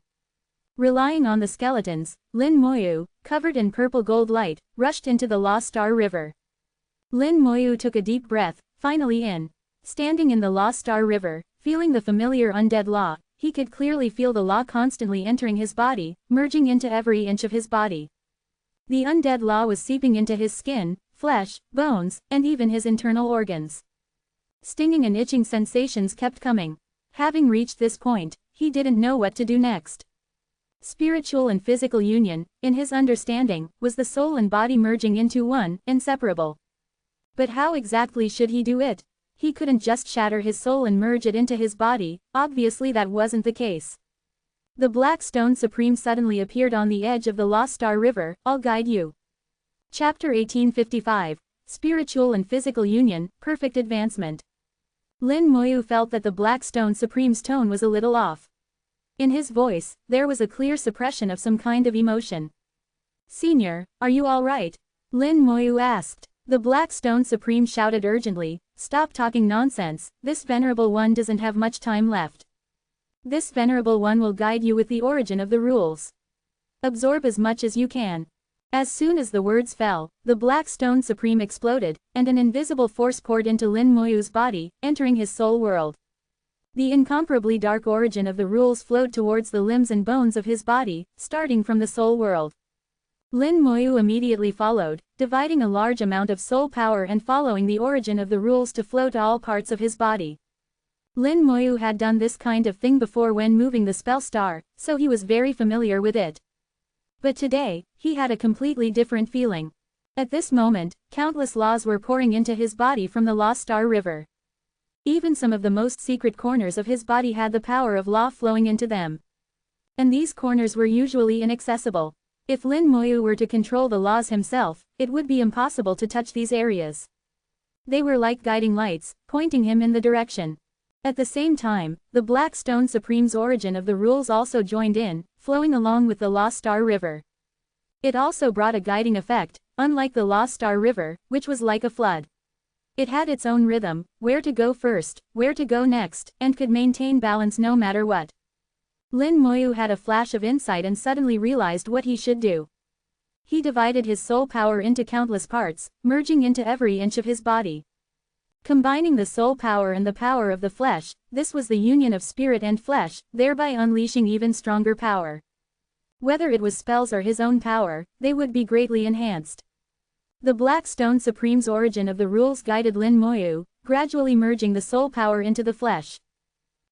Relying on the skeletons, Lin Moyu, covered in purple gold light, rushed into the Law Star River. Lin Moyu took a deep breath, finally in. Standing in the Law Star River, feeling the familiar undead law, he could clearly feel the law constantly entering his body, merging into every inch of his body. The undead law was seeping into his skin, flesh, bones, and even his internal organs. Stinging and itching sensations kept coming. Having reached this point, he didn't know what to do next. Spiritual and physical union, in his understanding, was the soul and body merging into one, inseparable. But how exactly should he do it? He couldn't just shatter his soul and merge it into his body, obviously that wasn't the case. The Black Stone Supreme suddenly appeared on the edge of the Lost Star River. I'll guide you. Chapter 1855. Spiritual and Physical Union, Perfect Advancement. Lin Moyu felt that the Black Stone Supreme's tone was a little off. In his voice, there was a clear suppression of some kind of emotion. Senior, are you all right? Lin Moyu asked. The Black Stone Supreme shouted urgently, stop talking nonsense, this Venerable One doesn't have much time left. This Venerable One will guide you with the origin of the rules. Absorb as much as you can. As soon as the words fell, the Black Stone Supreme exploded, and an invisible force poured into Lin Moyu's body, entering his soul world. The incomparably dark origin of the rules flowed towards the limbs and bones of his body, starting from the soul world. Lin Moyu immediately followed, dividing a large amount of soul power and following the origin of the rules to flow to all parts of his body. Lin Moyu had done this kind of thing before when moving the spell star, so he was very familiar with it. But today, he had a completely different feeling. At this moment, countless laws were pouring into his body from the Lost Star River. Even some of the most secret corners of his body had the power of law flowing into them. And these corners were usually inaccessible. If Lin Moyu were to control the laws himself, it would be impossible to touch these areas. They were like guiding lights, pointing him in the direction. At the same time, the Black Stone Supreme's origin of the rules also joined in, flowing along with the Lost Star River. It also brought a guiding effect, unlike the Lost Star River, which was like a flood. It had its own rhythm, where to go first, where to go next, and could maintain balance no matter what. Lin Moyu had a flash of insight and suddenly realized what he should do. He divided his soul power into countless parts, merging into every inch of his body. Combining the soul power and the power of the flesh, this was the union of spirit and flesh, thereby unleashing even stronger power. Whether it was spells or his own power, they would be greatly enhanced. The Black Stone Supreme's origin of the rules guided Lin Moyu, gradually merging the soul power into the flesh.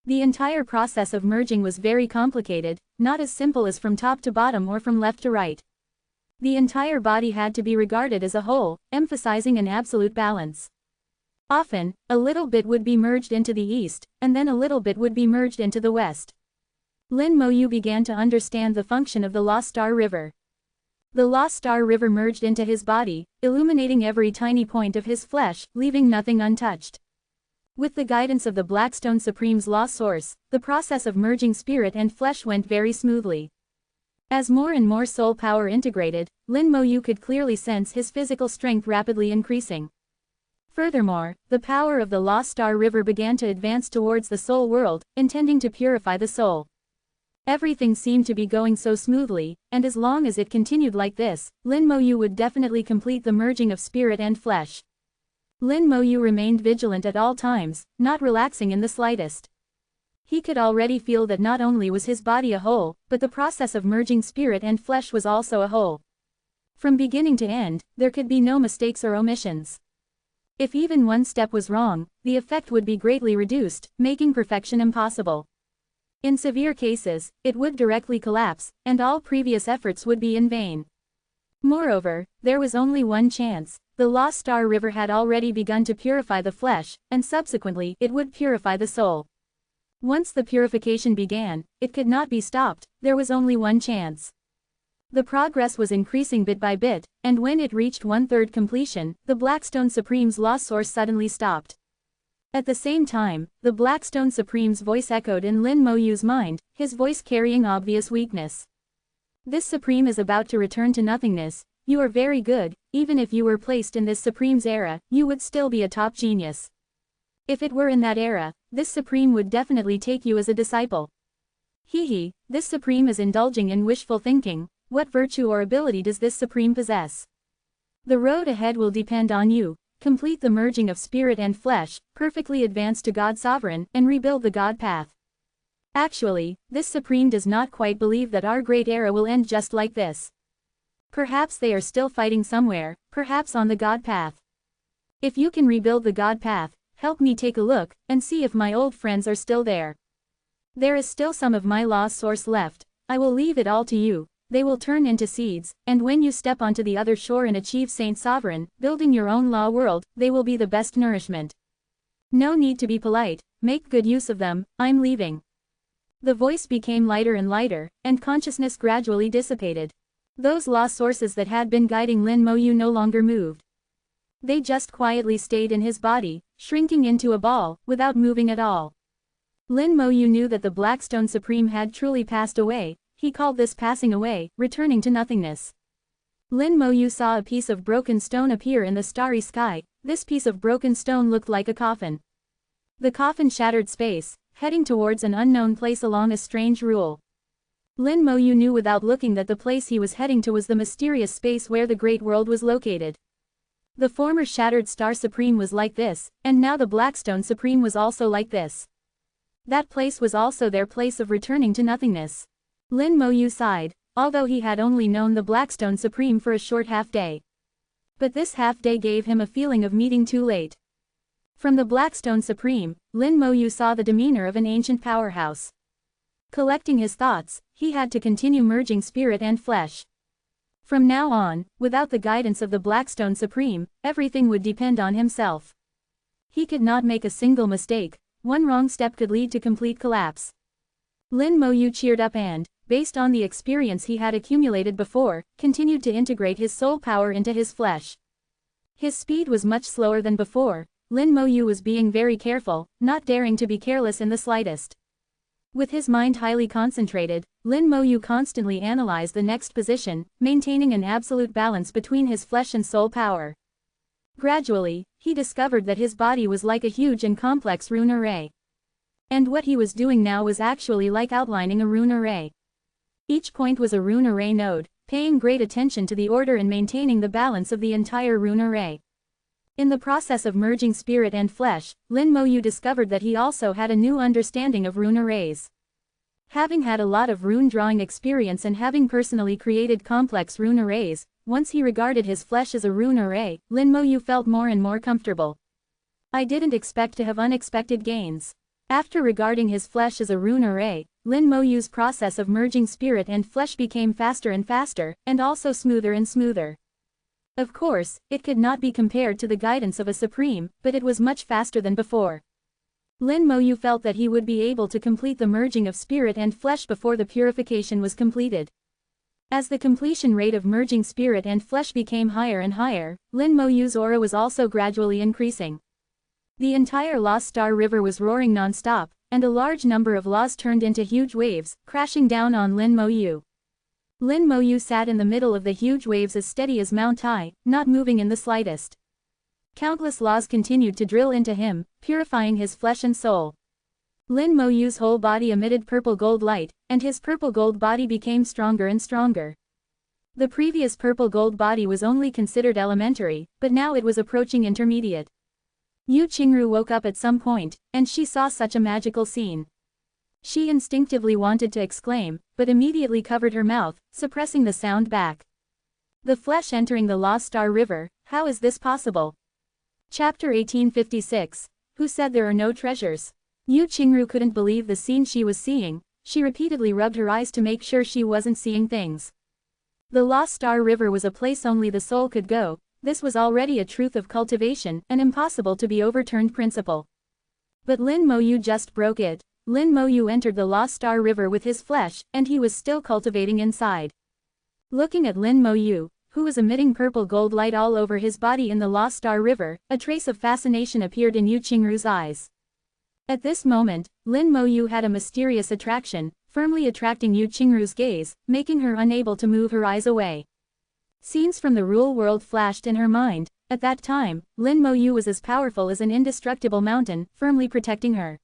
The entire process of merging was very complicated, not as simple as from top to bottom or from left to right. The entire body had to be regarded as a whole, emphasizing an absolute balance. Often, a little bit would be merged into the east, and then a little bit would be merged into the west. Lin Moyu began to understand the function of the Lost Star River. The Lost Star River merged into his body, illuminating every tiny point of his flesh, leaving nothing untouched. With the guidance of the Black Stone Supreme's law source, the process of merging spirit and flesh went very smoothly. As more and more soul power integrated, Lin Moyu could clearly sense his physical strength rapidly increasing. Furthermore, the power of the Lost Star River began to advance towards the soul world, intending to purify the soul. Everything seemed to be going so smoothly, and as long as it continued like this, Lin Moyu would definitely complete the merging of spirit and flesh. Lin Moyu remained vigilant at all times, not relaxing in the slightest. He could already feel that not only was his body a whole, but the process of merging spirit and flesh was also a whole. From beginning to end, there could be no mistakes or omissions. If even one step was wrong, the effect would be greatly reduced, making perfection impossible. In severe cases, it would directly collapse, and all previous efforts would be in vain. Moreover, there was only one chance. The Lost Star River had already begun to purify the flesh, and subsequently, it would purify the soul. Once the purification began, it could not be stopped, there was only one chance. The progress was increasing bit by bit, and when it reached 1/3 completion, the Blackstone Supreme's law source suddenly stopped. At the same time, the Blackstone Supreme's voice echoed in Lin Moyu's mind, his voice carrying obvious weakness. This Supreme is about to return to nothingness. You are very good. Even if you were placed in this Supreme's era, you would still be a top genius. If it were in that era, this Supreme would definitely take you as a disciple. Hehe, this Supreme is indulging in wishful thinking. What virtue or ability does this Supreme possess? The road ahead will depend on you. Complete the merging of spirit and flesh, perfectly advance to God Sovereign, and rebuild the God path. Actually, this Supreme does not quite believe that our great era will end just like this. Perhaps they are still fighting somewhere, perhaps on the God path. If you can rebuild the God path, help me take a look, and see if my old friends are still there. There is still some of my law source left. I will leave it all to you. They will turn into seeds, and when you step onto the other shore and achieve Saint Sovereign, building your own law world, they will be the best nourishment. No need to be polite, make good use of them. I'm leaving. The voice became lighter and lighter, and consciousness gradually dissipated. Those law sources that had been guiding Lin Moyu no longer moved. They just quietly stayed in his body, shrinking into a ball, without moving at all. Lin Moyu knew that the Blackstone Supreme had truly passed away. He called this passing away, returning to nothingness. Lin Moyu saw a piece of broken stone appear in the starry sky. This piece of broken stone looked like a coffin. The coffin shattered space, heading towards an unknown place along a strange rule. Lin Moyu knew without looking that the place he was heading to was the mysterious space where the Great World was located. The former Shattered Star Supreme was like this, and now the Blackstone Supreme was also like this. That place was also their place of returning to nothingness. Lin Moyu sighed, although he had only known the Blackstone Supreme for a short half-day. But this half-day gave him a feeling of meeting too late. From the Blackstone Supreme, Lin Moyu saw the demeanor of an ancient powerhouse. Collecting his thoughts, he had to continue merging spirit and flesh. From now on, without the guidance of the Blackstone Supreme, everything would depend on himself. He could not make a single mistake. One wrong step could lead to complete collapse. Lin Moyu cheered up and, based on the experience he had accumulated before, continued to integrate his soul power into his flesh. His speed was much slower than before. Lin Moyu was being very careful, not daring to be careless in the slightest. With his mind highly concentrated, Lin Moyu constantly analyzed the next position, maintaining an absolute balance between his flesh and soul power. Gradually, he discovered that his body was like a huge and complex rune array. And what he was doing now was actually like outlining a rune array. Each point was a rune array node, paying great attention to the order and maintaining the balance of the entire rune array. In the process of merging spirit and flesh, Lin Moyu discovered that he also had a new understanding of rune arrays. Having had a lot of rune drawing experience and having personally created complex rune arrays, once he regarded his flesh as a rune array, Lin Moyu felt more and more comfortable. I didn't expect to have unexpected gains. After regarding his flesh as a rune array, Lin Moyu's process of merging spirit and flesh became faster and faster, and also smoother and smoother. Of course, it could not be compared to the guidance of a supreme, but it was much faster than before. Lin Moyu felt that he would be able to complete the merging of spirit and flesh before the purification was completed. As the completion rate of merging spirit and flesh became higher and higher, Lin Moyu's aura was also gradually increasing. The entire Lost Star River was roaring non-stop, and a large number of laws turned into huge waves, crashing down on Lin Moyu. Lin Moyu sat in the middle of the huge waves as steady as Mount Tai, not moving in the slightest. Countless laws continued to drill into him, purifying his flesh and soul. Lin Moyu's whole body emitted purple gold light, and his purple gold body became stronger and stronger. The previous purple gold body was only considered elementary, but now it was approaching intermediate. Yu Qingru woke up at some point, and she saw such a magical scene. She instinctively wanted to exclaim, but immediately covered her mouth, suppressing the sound back. The flesh entering the Lost Star River, how is this possible? Chapter 1856. Who said there are no treasures? Yu Qingru couldn't believe the scene she was seeing. She repeatedly rubbed her eyes to make sure she wasn't seeing things. The Lost Star River was a place only the soul could go. This was already a truth of cultivation, an impossible to be overturned principle. But Lin Moyu just broke it. Lin Moyu entered the Lost Star River with his flesh, and he was still cultivating inside. Looking at Lin Mo Yu, who was emitting purple gold light all over his body in the Lost Star River, a trace of fascination appeared in Yu Qingru's eyes. At this moment, Lin Mo Yu had a mysterious attraction, firmly attracting Yu Qingru's gaze, making her unable to move her eyes away. Scenes from the real world flashed in her mind. At that time, Lin Mo Yu was as powerful as an indestructible mountain, firmly protecting her.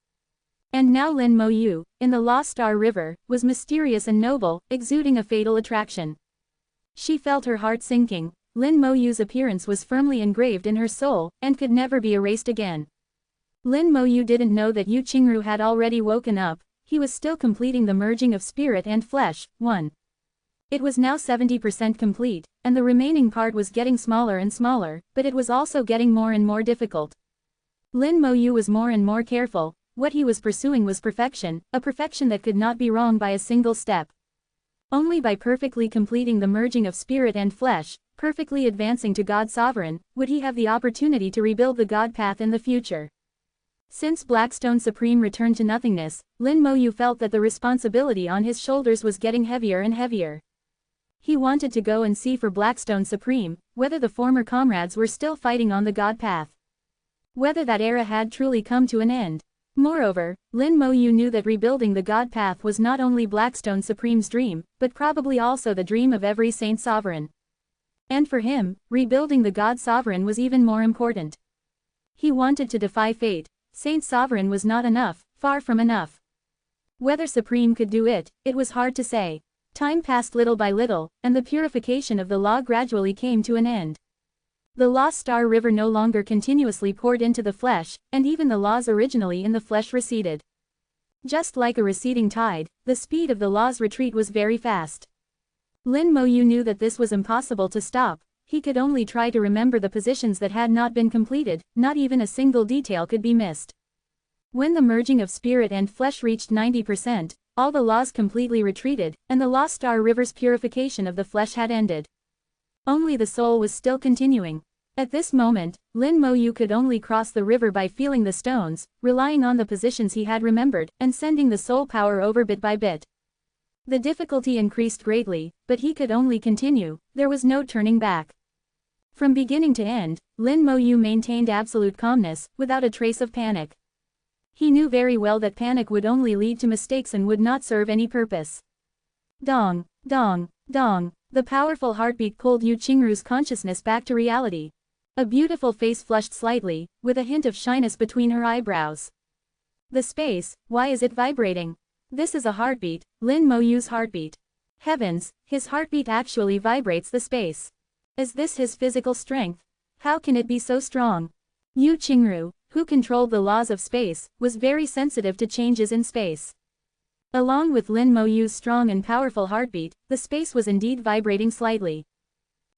And now Lin Mo Yu, in the Lost Star River, was mysterious and noble, exuding a fatal attraction. She felt her heart sinking. Lin Mo Yu's appearance was firmly engraved in her soul, and could never be erased again. Lin Mo Yu didn't know that Yu Qingru had already woken up. He was still completing the merging of spirit and flesh. 1. It was now 70% complete, and the remaining part was getting smaller and smaller, but it was also getting more and more difficult. Lin Mo Yu was more and more careful. What he was pursuing was perfection, a perfection that could not be wrong by a single step. Only by perfectly completing the merging of spirit and flesh, perfectly advancing to God Sovereign, would he have the opportunity to rebuild the God path in the future. Since Blackstone Supreme returned to nothingness, Lin Mo Yu felt that the responsibility on his shoulders was getting heavier and heavier. He wanted to go and see for Blackstone Supreme, whether the former comrades were still fighting on the God path. Whether that era had truly come to an end. Moreover, Lin Mo Yu knew that rebuilding the God path was not only Blackstone Supreme's dream, but probably also the dream of every Saint Sovereign. And for him, rebuilding the God Sovereign was even more important. He wanted to defy fate. Saint Sovereign was not enough, far from enough. Whether Supreme could do it, it was hard to say. Time passed little by little, and the purification of the law gradually came to an end. The Lost Star River no longer continuously poured into the flesh, and even the laws originally in the flesh receded. Just like a receding tide, the speed of the law's retreat was very fast. Lin Mo Yu knew that this was impossible to stop. He could only try to remember the positions that had not been completed, not even a single detail could be missed. When the merging of spirit and flesh reached 90%, all the laws completely retreated, and the Lost Star River's purification of the flesh had ended. Only the soul was still continuing. At this moment, Lin Mo Yu could only cross the river by feeling the stones, relying on the positions he had remembered, and sending the soul power over bit by bit. The difficulty increased greatly, but he could only continue. There was no turning back. From beginning to end, Lin Mo Yu maintained absolute calmness, without a trace of panic. He knew very well that panic would only lead to mistakes and would not serve any purpose. Dong, dong, dong. The powerful heartbeat pulled Yu Qingru's consciousness back to reality. A beautiful face flushed slightly, with a hint of shyness between her eyebrows. The space, why is it vibrating? This is a heartbeat, Lin Mo Yu's heartbeat. Heavens, his heartbeat actually vibrates the space. Is this his physical strength? How can it be so strong? Yu Qingru, who controlled the laws of space, was very sensitive to changes in space. Along with Lin Mo Yu's strong and powerful heartbeat, the space was indeed vibrating slightly.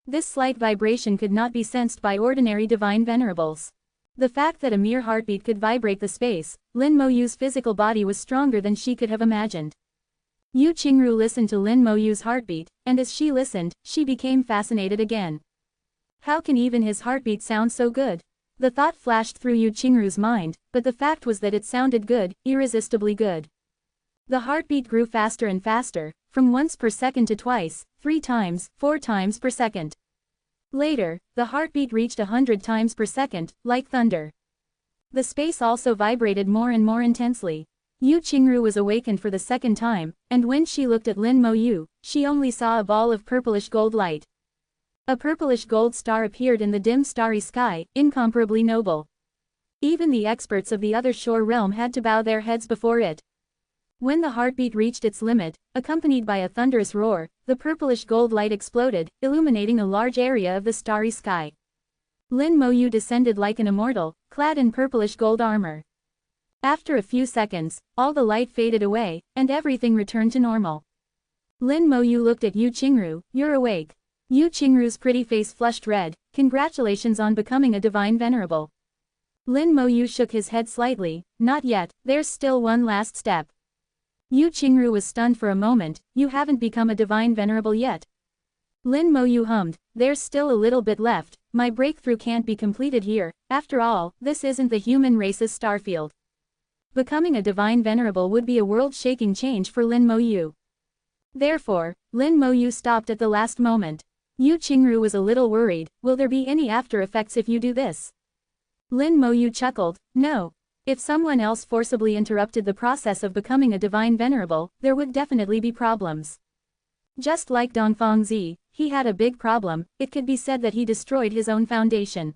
This slight vibration could not be sensed by ordinary divine venerables. The fact that a mere heartbeat could vibrate the space, Lin Mo Yu's physical body was stronger than she could have imagined. Yu Qingru listened to Lin Mo Yu's heartbeat, and as she listened, she became fascinated again. How can even his heartbeat sound so good? The thought flashed through Yu Qingru's mind, but the fact was that it sounded good, irresistibly good. The heartbeat grew faster and faster, from once per second to twice, 3 times, 4 times per second. Later, the heartbeat reached 100 times per second, like thunder. The space also vibrated more and more intensely. Yu Qingru was awakened for the second time, and when she looked at Lin Mo Yu, she only saw a ball of purplish gold light. A purplish gold star appeared in the dim starry sky, incomparably noble. Even the experts of the other shore realm had to bow their heads before it. When the heartbeat reached its limit, accompanied by a thunderous roar, the purplish gold light exploded, illuminating a large area of the starry sky. Lin Mo Yu descended like an immortal, clad in purplish gold armor. After a few seconds, all the light faded away, and everything returned to normal. Lin Mo Yu looked at Yu Qingru. You're awake. Yu Qingru's pretty face flushed red. Congratulations on becoming a divine venerable. Lin Mo Yu shook his head slightly. Not yet, there's still one last step. Yu Qingru was stunned for a moment. You haven't become a divine venerable yet. Lin Mo Yu hummed. There's still a little bit left. My breakthrough can't be completed here. After all, this isn't the human race's starfield. Becoming a divine venerable would be a world-shaking change for Lin Mo Yu. Therefore, Lin Moyu stopped at the last moment. Yu Qingru was a little worried. Will there be any after effects if you do this? Lin Moyu chuckled. No. If someone else forcibly interrupted the process of becoming a divine venerable, there would definitely be problems. Just like Dongfang Zi, he had a big problem. It could be said that he destroyed his own foundation.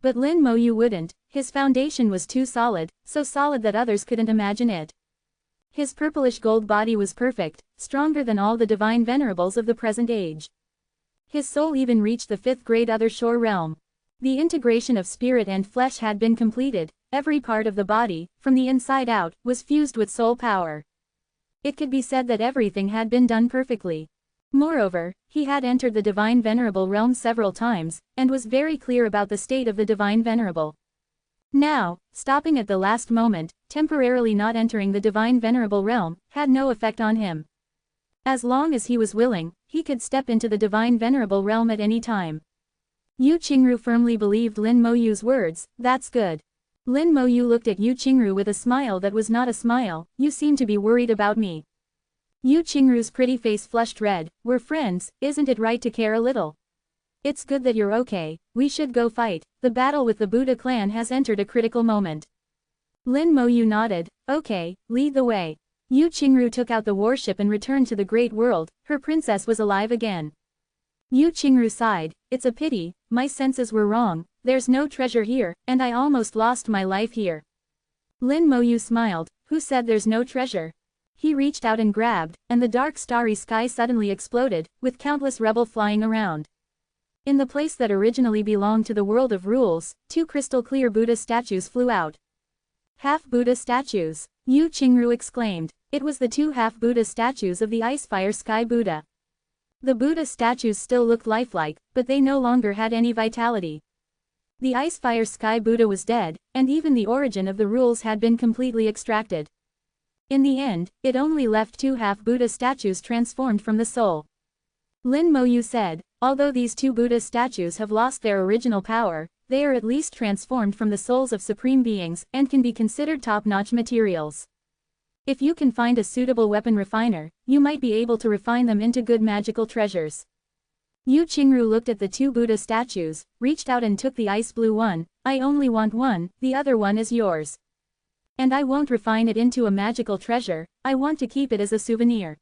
But Lin Moyu wouldn't. His foundation was too solid, so solid that others couldn't imagine it. His purplish gold body was perfect, stronger than all the divine venerables of the present age. His soul even reached the 5th grade Other Shore realm. The integration of spirit and flesh had been completed. Every part of the body, from the inside out, was fused with soul power. It could be said that everything had been done perfectly. Moreover, he had entered the divine venerable realm several times, and was very clear about the state of the divine venerable. Now, stopping at the last moment, temporarily not entering the divine venerable realm, had no effect on him. As long as he was willing, he could step into the divine venerable realm at any time. Yu Qingru firmly believed Lin Moyu's words. That's good. Lin Moyu looked at Yu Qingru with a smile that was not a smile. You seem to be worried about me. Yu Qingru's pretty face flushed red. We're friends, isn't it right to care a little? It's good that you're okay. We should go fight. The battle with the Buddha clan has entered a critical moment. Lin Moyu nodded. Okay, lead the way. Yu Qingru took out the warship and returned to the great world. Her princess was alive again. Yu Qingru sighed. It's a pity, my senses were wrong. There's no treasure here, and I almost lost my life here. Lin Moyu smiled. Who said there's no treasure? He reached out and grabbed, and the dark starry sky suddenly exploded, with countless rebel flying around. In the place that originally belonged to the world of rules, 2 crystal-clear Buddha statues flew out. Half-Buddha statues, Yu Qingru exclaimed. It was the 2 half-Buddha statues of the Icefire Sky Buddha. The Buddha statues still looked lifelike, but they no longer had any vitality. The Icefire Sky Buddha was dead, and even the origin of the rules had been completely extracted. In the end, it only left 2 half-Buddha statues transformed from the soul. Lin Moyu said, although these 2 Buddha statues have lost their original power, they are at least transformed from the souls of supreme beings, and can be considered top-notch materials. If you can find a suitable weapon refiner, you might be able to refine them into good magical treasures. Yu Qingru looked at the 2 Buddha statues, reached out and took the ice blue one. I only want one, the other one is yours. And I won't refine it into a magical treasure, I want to keep it as a souvenir.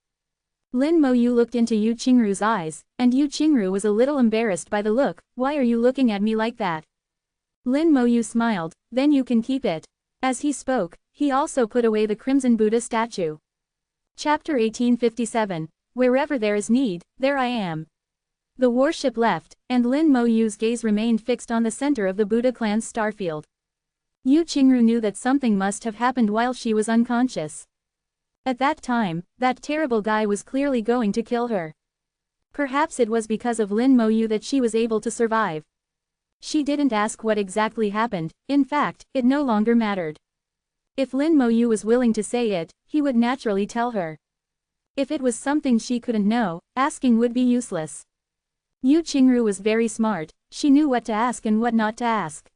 Lin Moyu looked into Yu Qingru's eyes, and Yu Qingru was a little embarrassed by the look. Why are you looking at me like that? Lin Moyu smiled. Then you can keep it. As he spoke, he also put away the Crimson Buddha statue. Chapter 1857. Wherever there is need, there I am. The warship left, and Lin Moyu's gaze remained fixed on the center of the Buddha clan's starfield. Yu Qingru knew that something must have happened while she was unconscious. At that time, that terrible guy was clearly going to kill her. Perhaps it was because of Lin Moyu that she was able to survive. She didn't ask what exactly happened. In fact, it no longer mattered. If Lin Moyu was willing to say it, he would naturally tell her. If it was something she couldn't know, asking would be useless. Yu Qingru was very smart. She knew what to ask and what not to ask.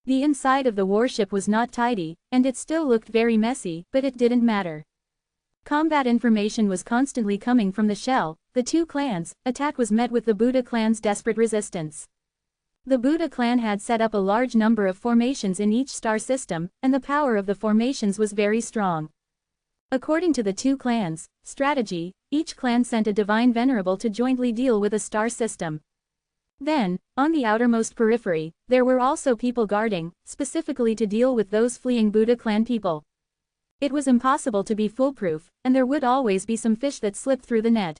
The inside of the warship was not tidy, and it still looked very messy, but it didn't matter. Combat information was constantly coming from the shell. The 2 clans' attack was met with the Buddha clan's desperate resistance. The Buddha clan had set up a large number of formations in each star system, and the power of the formations was very strong. According to the 2 clans' strategy, each clan sent a divine venerable to jointly deal with a star system. Then, on the outermost periphery, there were also people guarding, specifically to deal with those fleeing Buddha clan people. It was impossible to be foolproof, and there would always be some fish that slipped through the net.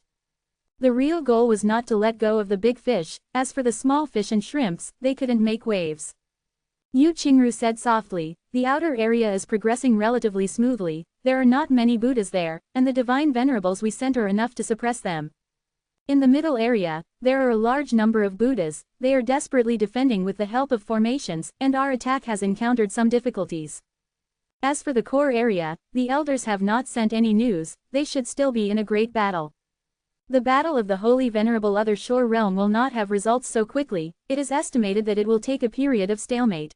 The real goal was not to let go of the big fish. As for the small fish and shrimps, they couldn't make waves. Yu Qingru said softly, the outer area is progressing relatively smoothly, there are not many Buddhas there, and the divine venerables we sent are enough to suppress them. In the middle area, there are a large number of Buddhas. They are desperately defending with the help of formations, and our attack has encountered some difficulties. As for the core area, the elders have not sent any news. They should still be in a great battle. The battle of the Holy Venerable Other Shore realm will not have results so quickly. It is estimated that it will take a period of stalemate.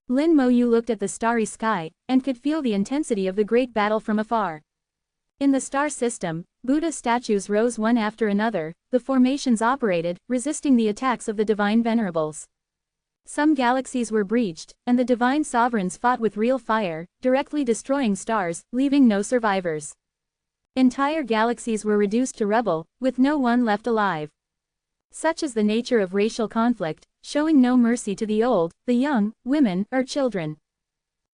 Lin Moyu looked at the starry sky, and could feel the intensity of the great battle from afar. In the star system, Buddha statues rose one after another, the formations operated, resisting the attacks of the divine venerables. Some galaxies were breached, and the divine sovereigns fought with real fire, directly destroying stars, leaving no survivors. Entire galaxies were reduced to rubble, with no one left alive. Such is the nature of racial conflict, showing no mercy to the old, the young, women, or children.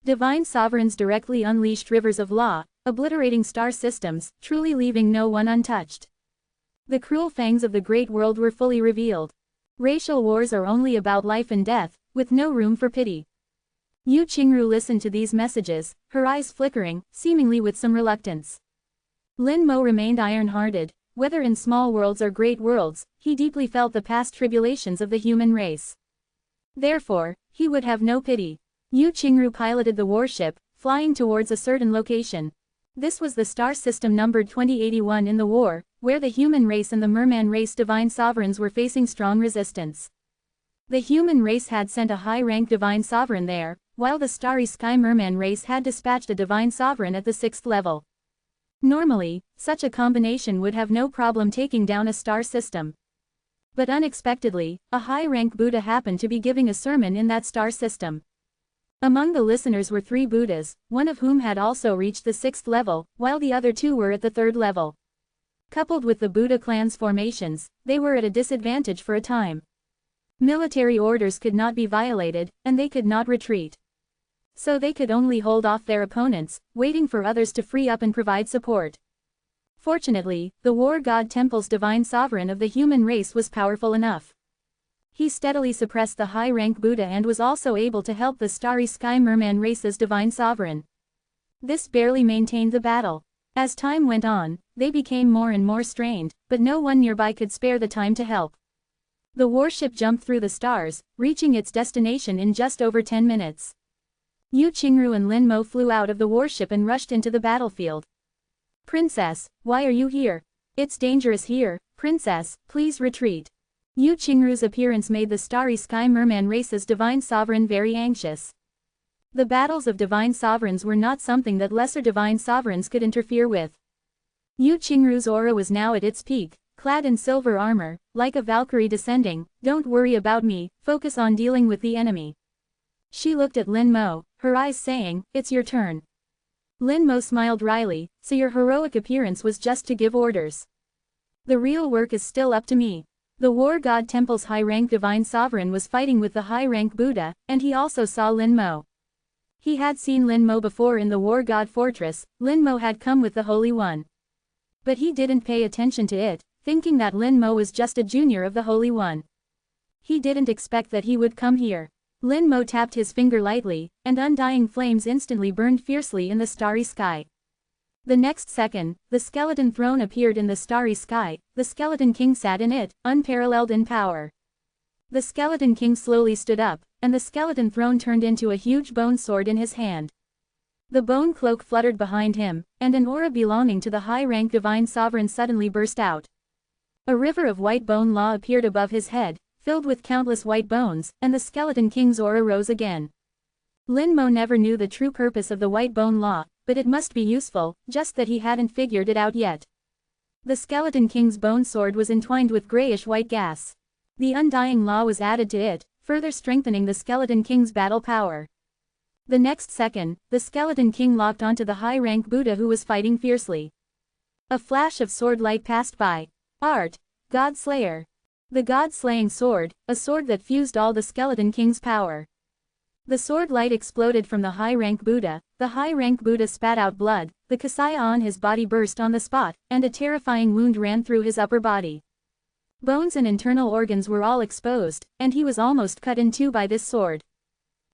Divine sovereigns directly unleashed rivers of law, obliterating star systems, truly leaving no one untouched. The cruel fangs of the great world were fully revealed. Racial wars are only about life and death, with no room for pity. Yu Qingru listened to these messages, her eyes flickering, seemingly with some reluctance. Lin Mo remained iron-hearted. Whether in small worlds or great worlds, he deeply felt the past tribulations of the human race. Therefore, he would have no pity. Yu Qingru piloted the warship, flying towards a certain location. This was the star system numbered 2081 in the war, where the human race and the merman race divine sovereigns were facing strong resistance. The human race had sent a high-rank divine sovereign there, while the starry sky merman race had dispatched a divine sovereign at the 6th level. Normally, such a combination would have no problem taking down a star system. But unexpectedly, a high-rank Buddha happened to be giving a sermon in that star system. Among the listeners were 3 Buddhas, one of whom had also reached the 6th level, while the other 2 were at the 3rd level. Coupled with the Buddha clan's formations, they were at a disadvantage for a time. Military orders could not be violated, and they could not retreat. So they could only hold off their opponents, waiting for others to free up and provide support. Fortunately, the war god temple's divine sovereign of the human race was powerful enough. He steadily suppressed the high-rank Buddha and was also able to help the starry sky merman race's divine sovereign. This barely maintained the battle. As time went on, they became more and more strained, but no one nearby could spare the time to help. The warship jumped through the stars, reaching its destination in just over 10 minutes. Yu Qingru and Lin Mo flew out of the warship and rushed into the battlefield. "Princess, why are you here? It's dangerous here, Princess, please retreat." Yu Qingru's appearance made the starry sky merman race's divine sovereign very anxious. The battles of divine sovereigns were not something that lesser divine sovereigns could interfere with. Yu Qingru's aura was now at its peak, clad in silver armor, like a Valkyrie descending. "Don't worry about me, focus on dealing with the enemy." She looked at Lin Mo, her eyes saying, "It's your turn." Lin Mo smiled wryly, "So your heroic appearance was just to give orders. The real work is still up to me." The war god temple's high-rank divine sovereign was fighting with the high-rank Buddha, and he also saw Lin Mo. He had seen Lin Mo before in the war god fortress. Lin Mo had come with the Holy One. But he didn't pay attention to it, thinking that Lin Mo was just a junior of the Holy One. He didn't expect that he would come here. Lin Mo tapped his finger lightly, and undying flames instantly burned fiercely in the starry sky. The next second, the skeleton throne appeared in the starry sky. The skeleton king sat in it, unparalleled in power. The skeleton king slowly stood up, and the skeleton throne turned into a huge bone sword in his hand. The bone cloak fluttered behind him, and an aura belonging to the high-rank divine sovereign suddenly burst out. A river of white bone law appeared above his head, filled with countless white bones, and the skeleton king's aura rose again. Lin Mo never knew the true purpose of the white bone law, but it must be useful, just that he hadn't figured it out yet. The skeleton king's bone sword was entwined with grayish-white gas. The undying law was added to it, further strengthening the skeleton king's battle power. The next second, the skeleton king locked onto the high-rank Buddha who was fighting fiercely. A flash of sword light passed by. Art, God Slayer. The God-slaying sword, a sword that fused all the skeleton king's power. The sword light exploded from the high-rank Buddha. The high-rank Buddha spat out blood, the kasaya on his body burst on the spot, and a terrifying wound ran through his upper body. Bones and internal organs were all exposed, and he was almost cut in two by this sword.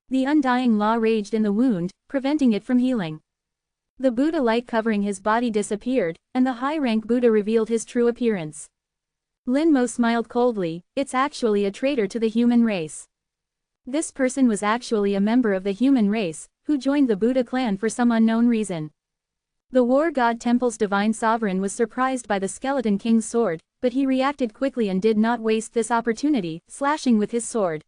The undying law raged in the wound, preventing it from healing. The Buddha light covering his body disappeared, and the high-rank Buddha revealed his true appearance. Lin Mo smiled coldly. "It's actually a traitor to the human race." This person was actually a member of the human race, who joined the Buddha clan for some unknown reason. The war god temple's divine sovereign was surprised by the skeleton king's sword, but he reacted quickly and did not waste this opportunity, slashing with his sword.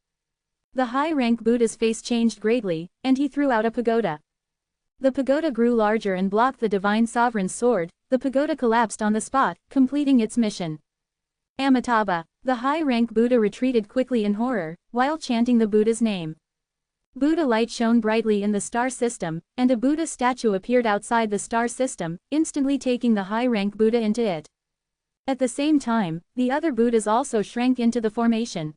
The high-rank Buddha's face changed greatly, and he threw out a pagoda. The pagoda grew larger and blocked the divine sovereign's sword. the pagoda collapsed on the spot, completing its mission. Amitabha, the high-rank Buddha retreated quickly in horror, while chanting the Buddha's name. Buddha light shone brightly in the star system, and a Buddha statue appeared outside the star system, instantly taking the high-rank Buddha into it. At the same time, the other Buddhas also shrank into the formation.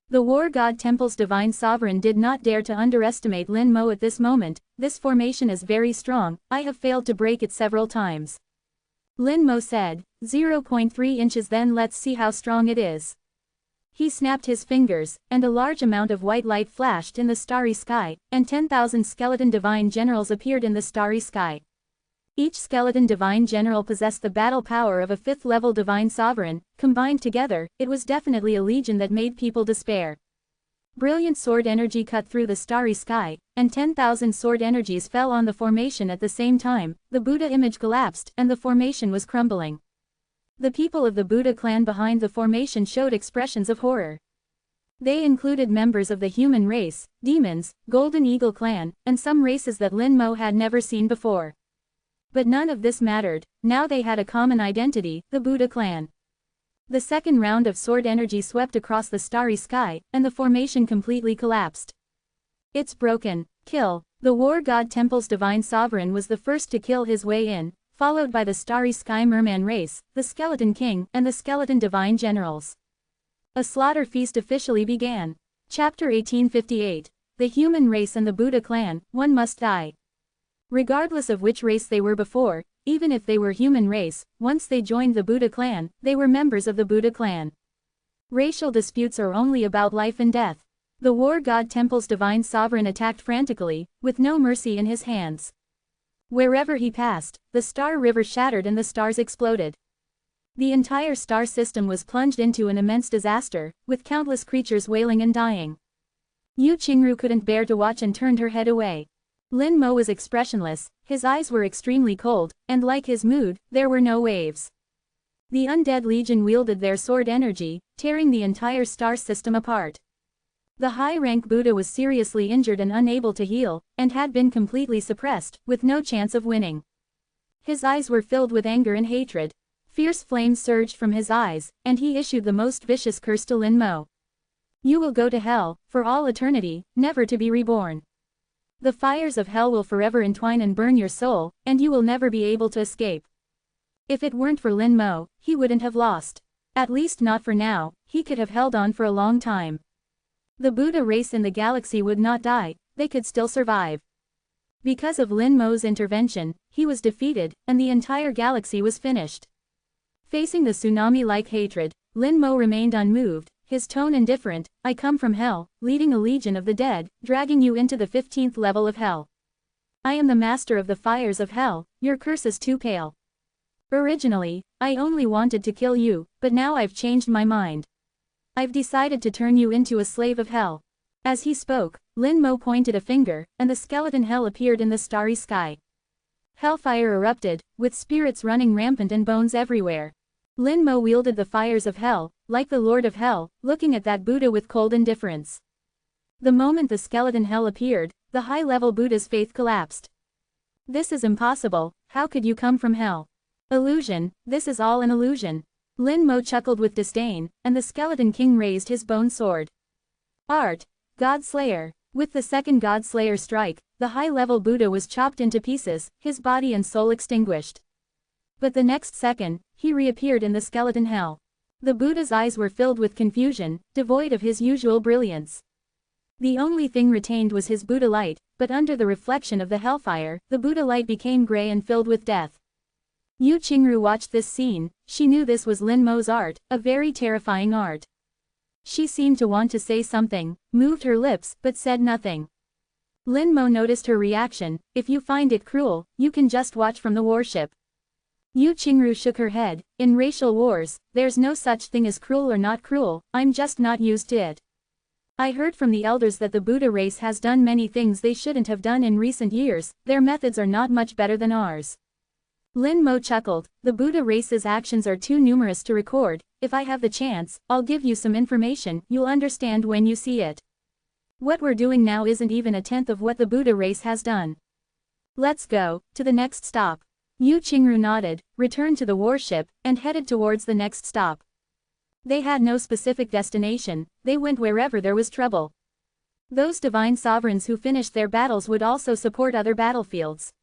The war god temple's divine sovereign did not dare to underestimate Lin Mo at this moment. This formation is very strong, I have failed to break it several times. Lin Mo said, 0.3 inches, then let's see how strong it is. He snapped his fingers, and a large amount of white light flashed in the starry sky, and 10,000 skeleton divine generals appeared in the starry sky. Each skeleton divine general possessed the battle power of a 5th-level divine sovereign. Combined together, it was definitely a legion that made people despair. Brilliant sword energy cut through the starry sky, and 10,000 sword energies fell on the formation at the same time. The Buddha image collapsed, and the formation was crumbling. The people of the Buddha clan behind the formation showed expressions of horror. They included members of the human race, demons, Golden Eagle clan, and some races that Lin Mo had never seen before. But none of this mattered. Now they had a common identity, the Buddha clan. The second round of sword energy swept across the starry sky, and the formation completely collapsed. It's broken. Kill. The war god temple's divine sovereign was the first to kill his way in, followed by the starry sky merman race, the skeleton king, and the skeleton divine generals. A slaughter feast officially began. Chapter 1858. The human race and the Buddha clan, one must die. Regardless of which race they were before, even if they were human race, once they joined the Buddha clan, they were members of the Buddha clan. Racial disputes are only about life and death. The war god temple's divine sovereign attacked frantically, with no mercy in his hands. Wherever he passed, the star river shattered and the stars exploded. The entire star system was plunged into an immense disaster, with countless creatures wailing and dying. Yu Qingru couldn't bear to watch and turned her head away. Lin Mo was expressionless, his eyes were extremely cold, and like his mood, there were no waves. The undead legion wielded their sword energy, tearing the entire star system apart. The high-rank Buddha was seriously injured and unable to heal, and had been completely suppressed, with no chance of winning. His eyes were filled with anger and hatred. Fierce flames surged from his eyes, and he issued the most vicious curse to Lin Mo. You will go to hell, for all eternity, never to be reborn. The fires of hell will forever entwine and burn your soul, and you will never be able to escape. If it weren't for Lin Mo, he wouldn't have lost. At least not for now, he could have held on for a long time. The Buddha race in the galaxy would not die, they could still survive. Because of Lin Mo's intervention, he was defeated, and the entire galaxy was finished. Facing the tsunami-like hatred, Lin Mo remained unmoved, his tone indifferent. I come from hell, leading a legion of the dead, dragging you into the 15th level of hell. I am the master of the fires of hell, your curse is too pale. Originally, I only wanted to kill you, but now I've changed my mind. I've decided to turn you into a slave of hell. As he spoke, Lin Mo pointed a finger, and the skeleton hell appeared in the starry sky. Hellfire erupted, with spirits running rampant and bones everywhere. Lin Mo wielded the fires of hell, like the Lord of Hell, looking at that Buddha with cold indifference. The moment the skeleton hell appeared, the high-level Buddha's faith collapsed. This is impossible, how could you come from hell? Illusion, this is all an illusion. Lin Mo chuckled with disdain, and the skeleton king raised his bone sword. Art. God Slayer. With the second God Slayer strike, the high-level Buddha was chopped into pieces, his body and soul extinguished. But the next second, he reappeared in the skeleton hell. The Buddha's eyes were filled with confusion, devoid of his usual brilliance. The only thing retained was his Buddha light, but under the reflection of the hellfire, the Buddha light became gray and filled with death. Yu Qingru watched this scene. She knew this was Lin Mo's art, a very terrifying art. She seemed to want to say something, moved her lips, but said nothing. Lin Mo noticed her reaction. If you find it cruel, you can just watch from the warship. Yu Qingru shook her head. In racial wars, there's no such thing as cruel or not cruel, I'm just not used to it. I heard from the elders that the Buddha race has done many things they shouldn't have done in recent years, their methods are not much better than ours. Lin Mo chuckled, the Buddha race's actions are too numerous to record. If I have the chance, I'll give you some information, you'll understand when you see it. What we're doing now isn't even a tenth of what the Buddha race has done. Let's go, to the next stop. Yu Qingru nodded, returned to the warship, and headed towards the next stop. They had no specific destination, they went wherever there was trouble. Those divine sovereigns who finished their battles would also support other battlefields.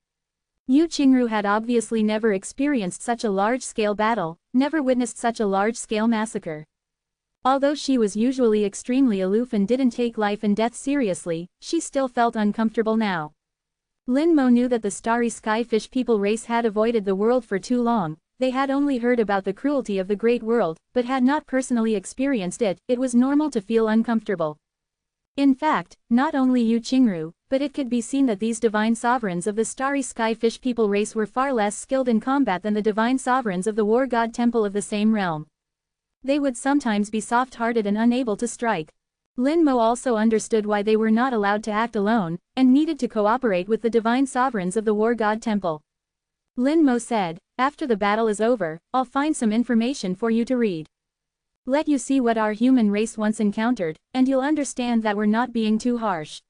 Yu Qingru had obviously never experienced such a large-scale battle, never witnessed such a large-scale massacre. Although she was usually extremely aloof and didn't take life and death seriously, she still felt uncomfortable now. Lin Mo knew that the starry skyfish people race had avoided the world for too long. They had only heard about the cruelty of the great world, but had not personally experienced it. It was normal to feel uncomfortable. In fact, not only Yu Qingru, but it could be seen that these divine sovereigns of the starry skyfish people race were far less skilled in combat than the divine sovereigns of the war god temple of the same realm. They would sometimes be soft-hearted and unable to strike. Lin Mo also understood why they were not allowed to act alone, and needed to cooperate with the divine sovereigns of the war god temple. Lin Mo said, "After the battle is over, I'll find some information for you to read. Let you see what our human race once encountered, and you'll understand that we're not being too harsh."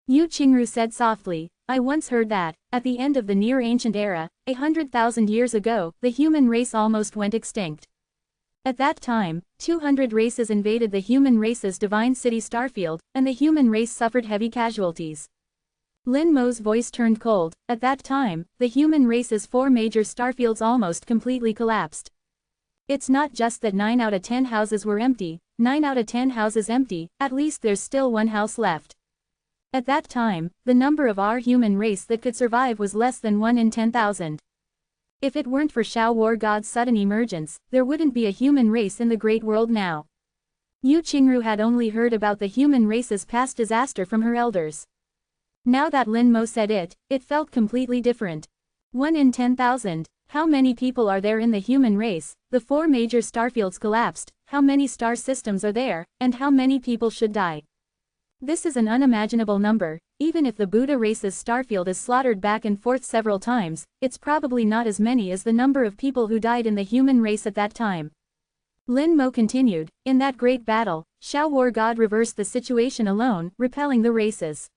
Yu Qingru said softly, "I once heard that, at the end of the near ancient era, 100,000 years ago, the human race almost went extinct. At that time, 200 races invaded the human race's divine city Starfield, and the human race suffered heavy casualties." Lin Mo's voice turned cold. At that time, the human race's 4 major starfields almost completely collapsed. It's not just that 9 out of 10 houses were empty, 9 out of 10 houses empty, at least there's still 1 house left. At that time, the number of our human race that could survive was less than 1 in 10,000. If it weren't for Shao War God's sudden emergence, there wouldn't be a human race in the great world now. Yu Qingru had only heard about the human race's past disaster from her elders. Now that Lin Mo said it, it felt completely different. 1 in 10,000. How many people are there in the human race? The 4 major starfields collapsed. How many star systems are there, and how many people should die? This is an unimaginable number. Even if the Buddha race's starfield is slaughtered back and forth several times, it's probably not as many as the number of people who died in the human race at that time. Lin Mo continued, "In that great battle, Shao War God reversed the situation alone, repelling the races.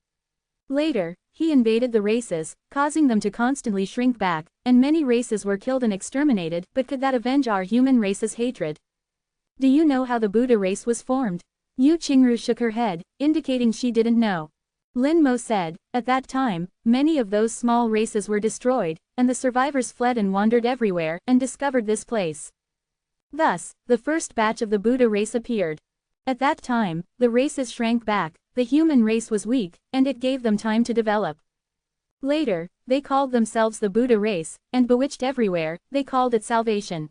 Later, he invaded the races, causing them to constantly shrink back, and many races were killed and exterminated. But could that avenge our human race's hatred? Do you know how the Buddha race was formed?" Yu Qingru shook her head, indicating she didn't know. Lin Mo said, "At that time, many of those small races were destroyed, and the survivors fled and wandered everywhere, and discovered this place. Thus, the first batch of the Buddha race appeared. At that time, the races shrank back, the human race was weak, and it gave them time to develop. Later, they called themselves the Buddha race, and bewitched everywhere, they called it salvation.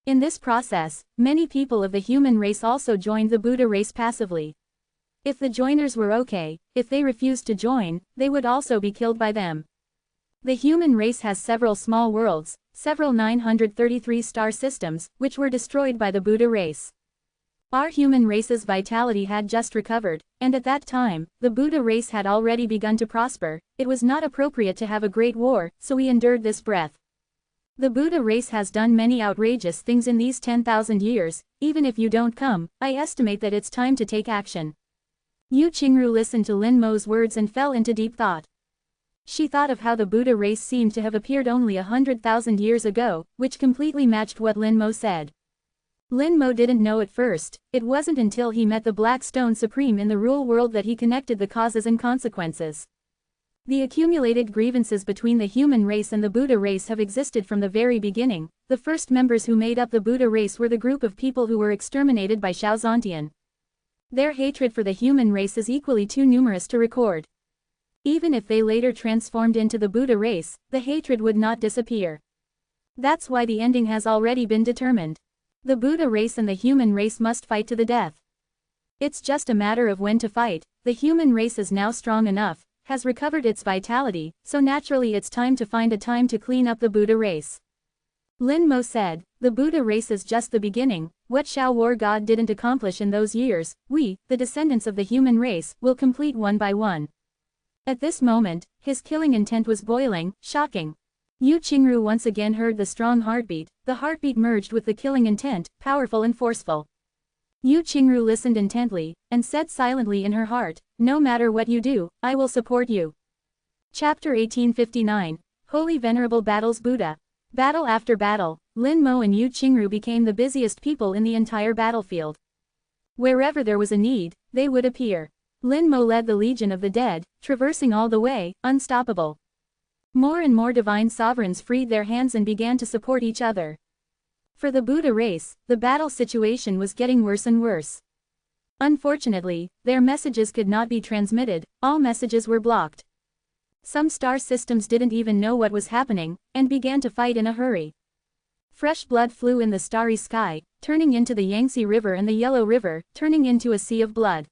In this process, many people of the human race also joined the Buddha race passively. If the joiners were okay, if they refused to join, they would also be killed by them. The human race has several small worlds, several 933 star systems, which were destroyed by the Buddha race. Our human race's vitality had just recovered, and at that time, the Buddha race had already begun to prosper. It was not appropriate to have a great war, so we endured this breath. The Buddha race has done many outrageous things in these 10,000 years. Even if you don't come, I estimate that it's time to take action." Yu Qingru listened to Lin Mo's words and fell into deep thought. She thought of how the Buddha race seemed to have appeared only 100,000 years ago, which completely matched what Lin Mo said. Lin Mo didn't know at first. It wasn't until he met the Black Stone Supreme in the Rule World that he connected the causes and consequences. The accumulated grievances between the human race and the Buddha race have existed from the very beginning. The first members who made up the Buddha race were the group of people who were exterminated by Shao Zontian. Their hatred for the human race is equally too numerous to record. Even if they later transformed into the Buddha race, the hatred would not disappear. That's why the ending has already been determined. The Buddha race and the human race must fight to the death. It's just a matter of when to fight. The human race is now strong enough, has recovered its vitality, so naturally it's time to find a time to clean up the Buddha race. Lin Mo said, "The Buddha race is just the beginning. What Shao War God didn't accomplish in those years, we, the descendants of the human race, will complete one by one." At this moment, his killing intent was boiling, shocking. Yu Qingru once again heard the strong heartbeat. The heartbeat merged with the killing intent, powerful and forceful. Yu Qingru listened intently, and said silently in her heart, "No matter what you do, I will support you." Chapter 1859. Holy Venerable battles Buddha. Battle after battle, Lin Mo and Yu Qingru became the busiest people in the entire battlefield. Wherever there was a need, they would appear. Lin Mo led the Legion of the Dead, traversing all the way, unstoppable. More and more divine sovereigns freed their hands and began to support each other. For the Buddha race, the battle situation was getting worse and worse. Unfortunately, their messages could not be transmitted, all messages were blocked. Some star systems didn't even know what was happening, and began to fight in a hurry. Fresh blood flew in the starry sky, turning into the Yangtze River and the Yellow River, turning into a sea of blood.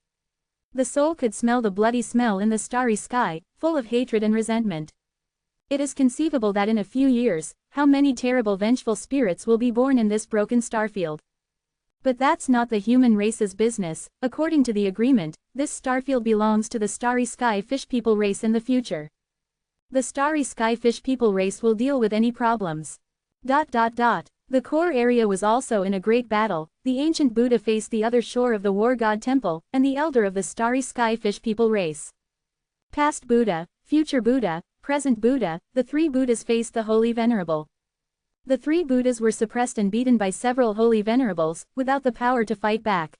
The soul could smell the bloody smell in the starry sky, full of hatred and resentment. It is conceivable that in a few years, how many terrible vengeful spirits will be born in this broken starfield. But that's not the human race's business. According to the agreement, this starfield belongs to the starry sky fish people race in the future. The starry sky fish people race will deal with any problems. The core area was also in a great battle. The ancient Buddha faced the other shore of the war god temple, and the elder of the starry sky fish people race. Past Buddha, future Buddha, present Buddha, the three Buddhas faced the Holy Venerable. The three Buddhas were suppressed and beaten by several Holy Venerables, without the power to fight back.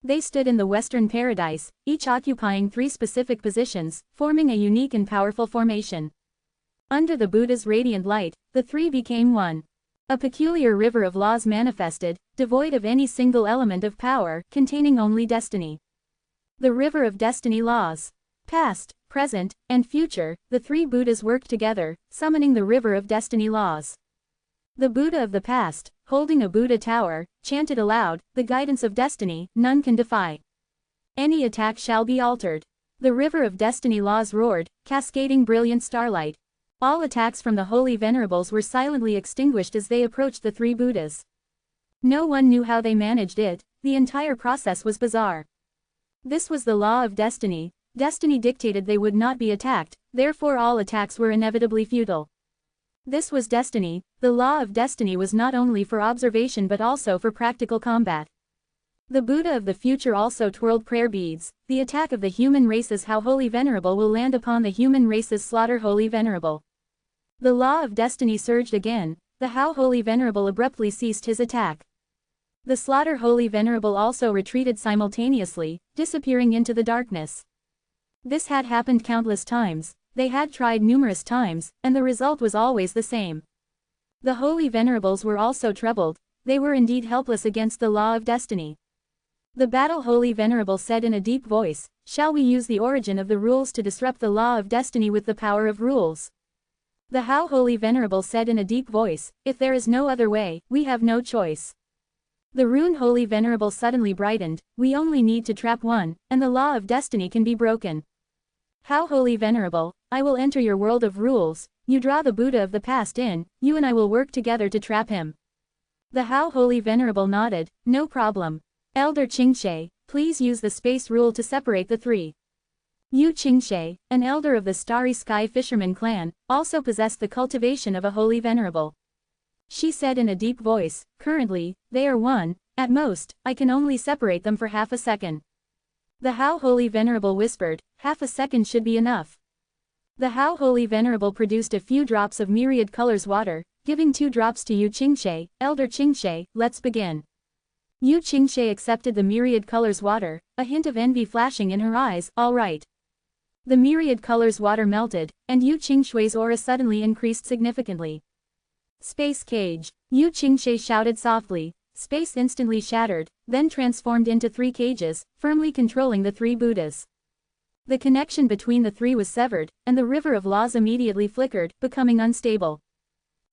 They stood in the Western Paradise, each occupying three specific positions, forming a unique and powerful formation. Under the Buddha's radiant light, the three became one. A peculiar river of laws manifested, devoid of any single element of power, containing only destiny. The river of destiny laws. Past, present, and future, the three Buddhas worked together, summoning the river of destiny laws. The Buddha of the past, holding a Buddha tower, chanted aloud, "The guidance of destiny, none can defy. Any attack shall be altered." The river of destiny laws roared, cascading brilliant starlight. All attacks from the Holy Venerables were silently extinguished as they approached the three Buddhas. No one knew how they managed it, the entire process was bizarre. This was the law of destiny. Destiny dictated they would not be attacked, therefore all attacks were inevitably futile. This was destiny. The law of destiny was not only for observation but also for practical combat. The Buddha of the future also twirled prayer beads. The attack of the human race is how Holy Venerable will land upon the human race's slaughter Holy Venerable. The law of destiny surged again. The how Holy Venerable abruptly ceased his attack. The slaughter Holy Venerable also retreated simultaneously, disappearing into the darkness. This had happened countless times. They had tried numerous times, and the result was always the same. The Holy Venerables were also troubled. They were indeed helpless against the law of destiny. The battle Holy Venerable said in a deep voice, "Shall we use the origin of the rules to disrupt the law of destiny with the power of rules?" The how Holy Venerable said in a deep voice, "If there is no other way, we have no choice." The rune Holy Venerable suddenly brightened, "We only need to trap one, and the law of destiny can be broken." How Holy Venerable, I will enter your world of rules. You draw the Buddha of the past in, you and I will work together to trap him. The how Holy Venerable nodded, "No problem. Elder Qingshe, please use the space rule to separate the three." Yu Qingshe, an elder of the Starry Sky Fisherman clan, also possessed the cultivation of a Holy Venerable. She said in a deep voice, "Currently, they are one. At most, I can only separate them for half a second." The how Holy Venerable whispered, "Half a second should be enough." The how Holy Venerable produced a few drops of myriad colors water, giving 2 drops to Yu Qingshe. "Elder Qingshe, let's begin." Yu Qingshe accepted the myriad colors water, a hint of envy flashing in her eyes. "All right." The myriad colors water melted, and Yu Qingshui's aura suddenly increased significantly. "Space cage." Yu Qingshe shouted softly. Space instantly shattered, then transformed into 3 cages, firmly controlling the 3 Buddhas. The connection between the 3 was severed, and the river of laws immediately flickered, becoming unstable.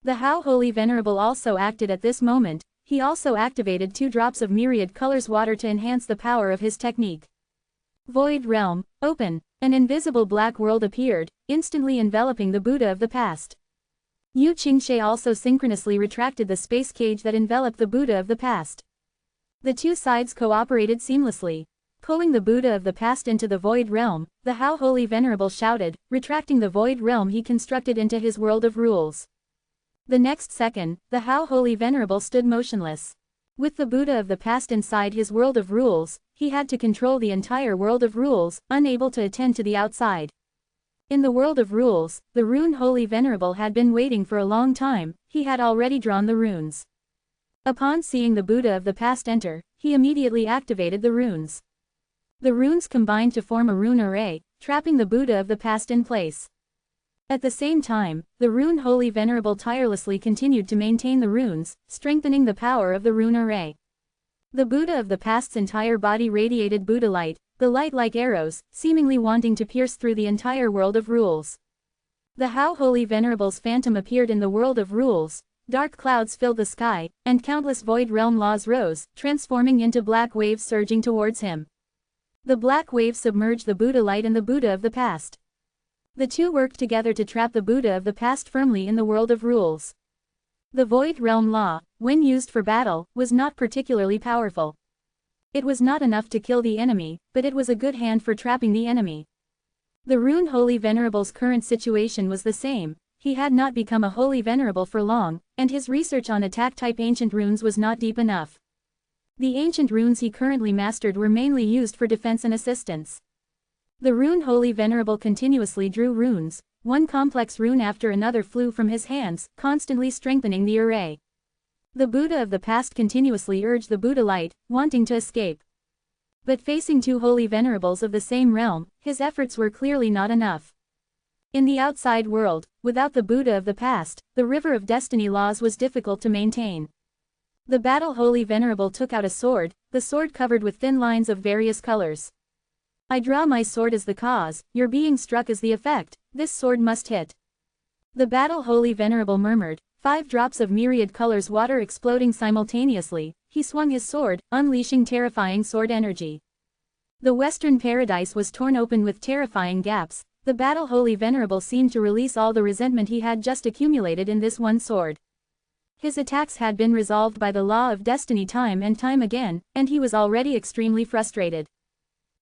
The how Holy Venerable also acted at this moment. He also activated 2 drops of myriad colors water to enhance the power of his technique. Void realm, open. An invisible black world appeared, instantly enveloping the Buddha of the past. Yu Qingshe also synchronously retracted the space cage that enveloped the Buddha of the past. The 2 sides cooperated seamlessly. Pulling the Buddha of the past into the void realm, the how Holy Venerable shouted, retracting the void realm he constructed into his world of rules. The next second, the how Holy Venerable stood motionless. With the Buddha of the past inside his world of rules, he had to control the entire world of rules, unable to attend to the outside. In the world of rules, the rune Holy Venerable had been waiting for a long time. He had already drawn the runes. Upon seeing the Buddha of the past enter, he immediately activated the runes. The runes combined to form a rune array, trapping the Buddha of the past in place. At the same time, the rune Holy Venerable tirelessly continued to maintain the runes, strengthening the power of the rune array. The Buddha of the past's entire body radiated Buddha light, the light like arrows, seemingly wanting to pierce through the entire world of rules. The How Holy Venerable's phantom appeared in the world of rules, dark clouds filled the sky, and countless void realm laws rose, transforming into black waves surging towards him. The black waves submerged the Buddha light and the Buddha of the past. The two worked together to trap the Buddha of the past firmly in the world of rules. The void realm law, when used for battle, was not particularly powerful. It was not enough to kill the enemy, but it was a good hand for trapping the enemy. The rune Holy Venerable's current situation was the same. He had not become a Holy Venerable for long, and his research on attack-type ancient runes was not deep enough. The ancient runes he currently mastered were mainly used for defense and assistance. The rune Holy Venerable continuously drew runes. One complex rune after another flew from his hands, constantly strengthening the array. The Buddha of the past continuously urged the Buddha light, wanting to escape. But facing two Holy Venerables of the same realm, his efforts were clearly not enough. In the outside world, without the Buddha of the past, the river of destiny laws was difficult to maintain. The battle Holy Venerable took out a sword, the sword covered with thin lines of various colors. I draw my sword as the cause, your being struck as the effect, this sword must hit. The battle Holy Venerable murmured, 5 drops of myriad colors water exploding simultaneously, he swung his sword, unleashing terrifying sword energy. The western paradise was torn open with terrifying gaps. The battle Holy Venerable seemed to release all the resentment he had just accumulated in this one sword. His attacks had been resolved by the law of destiny time and time again, and he was already extremely frustrated.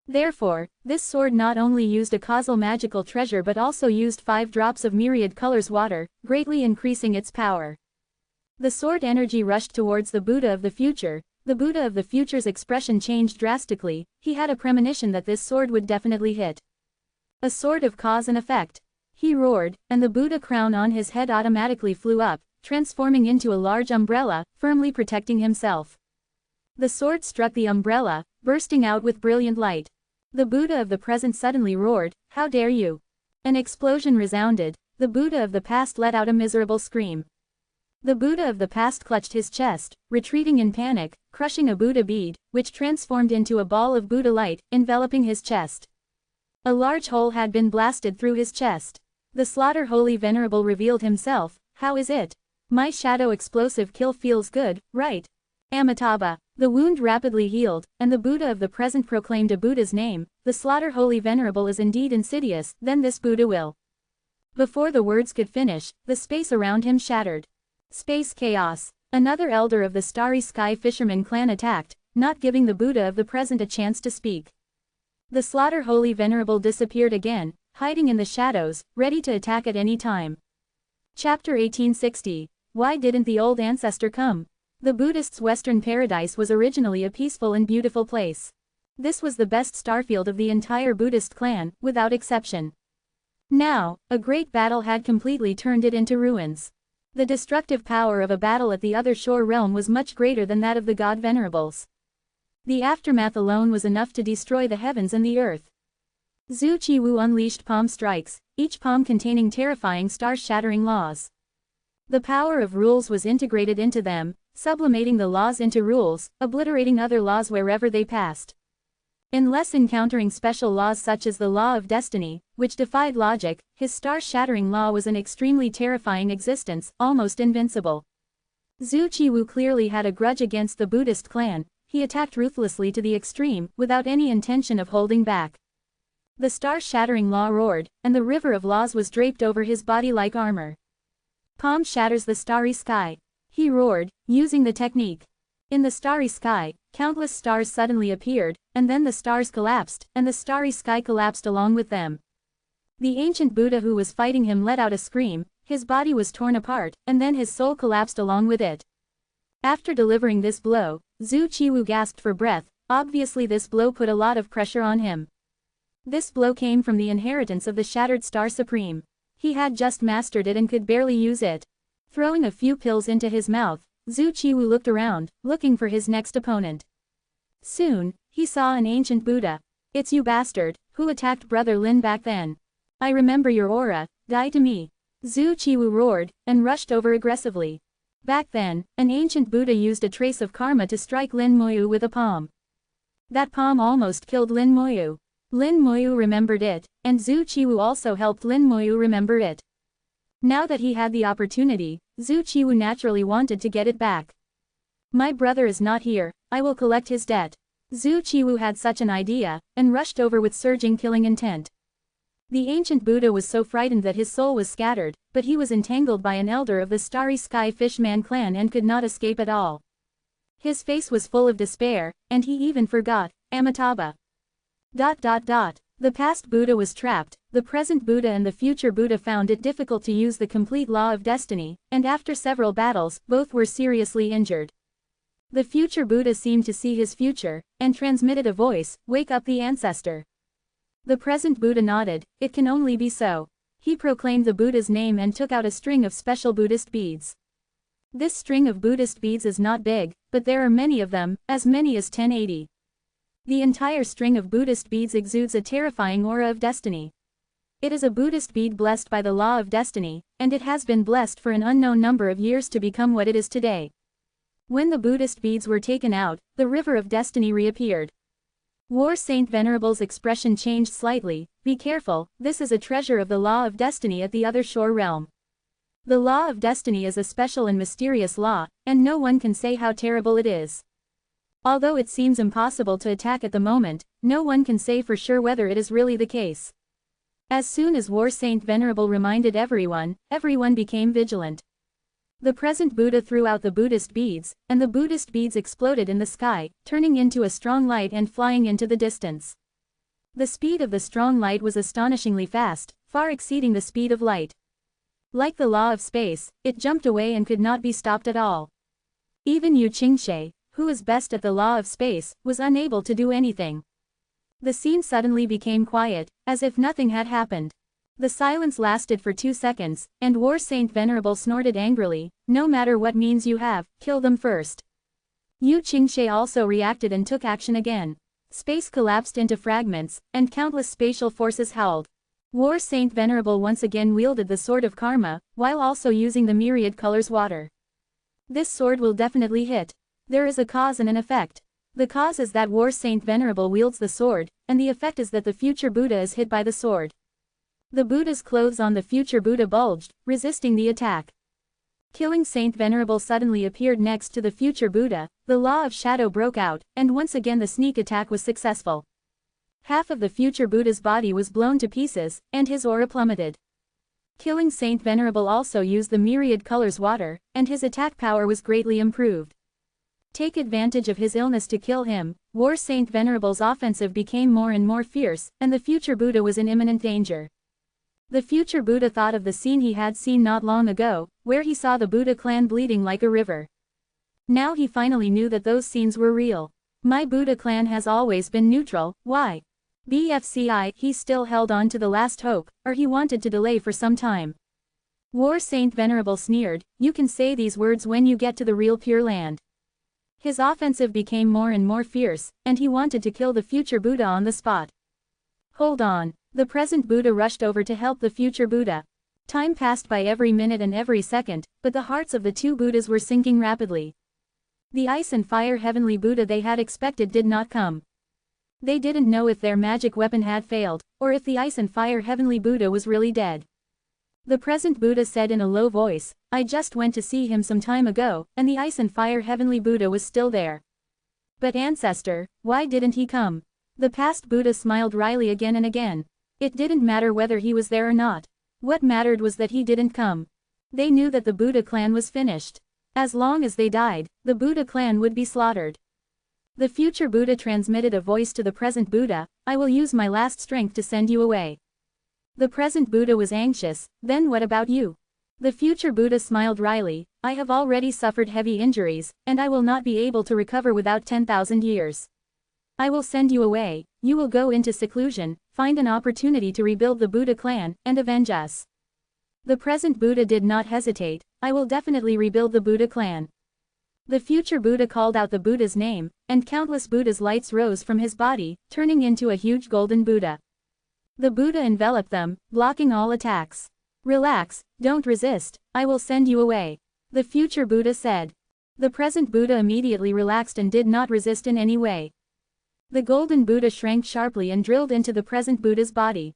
Therefore, this sword not only used a causal magical treasure but also used 5 drops of myriad colors water, greatly increasing its power. The sword energy rushed towards the Buddha of the future. The Buddha of the future's expression changed drastically. He had a premonition that this sword would definitely hit. A sword of cause and effect. He roared, and the Buddha crown on his head automatically flew up, transforming into a large umbrella, firmly protecting himself. The sword struck the umbrella, bursting out with brilliant light. The Buddha of the present suddenly roared, "How dare you!" An explosion resounded. The Buddha of the past let out a miserable scream. The Buddha of the past clutched his chest, retreating in panic, crushing a Buddha bead, which transformed into a ball of Buddha light, enveloping his chest. A large hole had been blasted through his chest. The slaughter Holy Venerable revealed himself. How is it? My shadow explosive kill feels good, right? Amitabha. The wound rapidly healed, and the Buddha of the present proclaimed a Buddha's name. The slaughter Holy Venerable is indeed insidious, then this Buddha will. Before the words could finish, the space around him shattered. Space chaos. Another elder of the Starry Sky Fisherman clan attacked, not giving the Buddha of the present a chance to speak. The slaughter Holy Venerable disappeared again, hiding in the shadows, ready to attack at any time. Chapter 1860. Why didn't the old ancestor come? The Buddhists' Western paradise was originally a peaceful and beautiful place. This was the best starfield of the entire Buddhist clan, without exception. Now, a great battle had completely turned it into ruins. The destructive power of a battle at the other shore realm was much greater than that of the god Venerables. The aftermath alone was enough to destroy the heavens and the earth. Zhu Qiwu unleashed palm strikes, each palm containing terrifying star-shattering laws. The power of rules was integrated into them, sublimating the laws into rules, obliterating other laws wherever they passed. Unless encountering special laws such as the law of destiny, which defied logic, his star-shattering law was an extremely terrifying existence, almost invincible. Zhu Qiwu clearly had a grudge against the Buddhist clan. He attacked ruthlessly to the extreme, without any intention of holding back. The star-shattering law roared, and the river of laws was draped over his body like armor. Palm shatters the starry sky. He roared, using the technique. In the starry sky, countless stars suddenly appeared, and then the stars collapsed, and the starry sky collapsed along with them. The ancient Buddha who was fighting him let out a scream, his body was torn apart, and then his soul collapsed along with it. After delivering this blow, Zhu Qiwu gasped for breath. Obviously this blow put a lot of pressure on him. This blow came from the inheritance of the Shattered Star Supreme. He had just mastered it and could barely use it. Throwing a few pills into his mouth, Zhu Qiwu looked around, looking for his next opponent. Soon, he saw an ancient Buddha. "It's you bastard, who attacked Brother Lin back then. I remember your aura, die to me." Zhu Qiwu roared, and rushed over aggressively. Back then, an ancient Buddha used a trace of karma to strike Lin Moyu with a palm. That palm almost killed Lin Moyu. Lin Moyu remembered it, and Zhu Qiwu also helped Lin Moyu remember it. Now that he had the opportunity, Zhu Qiwu naturally wanted to get it back. "My brother is not here, I will collect his debt." Zhu Qiwu had such an idea, and rushed over with surging killing intent. The ancient Buddha was so frightened that his soul was scattered, but he was entangled by an elder of the Starry Sky Fishman clan and could not escape at all. His face was full of despair, and he even forgot Amitabha. The past Buddha was trapped, the present Buddha and the future Buddha found it difficult to use the complete law of destiny, and after several battles, both were seriously injured. The future Buddha seemed to see his future, and transmitted a voice, "Wake up the ancestor." The present Buddha nodded, "It can only be so." He proclaimed the Buddha's name and took out a string of special Buddhist beads. This string of Buddhist beads is not big, but there are many of them, as many as 1080. The entire string of Buddhist beads exudes a terrifying aura of destiny. It is a Buddhist bead blessed by the law of destiny, and it has been blessed for an unknown number of years to become what it is today. When the Buddhist beads were taken out, the river of destiny reappeared. War Saint Venerable's expression changed slightly. "Be careful, this is a treasure of the law of destiny at the other shore realm. The law of destiny is a special and mysterious law, and no one can say how terrible it is. Although it seems impossible to attack at the moment, no one can say for sure whether it is really the case." As soon as War Saint Venerable reminded everyone, everyone became vigilant. The present Buddha threw out the Buddhist beads, and the Buddhist beads exploded in the sky, turning into a strong light and flying into the distance. The speed of the strong light was astonishingly fast, far exceeding the speed of light. Like the law of space, it jumped away and could not be stopped at all. Even Yu Qingshe, who is best at the law of space, was unable to do anything. The scene suddenly became quiet, as if nothing had happened. The silence lasted for 2 seconds, and War Saint Venerable snorted angrily, "No matter what means you have, kill them first." Yu Qingshe also reacted and took action again. Space collapsed into fragments, and countless spatial forces howled. War Saint Venerable once again wielded the sword of karma, while also using the myriad colors water. This sword will definitely hit. There is a cause and an effect. The cause is that War Saint Venerable wields the sword, and the effect is that the future Buddha is hit by the sword. The Buddha's clothes on the future Buddha bulged, resisting the attack. Killing Saint Venerable suddenly appeared next to the future Buddha, the law of shadow broke out, and once again the sneak attack was successful. Half of the future Buddha's body was blown to pieces, and his aura plummeted. Killing Saint Venerable also used the myriad colors water, and his attack power was greatly improved. Take advantage of his illness to kill him. War Saint Venerable's offensive became more and more fierce, and the future Buddha was in imminent danger. The future Buddha thought of the scene he had seen not long ago, where he saw the Buddha clan bleeding like a river. Now he finally knew that those scenes were real. "My Buddha clan has always been neutral, why?" BFCI, he still held on to the last hope, or he wanted to delay for some time. War Saint Venerable sneered, "You can say these words when you get to the real Pure Land." His offensive became more and more fierce, and he wanted to kill the future Buddha on the spot. Hold on. The present Buddha rushed over to help the future Buddha. Time passed by every minute and every second, but the hearts of the two Buddhas were sinking rapidly. The ice and fire heavenly Buddha they had expected did not come. They didn't know if their magic weapon had failed, or if the ice and fire heavenly Buddha was really dead. The present Buddha said in a low voice, "I just went to see him some time ago, and the ice and fire heavenly Buddha was still there." "But ancestor, why didn't he come?" The past Buddha smiled wryly again and again. It didn't matter whether he was there or not. What mattered was that he didn't come. They knew that the Buddha clan was finished. As long as they died, the Buddha clan would be slaughtered. The future Buddha transmitted a voice to the present Buddha, "I will use my last strength to send you away." The present Buddha was anxious, "Then what about you?" The future Buddha smiled wryly, "I have already suffered heavy injuries, and I will not be able to recover without 10,000 years. I will send you away, you will go into seclusion, find an opportunity to rebuild the Buddha clan, and avenge us. The present Buddha did not hesitate. I will definitely rebuild the Buddha clan. The future Buddha called out the Buddha's name, and countless Buddha's lights rose from his body, turning into a huge golden Buddha. The Buddha enveloped them, blocking all attacks. Relax, don't resist, I will send you away. The future Buddha said. The present Buddha immediately relaxed and did not resist in any way. The golden Buddha shrank sharply and drilled into the present Buddha's body.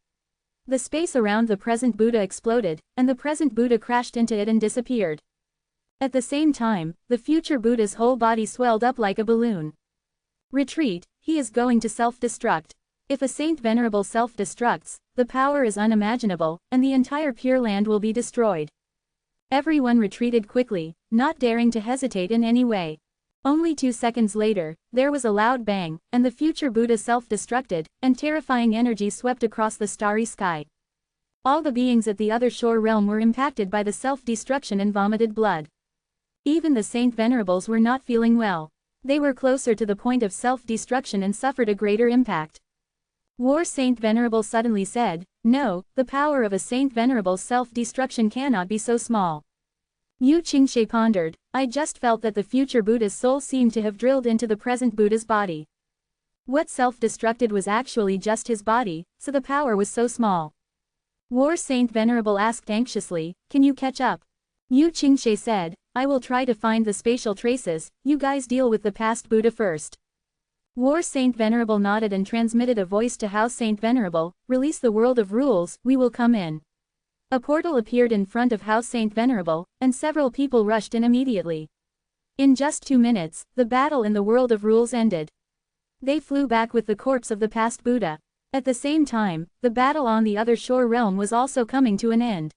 The space around the present Buddha exploded, and the present Buddha crashed into it and disappeared. At the same time, the future Buddha's whole body swelled up like a balloon. Retreat, he is going to self-destruct. If a saint Venerable self-destructs, the power is unimaginable, and the entire Pure Land will be destroyed. Everyone retreated quickly, not daring to hesitate in any way. Only 2 seconds later, there was a loud bang, and the future Buddha self-destructed, and terrifying energy swept across the starry sky. All the beings at the other shore realm were impacted by the self-destruction and vomited blood. Even the Saint Venerables were not feeling well. They were closer to the point of self-destruction and suffered a greater impact. War Saint Venerable suddenly said, "No, the power of a Saint Venerable's self-destruction cannot be so small." Yu Qingshe pondered, I just felt that the future Buddha's soul seemed to have drilled into the present Buddha's body. What self-destructed was actually just his body, so the power was so small. War Saint Venerable asked anxiously, can you catch up? Yu Qingshe said, I will try to find the spatial traces, you guys deal with the past Buddha first. War Saint Venerable nodded and transmitted a voice to House Saint Venerable, release the world of rules, we will come in. A portal appeared in front of House Saint Venerable, and several people rushed in immediately. In just 2 minutes, the battle in the world of rules ended. They flew back with the corpse of the past Buddha. At the same time, the battle on the other shore realm was also coming to an end.